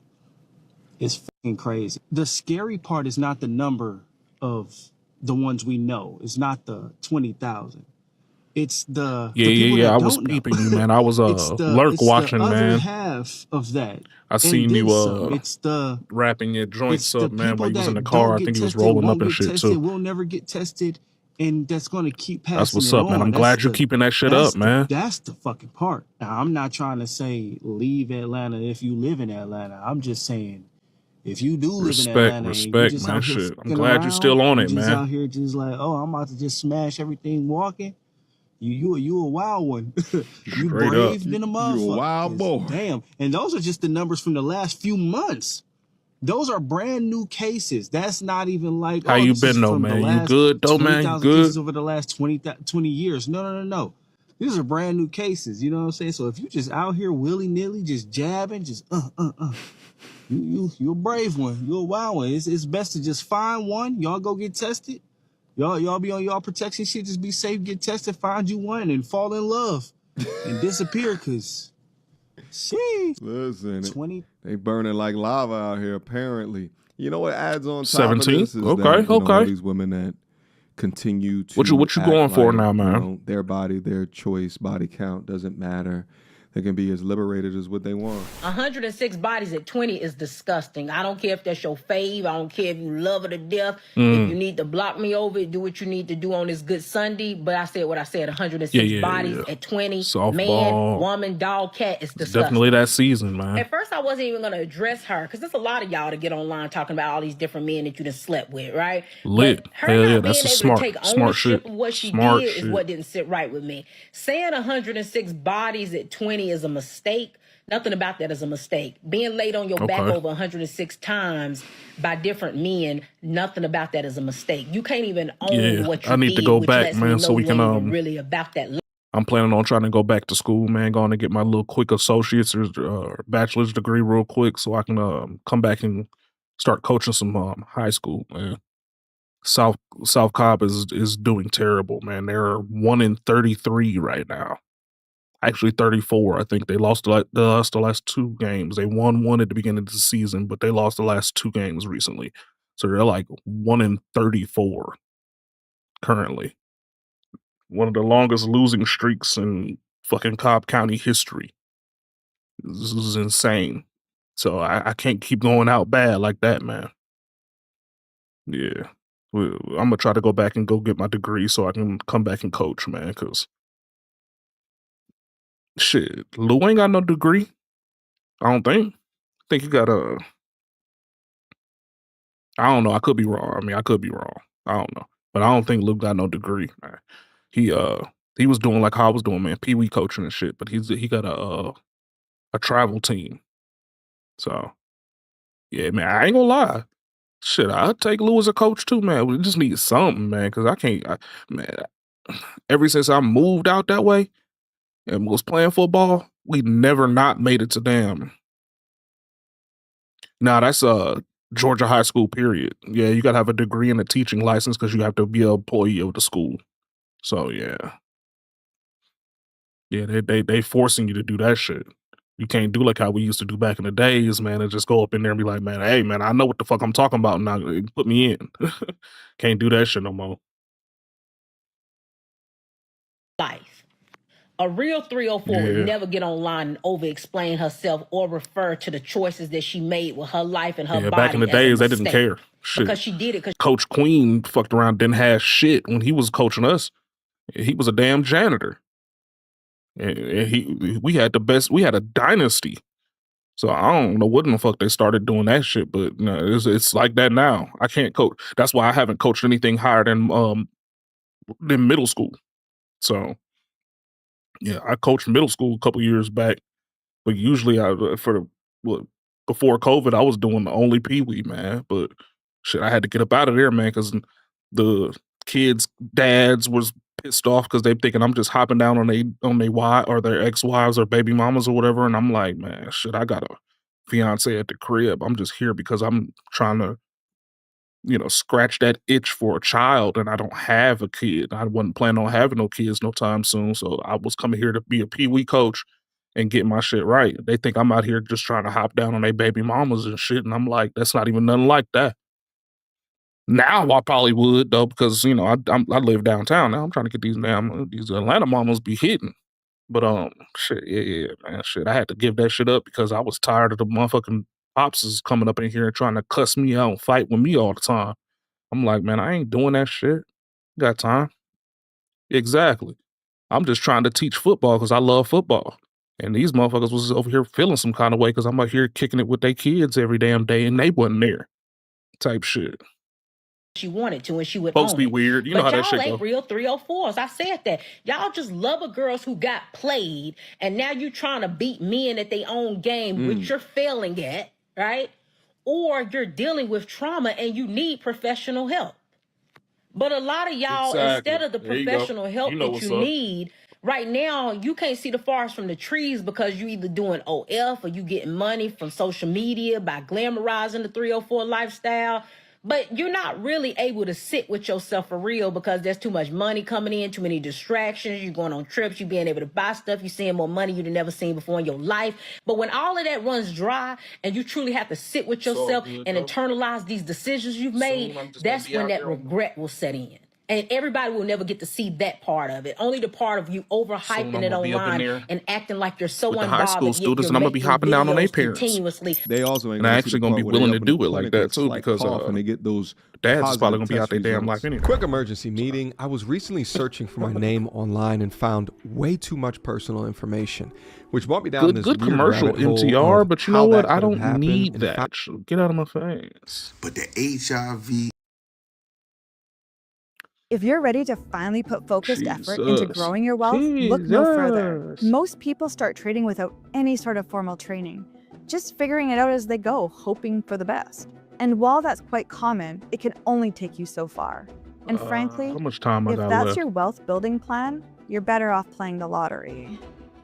is fucking crazy. The scary part is not the number of the ones we know. It's not the 20,000. It's the people that I don't was know. peeping you, man. I was It's lurk watching, the other man. half of that. I seen you it's the wrapping your joints the up, man, while you was in the people car. I that think you don't was get tested, rolling up won't and get shit tested, too. will never get tested, and that's going to keep passing That's what's it up, man. on. I'm glad you're keeping that shit up, man. That's the fucking part. Now, I'm not trying to say leave Atlanta if you live in Atlanta. I'm just saying If you do live in Respect, Atlanta and you respect, just man. out here Shit. I'm fucking glad you're still around, on you it, just man. out here just like, oh, I'm about to just smash everything walking. You a wild one. You Straight up. brave than a motherfucker. You a wild 'cause boy. Damn. And those are just the numbers from the last few months. Those are brand new cases. That's not even like, How oh, you this is been though, from the man? You last good though, man? You 20,000 good? cases over the last 20 years. No. These are brand new cases. You know what I'm saying? So if you just out here willy-nilly, just jabbing, just you a brave one. You a wild one. It's best to just find one. Y'all go get tested. Y'all be on y'all protection shit. Just be safe, get tested, find you one, and fall in love and disappear. Cause, sheesh. Listen, 20. they burning like lava out here. Apparently, you know what adds on top 17? of this is Okay, that all okay. these women that continue to What you act going for like, now, man? You know, their body, their choice, body count doesn't matter. They can be as liberated as what they want. 106 bodies at 20 is disgusting. I don't care if that's your fave. I don't care if you love her to death. Mm. If you need to block me over, do what you need to do on this good Sunday. But I said what I said, 106 Yeah, bodies yeah. at 20. Softball. Man, woman, dog, cat, it's disgusting. Definitely that season, man. At first, I wasn't even going to address her because there's a lot of y'all to get online talking about all these different men that you done slept with, right? Lit. But her Hell not yeah, being that's able a smart, to take smart ownership shit. of what she Smart did shit. is what didn't sit right with me. Saying 106 bodies at 20 is a mistake. Nothing about that is a mistake. Being laid on your back Okay. over 106 times by different men, nothing about that is a mistake. You can't even own Yeah, what you I need did, to go which back, lets me man, know so we you can ain't even really about that. I'm planning on trying to go back to school, man. Going to get my little quick associate's or bachelor's degree real quick, so I can come back and start coaching some high school, man. South Cobb is doing terrible, man. They're 1 in 33 right now. Actually, 34. I think they lost the last 2 games. They won one at the beginning of the season, but they lost the last 2 games recently. So they're like 1 in 34 currently. One of the longest losing streaks in fucking Cobb County history. This is insane. So I can't keep going out bad like that, man. Yeah. I'm gonna try to go back and go get my degree so I can come back and coach, man, because shit, Lou ain't got no degree. I don't think. I think he got I don't know. I could be wrong. I mean, I could be wrong. I don't know. But I don't think Luke got no degree, man. He was doing like how I was doing, man, pee-wee coaching and shit, but he got a travel team. So yeah, man, I ain't gonna lie. Shit, I'd take Lou as a coach too, man. We just need something, man, because man, ever since I moved out that way and was playing football, we never not made it to damn. Nah, that's Georgia high school, period. Yeah, you gotta have a degree and a teaching license because you have to be an employee of the school. So yeah. Yeah, they forcing you to do that shit. You can't do like how we used to do back in the days, man, and just go up in there and be like, man, hey man, I know what the fuck I'm talking about now. Put me in. Can't do that shit no more. Life. A real 304 would Yeah. never get online and over-explain herself or refer to the choices that she made with her life and her Yeah, body back in the as a days, they didn't mistake. care. Shit. Because she did it because Coach Queen fucked around, didn't have shit when he was coaching us. He was a damn janitor. And we had a dynasty. So I don't know what in the fuck they started doing that shit, but no, it's like that now. I can't coach. That's why I haven't coached anything higher than middle school. So yeah, I coached middle school a couple years back, but usually before COVID, I was doing the only pee-wee, man. But shit, I had to get up out of there, man, because the kids' dads was pissed off because they thinking I'm just hopping down on they wife or their ex-wives or baby mamas or whatever. And I'm like, man, shit, I got a fiance at the crib. I'm just here because I'm trying to, scratch that itch for a child, and I don't have a kid. I wasn't planning on having no kids no time soon. So I was coming here to be a pee-wee coach and get my shit right. They think I'm out here just trying to hop down on their baby mamas and shit. And I'm like, that's not even nothing like that. Now I probably would though, because I live downtown now. I'm trying to get these Atlanta mamas be hitting, but shit, yeah, man, shit. I had to give that shit up because I was tired of the motherfucking pops coming up in here and trying to cuss me out and fight with me all the time. I'm like, man, I ain't doing that shit. Got time? Exactly. I'm just trying to teach football because I love football. And these motherfuckers was over here feeling some kind of way because I'm out here kicking it with their kids every damn day and they wasn't there. Type shit. She wanted to, and she would Folks own be it. weird. You know how But that shit y'all go. ain't real 304s. I said that. Y'all just love girls who got played, and now you trying to beat men at their own game, which you're failing at, right? Or you're dealing with trauma and you need professional help. But a lot of y'all, instead of the professional help that you need, right now, you can't see the forest from the trees because you either doing OF or you getting money from social media by glamorizing the 304 lifestyle. But you're not really able to sit with yourself for real because there's too much money coming in, too many distractions. You're going on trips, you're being able to buy stuff, you're seeing more money you've never seen before in your life. But when all of that runs dry and you truly have to sit with yourself and internalize these decisions you've made, that's when that regret will set in. And everybody will never get to see that part of it. Only the part of you overhyping it online and acting like you're so with the unbothered. high school students, and I'm gonna be hopping down on their parents. Continuously. They also ain't and I actually gonna be willing to do it like that too because and they get those dads is probably gonna be out their damn life anyway. Quick emergency meeting. I was recently searching for my name online and found way too much personal information, which brought me down this good weird commercial rabbit hole MTR, of but you how know what? that I could don't have happened need and that. Get out of my face. But the HIV. If you're ready to finally put focused effort into growing your wealth, look no further. Most people start trading without any sort of formal training, just figuring it out as they go, hoping for the best. And while that's quite common, it can only take you so far. And frankly, how much time I if got that's left? your wealth building plan, you're better off playing the lottery.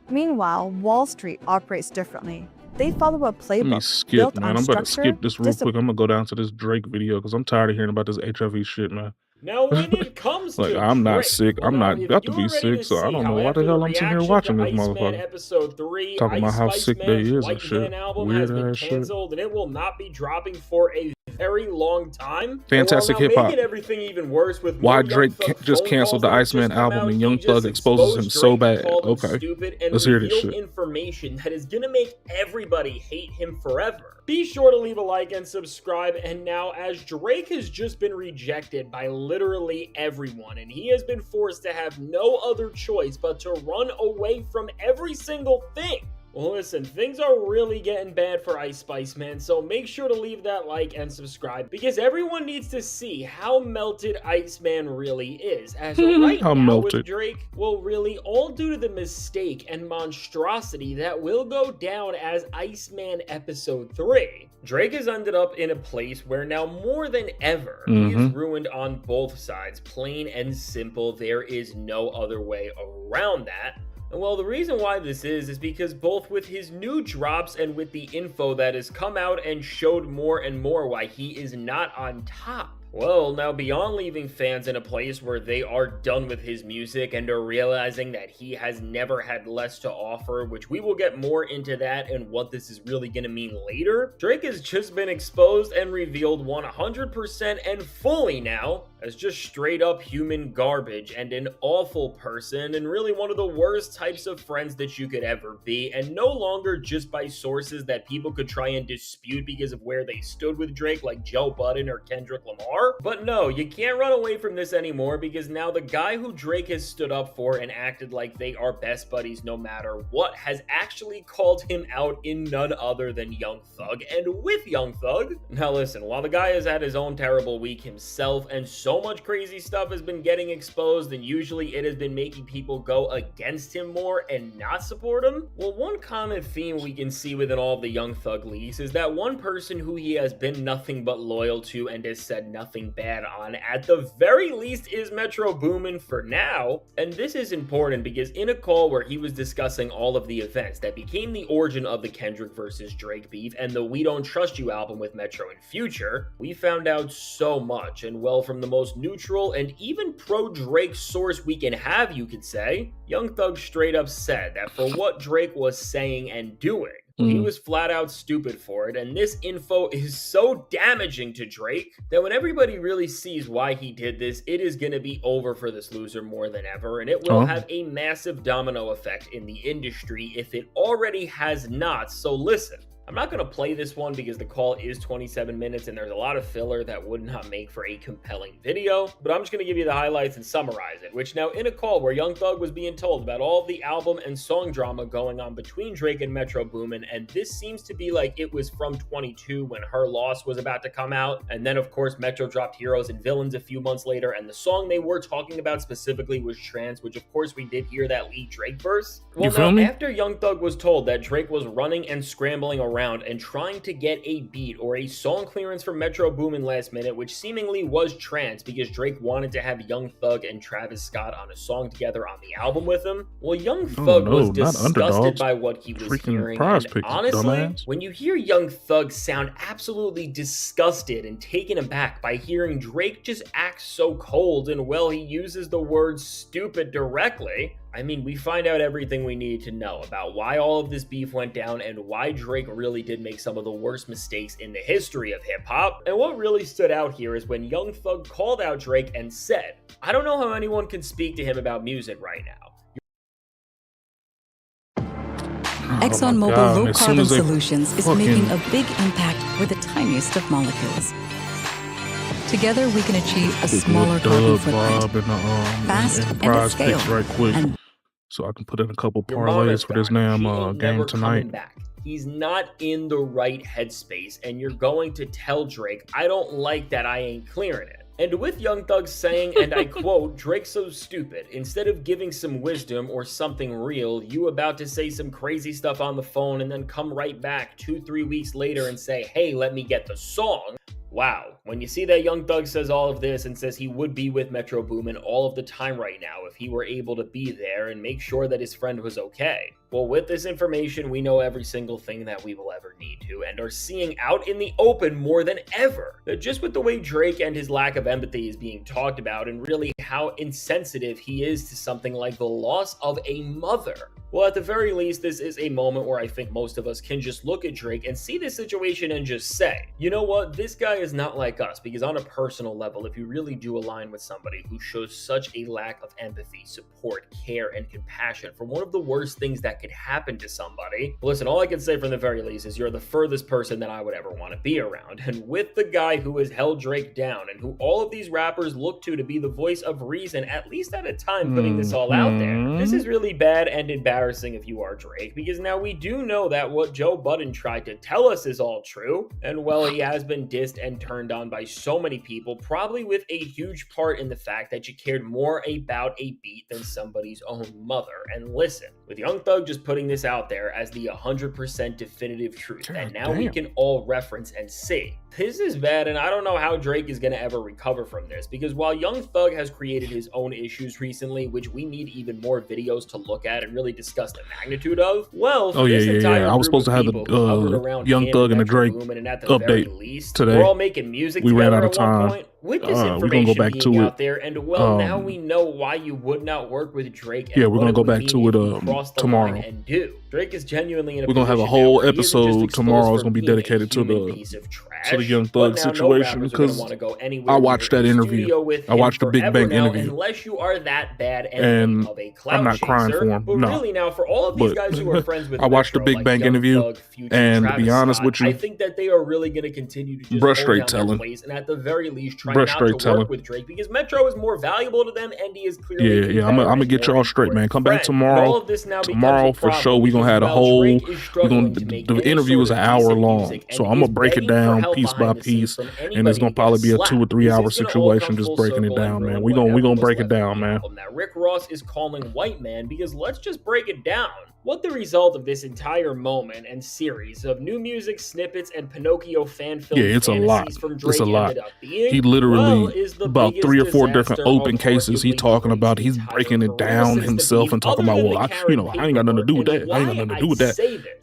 Meanwhile, Wall Street operates differently. They follow a Let me playbook skip, built man. on I'm about to structure, skip this real quick. I'm gonna go down to this Drake video because I'm tired of hearing about this HIV shit, man. Now, when it comes Like, to I'm not Drake, sick. well, I'm now, not if about to you're be ready sick, to so I see don't how know why after the hell I'm sitting here reaction watching to this Iceman motherfucker. Episode 3, Talking about how sick they Iceman's is and White shit. Man album Weird has been ass shit. canceled and it will not be dropping for a very long time. Fantastic And while now hip-hop. making everything even worse with Why more Drake Young Thug just phone canceled the calls that have Iceman just come album out, and he Young just Thug exposes him exposed so Drake, bad. called him Okay. stupid, and Let's hear this revealed shit. information that is gonna make everybody hate him forever. Be sure to leave a like and subscribe. And now, as Drake has just been rejected by literally everyone, and he has been forced to have no other choice but to run away from every single thing. Well, listen, things are really getting bad for Ice Spice, man, so make sure to leave that like and subscribe, because everyone needs to see how melted Iceman really is, as right How now melted. with Drake, well, really, all due to the mistake and monstrosity that will go down as Iceman Episode 3. Drake has ended up in a place where now more than ever, he is ruined on both sides. Plain and simple, there is no other way around that. And well, the reason why this is because both with his new drops and with the info that has come out and showed more and more why he is not on top. Well, now beyond leaving fans in a place where they are done with his music and are realizing that he has never had less to offer, which we will get more into that and what this is really going to mean later, Drake has just been exposed and revealed 100% and fully now as just straight up human garbage and an awful person and really one of the worst types of friends that you could ever be, and no longer just by sources that people could try and dispute because of where they stood with Drake, like Joe Budden or Kendrick Lamar. But no, you can't run away from this anymore, because now the guy who Drake has stood up for and acted like they are best buddies no matter what has actually called him out in none other than Young Thug. And with Young Thug, now listen, while the guy has had his own terrible week himself and so much crazy stuff has been getting exposed, and usually it has been making people go against him more and not support him, well, one common theme we can see within all of the Young Thug leaks is that one person who he has been nothing but loyal to and has said nothing bad on, at the very least, is Metro Boomin for now. And this is important because in a call where he was discussing all of the events that became the origin of the Kendrick versus Drake beef and the We Don't Trust You album with Metro and Future, we found out so much, and well, from the most neutral and even pro-Drake source we can have, you could say, Young Thug straight up said that for what Drake was saying and doing, he was flat out stupid for it, and this info is so damaging to Drake that when everybody really sees why he did this, it is going to be over for this loser more than ever, and it will have a massive domino effect in the industry if it already has not. So listen, I'm not going to play this one because the call is 27 minutes and there's a lot of filler that would not make for a compelling video, but I'm just going to give you the highlights and summarize it, which now in a call where Young Thug was being told about all of the album and song drama going on between Drake and Metro Boomin, and this seems to be like it was from 22 when Her Loss was about to come out, and then of course Metro dropped Heroes and Villains a few months later, and the song they were talking about specifically was Trance, which of course we did hear that lead Drake verse. Well, now after Young Thug was told that Drake was running and scrambling around and trying to get a beat or a song clearance from Metro Boomin last minute, which seemingly was Trance because Drake wanted to have Young Thug and Travis Scott on a song together on the album with him. Well, Young Thug was disgusted by what he was hearing, and honestly, when you hear Young Thug sound absolutely disgusted and taken aback by hearing Drake just act so cold and, well, he uses the word stupid directly, I mean, we find out everything we need to know about why all of this beef went down and why Drake really did make some of the worst mistakes in the history of hip-hop. And what really stood out here is when Young Thug called out Drake and said, "I don't know how anyone can speak to him about music right now." ExxonMobil Low Carbon Solutions is making a big impact with the tiniest of molecules. Together we can achieve a smaller carbon footprint, fast and at scale. Right quick. So I can put in a couple parlays for this damn game tonight. He's not in the right headspace, and you're going to tell Drake, "I don't like that, I ain't clearing it." And with Young Thug saying, and I quote, "Drake's so stupid. Instead of giving some wisdom or something real, you about to say some crazy stuff on the phone and then come right back 2-3 weeks later and say, 'Hey, let me get the song.'" Wow, when you see that Young Thug says all of this and says he would be with Metro Boomin all of the time right now if he were able to be there and make sure that his friend was okay. Well, with this information, we know every single thing that we will ever need to and are seeing out in the open more than ever. That just with the way Drake and his lack of empathy is being talked about and really how insensitive he is to something like the loss of a mother. Well, at the very least, this is a moment where I think most of us can just look at Drake and see this situation and just say, you know what, this guy is not like us, because on a personal level, if you really do align with somebody who shows such a lack of empathy, support, care, and compassion for one of the worst things that could happen to somebody, listen, all I can say from the very least is you're the furthest person that I would ever want to be around. And with the guy who has held Drake down and who all of these rappers look to be the voice of reason, at least at a time putting this all out there, this is really bad and embarrassing if you are Drake, because now we do know that what Joe Budden tried to tell us is all true, and well, he has been dissed and turned on by so many people, probably with a huge part in the fact that you cared more about a beat than somebody's own mother. And listen, with Young Thug just putting this out there as the 100% definitive truth that now we can all reference and see, this is bad, and I don't know how Drake is going to ever recover from this, because while Young Thug has created his own issues recently, which we need even more videos to look at and really discuss the magnitude of, well, for this entire I was supposed to have the Young Thug and the Drake update today. We're all making music we ran out of at one time. point. With this we're information gonna go back being to out it. there, and well, now we know why you would not work with Drake. And Yeah, we're gonna go back to it tomorrow. And do. Drake is genuinely in a We're gonna have a whole episode tomorrow. It's gonna be dedicated to the Young Thug situation, because I watched that interview. I watched the Big Bang interview, unless you are that bad and of a clout I'm not crying chaser, for him. But No, really now, for all of these guys who are friends with I watched the Metro, Big like Bang Young interview, Thug, Future, and to Travis be honest Scott, with you, I think that they are really going to continue to just brush hold straight down telling. their place, and at the very least try Brush not straight to telling. work with Drake, because Metro is more valuable to them, and he is clearly Yeah, I'm gonna get y'all straight, man. Come back tomorrow. Tomorrow for sure. We're gonna have a whole. The interview is an hour long, so I'm gonna break it down piece by piece, and it's gonna probably be a 2 or 3 hour situation, just breaking it down, man. We gonna break it down, man. That Rick Ross is calling white man, because let's just break it down. What the result of this entire moment and series of new music snippets and Pinocchio fan-filled It's a lot. from Drake It's a lot. ended up being, He literally is the about biggest 3 or 4 different disaster open of cases he talking about. He's breaking it down himself and talking about, well, I ain't got nothing to do with that. I ain't got nothing to do with that.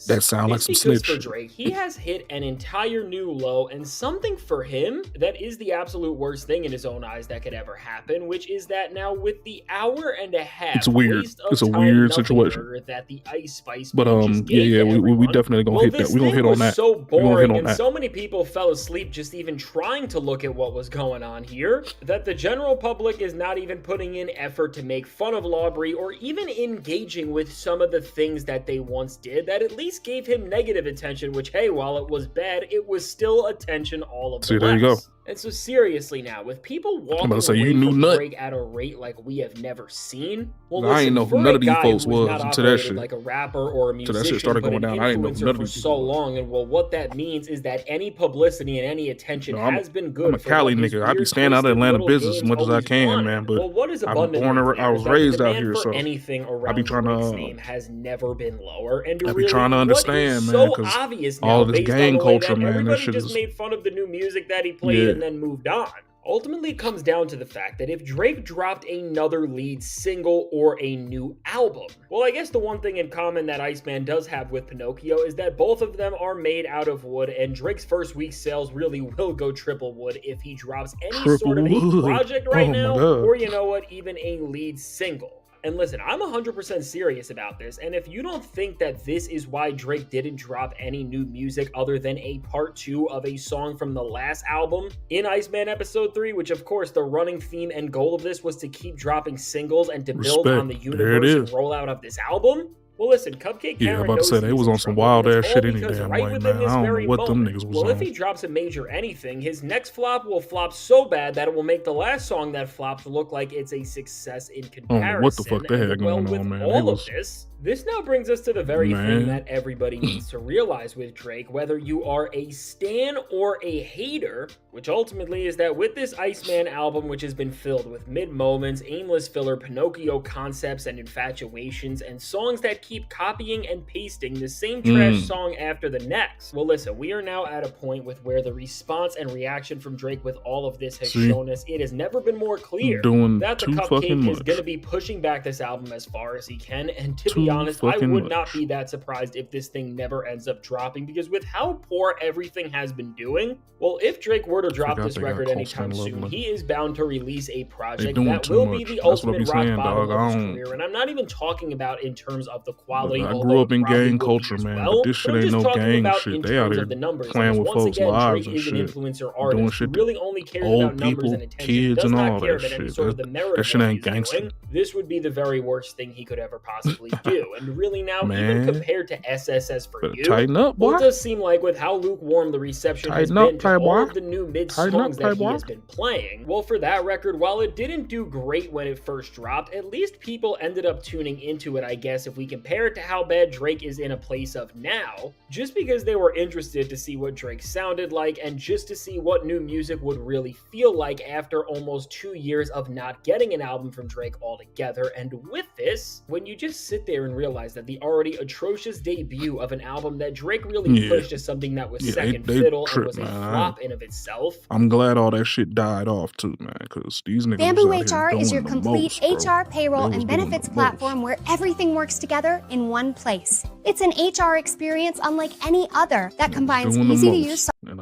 That sound like some because snitch. for Drake, he has hit an entire new low, and something for him that is the absolute worst thing in his own eyes that could ever happen, which is that now with the hour and a half It's weird. waste of It's a time weird nothing situation. burger that the Ice Spice But Man just gave to we everyone. definitely gonna Well, hit that. this We gonna thing hit on was that. so We gonna hit boring, on and that. so many people fell asleep just even trying to look at what was going on here, that the general public is not even putting in effort to make fun of Laubrey or even engaging with some of the things that they once did that at least gave him negative attention, which, hey, while it was bad, it was still attention all of the See, there you go. less. And so seriously now, with people walking about to say, away you knew from nut. Drake at a rate like we have never seen, well, I ain't listen, know for who none a of these guy folks who was was not until that operated shit. like a rapper or a Till that shit musician, started but going an down, I didn't know influencer none of for these so people was. long, and well, what that means is that any publicity and any attention has been good. I'm a for Cali what his nigga. I be weird, staying out of twisted Atlanta little business as games much as I always can, wanted. man. But Well, what is I'm abundantly born and clear I is was that the raised out demand here, for so anything I around be trying Drake's to. name has never been lower, and I be really, trying to what understand, is man, so because obvious all now, this based on gang the way culture, that man, that everybody shit just is. made fun of the new music that he played Yeah. and then moved on. Ultimately, it comes down to the fact that if Drake dropped another lead single or a new album, well, I guess the one thing in common that Iceman does have with Pinocchio is that both of them are made out of wood, and Drake's first week's sales really will go triple wood if he drops any sort of a Triple wood. project right Oh my now, God. or you know what, even a lead single. And listen, I'm 100% serious about this, and if you don't think that this is why Drake didn't drop any new music other than a part 2 of a song from the last album in Iceman Episode 3, which of course the running theme and goal of this was to keep dropping singles and to build on the Respect. There it universe and is. rollout of this album, well listen, Cupcake Yeah, I'm Karen about to knows say he they was was in on some trouble, wild and ass it's shit all any because damn right way, within man. this I don't very know what them moment, niggas was well, if on. he drops a major anything, his next flop will flop so bad that it will make the last song that flopped look like it's a success in I don't comparison. know what the fuck they had And, well, going with on, man. all They of was this now brings us to the very thing man. that everybody needs to realize with Drake, whether you are a stan or a hater, which ultimately is that with this Iceman album, which has been filled with mid-moments, aimless filler, Pinocchio concepts and infatuations, and songs that keep copying and pasting the same trash song after the next. Well, listen, we are now at a point with where the response and reaction from Drake with all of this has See? shown us it has never been more clear Doing that the too fucking Cupcake is much. going to be pushing back this album as far as he can, and to Too be honest, I fucking would much. not be that surprised if this thing never ends up dropping, because with how poor everything has been doing, well, if Drake were to drop Forgot this they got record anytime Coastin' soon, Lovely. he is bound to release a They project doing that too will be much. the That's what I ultimate be rock saying, bottom dog. of I his don't. career, and I'm not even talking about in terms of the quality, I although grew up it in probably gang would be culture, as man, well, but this shit I'm ain't just no talking gang about shit. in They out terms here of the numbers. playing Because with once folks' again, lives Drake and is an shit, influencer doing artist who shit really only cares old about numbers people, and attention, kids, does and not all care that about any shit. sort of the merit That of shit what ain't he's gangster, doing. This would be the very worst thing he could ever possibly do. And really now, even man. compared to SSS for Better You, tighten up, well, boy. it does seem like with how lukewarm the reception has Tighten up, been to all playboy. of the new mid Tighten up, songs that he playboy. has been playing, well, for that record, while it didn't do great when it first dropped, at least people ended up tuning into it, I guess, if we compare it to how bad Drake is in a place of now, just because they were interested to see what Drake sounded like and just to see what new music would really feel like after almost 2 years of not getting an album from Drake altogether. And with this, when you just sit there and realize that the already atrocious debut of an album that Drake really pushed as something that was second fiddle and was a flop in of itself. I'm glad all that shit died off too, man, because these niggas Bamboo was out HR here is doing your the complete most, bro. HR, payroll, They was and doing benefits the platform where everything works together in one place. It's an HR experience unlike any other that combines doing the easy-to-use. most. And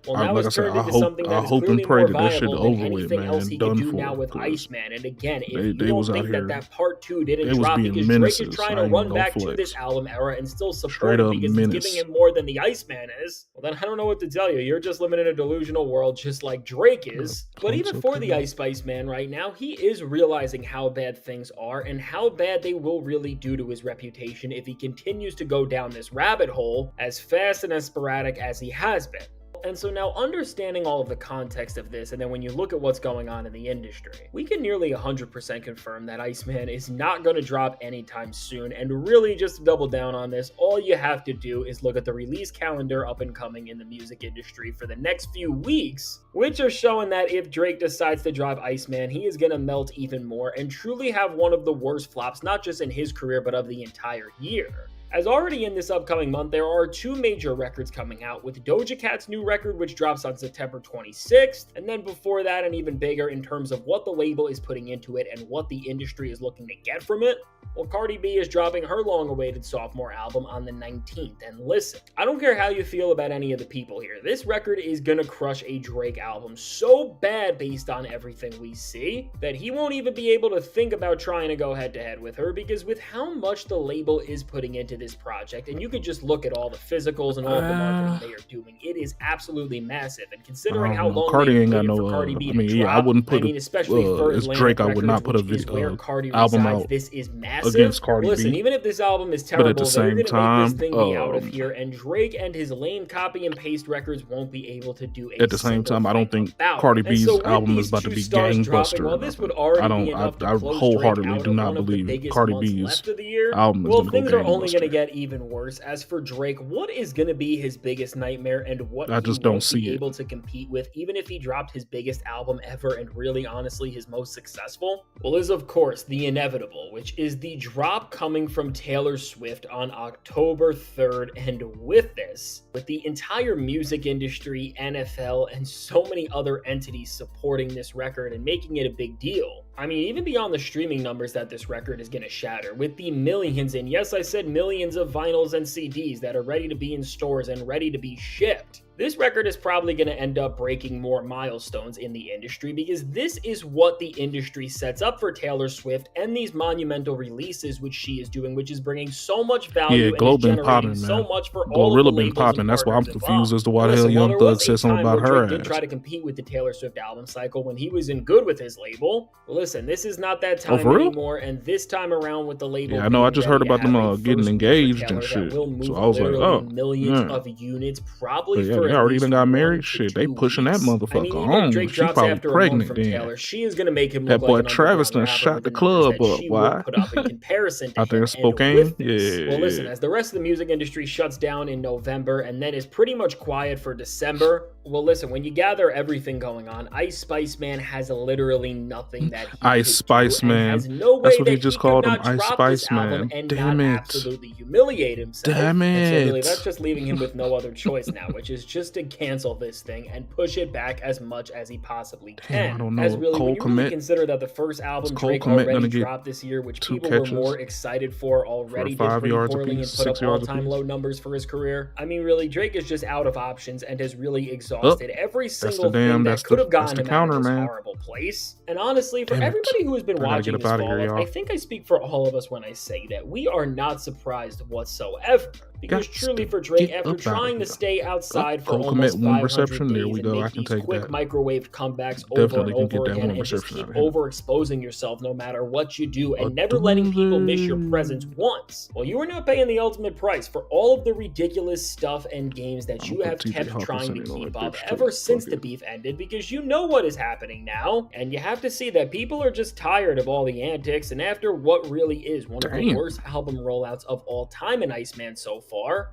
Well, now like I it's said, turned I into hope, something that is hope clearly and pray more that that shit viable than over with, anything man, else and he could done do for. now with 'cause Iceman. And again, if they you was don't out think that here. that part 2 They didn't was drop being because Drake is menaces. trying I to ain't run gonna back to flex. this album era and still support Straight him up because menace. he's giving him more than the Iceman is, well then I don't know what to tell you. You're just living in a delusional world just like Drake is. But even for the Ice Spice Man right now, he is realizing how bad things are and how bad they will really do to his reputation if he continues to go down this rabbit hole as fast and as sporadic as he has been. And so now understanding all of the context of this, and then when you look at what's going on in the industry, we can nearly 100% confirm that Iceman is not going to drop anytime soon. And really, just to double down on this, all you have to do is look at the release calendar up and coming in the music industry for the next few weeks, which are showing that if Drake decides to drop Iceman, he is going to melt even more and truly have one of the worst flops, not just in his career, but of the entire year. As already in this upcoming month, there are 2 major records coming out, with Doja Cat's new record, which drops on September 26th, and then before that, and even bigger in terms of what the label is putting into it and what the industry is looking to get from it. Well, Cardi B is dropping her long-awaited sophomore album on the 19th, and listen, I don't care how you feel about any of the people here, this record is gonna crush a Drake album so bad based on everything we see, that he won't even be able to think about trying to go head-to-head with her, because with how much the label is putting into this project, and you could just look at all the physicals and all of the marketing they are doing, it is absolutely massive, and considering how long Cardi they've ain't got waited no. for Cardi B I mean, to yeah, drop, I wouldn't put. especially for It's Atlantic Drake. I would Records, not put a which is where Cardi album resides. out This is massive. against Cardi Listen, B. even if this album is But terrible, at the they're same gonna time, make this thing be out of here, and Drake and his lame copy and paste records won't be able to do a At the same time, I don't think about Cardi it. And B's so with album these is about to two be stars dropping, gangbuster. while or this would nothing. already be enough to I close wholeheartedly Drake out do of not one of the believe biggest Cardi months B's left of the year. album is Well, gonna go things are only gangbuster. going to get even worse. As for Drake, what is going to be his biggest nightmare and what I just he don't won't see be it. able to compete with, even if he dropped his biggest album ever and really honestly his most successful? Well, is of course the inevitable, which is the drop coming from Taylor Swift on October 3rd. And with this, with the entire music industry, NFL, and so many other entities supporting this record and making it a big deal. I mean, even beyond the streaming numbers that this record is going to shatter, with the millions, and yes, I said millions of vinyls and CDs that are ready to be in stores and ready to be shipped. This record is probably going to end up breaking more milestones in the industry, because this is what the industry sets up for Taylor Swift and these monumental releases which she is doing, which is bringing so much value and Glow is been generating popping, so man. much for all of the Glorilla been labels and popping. That's why I'm partners confused involved. as to why the hell Listen, while Young there Thug was a said something time where about Drake her did ass. try to compete with the Taylor Swift album cycle when he was in good with his label. Listen, this is not that time for real? anymore, and this time around with the label, Yeah, I know. I being just heard ready about to them have a getting first engaged mover and Taylor that shit. will move So I was like, literally oh, millions yeah. of units, probably But yeah, for they at already least even got 1 married. to Shit, they 2 pushing that weeks. motherfucker I mean, even if on. Drake She drops probably after a month pregnant from then. Taylor, she is going to make him That look like boy an Travis underground done rapper shot with the the numbers club that up, she boy. would put up in comparison to Out there him. in Spokane? And with this, Yeah. well, listen, as the rest of the music industry shuts down in November and then is pretty much quiet for December, well, listen, when you gather everything going on, Ice Spice Man has literally nothing that he Ice could Spice do, and Man. has no way That's what that he just could called him, not Ice drop Spice this album Man. and Damn not it. absolutely humiliate himself. Damn And so really, it. that's just leaving him with no other choice now, which is just to cancel this thing and push it back as much as he possibly can. Damn, I don't know. As really, Cole when you really Kmet. consider that the first album Is Cole Drake Kmet already gonna get dropped this year, which 2 people catches were more excited for already, did 5 pretty yards poorly apiece, and put 6 up yards all-time apiece? low numbers for his career. I mean, really, Drake is just out of options and has really exhausted every single thing that could have gotten him out of this horrible place. And honestly, for Damn it. everybody who has been I gotta watching get this up outta fall here, off, y'all. I think I speak for all of us when I say that we are not surprised whatsoever. Because truly for Drake, get after up outta trying to here. stay outside for Cole almost Kmet, one 500 reception. days There we and go. make I can these take quick that. microwave comebacks over Definitely and can over get that again one and just reception keep out of him. overexposing yourself no matter what you do and never letting people miss your presence once. Well, you are not paying the ultimate price for all of the ridiculous stuff and games that you have TJ kept Hawkinson trying to in on keep that up bitch, too. ever since Fuck the it. beef ended, because you know what is happening now, and you have to see that people are just tired of all the antics, and after what really is one of the Damn. worst album rollouts of all time in Iceman so far,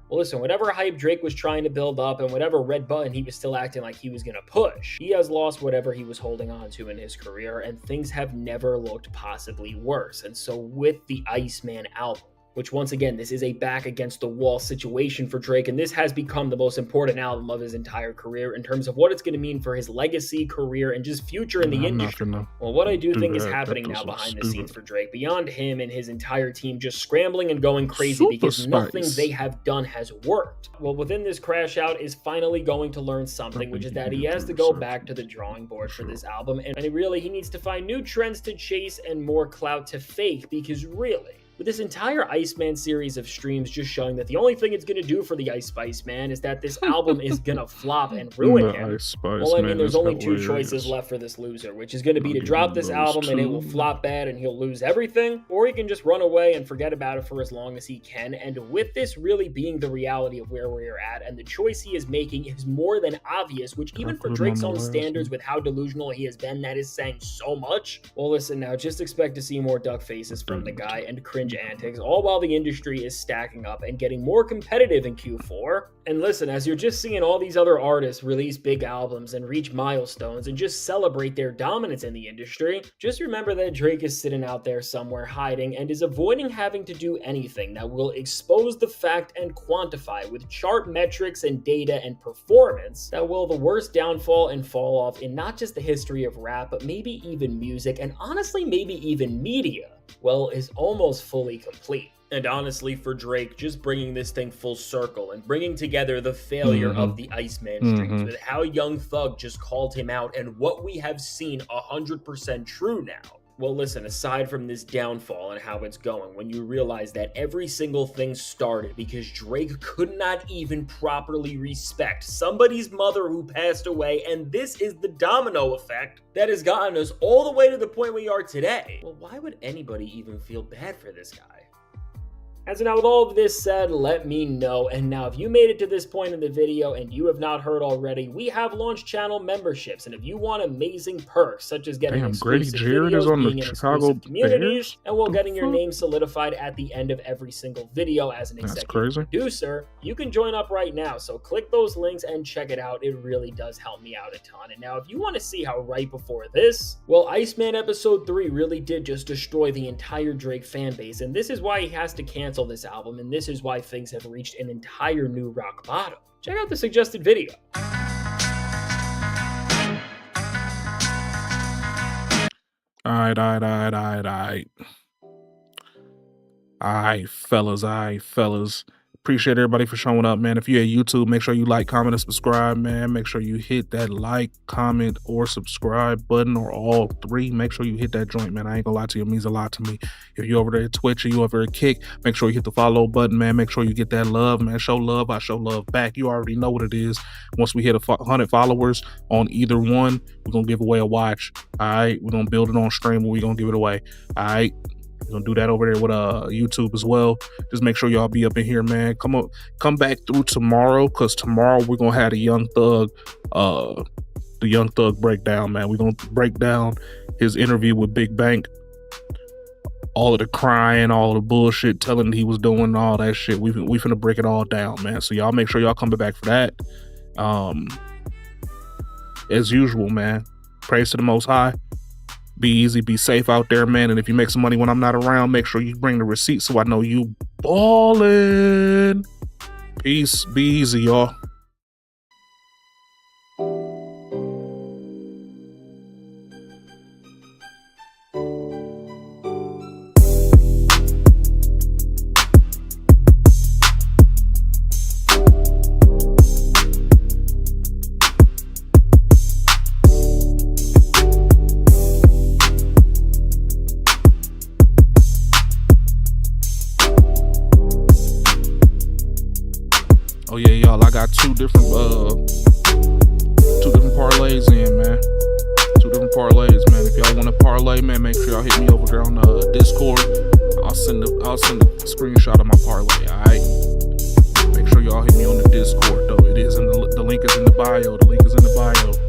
well, listen, whatever hype Drake was trying to build up and whatever red button he was still acting like he was gonna push, he has lost whatever he was holding on to in his career, and things have never looked possibly worse. And so with the Iceman album, which once again, this is a back against the wall situation for Drake, and this has become the most important album of his entire career in terms of what it's going to mean for his legacy, career, and just future in the industry. Well, what I do think is happening now behind the scenes for Drake, beyond him and his entire team just scrambling and going crazy because nothing they have done has worked. Well, within this crash out is finally going to learn something, which is that he has to go back to the drawing board for this album, and he needs to find new trends to chase and more clout to fake, because really, with this entire Iceman series of streams just showing that the only thing it's going to do for the Ice Spice Man is that this album is going to flop and ruin him. Well, I mean, there's only 2 choices left for this loser, which is going to be to drop this album and it will flop bad and he'll lose everything, or he can just run away and forget about it for as long as he can. And with this really being the reality of where we're at, and the choice he is making is more than obvious, which even for Drake's own standards with how delusional he has been, that is saying so much. Well, listen now, just expect to see more duck faces from the guy and cringe revenge antics, all while the industry is stacking up and getting more competitive in Q4. And listen, as you're just seeing all these other artists release big albums and reach milestones and just celebrate their dominance in the industry, just remember that Drake is sitting out there somewhere hiding and is avoiding having to do anything that will expose the fact and quantify with chart metrics and data and performance that will the worst downfall and fall off in not just the history of rap, but maybe even music, and honestly maybe even media, well, is almost fully complete. And honestly, for Drake, just bringing this thing full circle and bringing together the failure of the Iceman streams with how Young Thug just called him out and what we have seen 100% true now. Well, listen, aside from this downfall and how it's going, when you realize that every single thing started because Drake could not even properly respect somebody's mother who passed away, and this is the domino effect that has gotten us all the way to the point we are today, well, why would anybody even feel bad for this guy? And so now with all of this said, let me know. And now if you made it to this point in the video and you have not heard already, we have launched channel memberships. And if you want amazing perks, such as getting exclusive videos, being in exclusive communities, and getting your name solidified at the end of every single video as an executive producer, you can join up right now. So click those links and check it out. It really does help me out a ton. And now if you want to see how right before this, well, Iceman episode 3 really did just destroy the entire Drake fan base. And this is why he has to cancel this album, and this is why things have reached an entire new rock bottom. Check out the suggested video. Alright, fellas. Appreciate everybody for showing up, man. If you're at YouTube, make sure you like, comment, and subscribe, man. Make sure you hit that like, comment, or subscribe button, or all three. Make sure you hit that joint, man. I ain't gonna lie to you, it means a lot to me. If you're over there at Twitch or you over at Kick, make sure you hit the follow button, man. Make sure you get that love, man. Show love, I show love back. You already know what it is. Once we hit 100 followers on either one, we're gonna give away a watch. Alright, we're gonna build it on stream, and we're gonna give it away. Alright. We're gonna do that over there with YouTube as well. Just make sure y'all be up in here, man. Come back through tomorrow, because tomorrow we're gonna have the Young Thug breakdown, man. We're gonna break down his interview with Big Bank. All of the crying, all of the bullshit, telling he was doing all that shit. We finna break it all down, man. So y'all make sure y'all come back for that. As usual, man. Praise to the Most High. Be easy, be safe out there, man. And if you make some money when I'm not around, make sure you bring the receipt so I know you ballin'. Peace. Be easy, y'all. Oh yeah, y'all, I got two different parlays in, man. Two different parlays, man. If y'all want to parlay, man, make sure y'all hit me over there on Discord. I'll send a screenshot of my parlay, alright? Make sure y'all hit me on the Discord though. It is in the link is in the bio. The link is in the bio.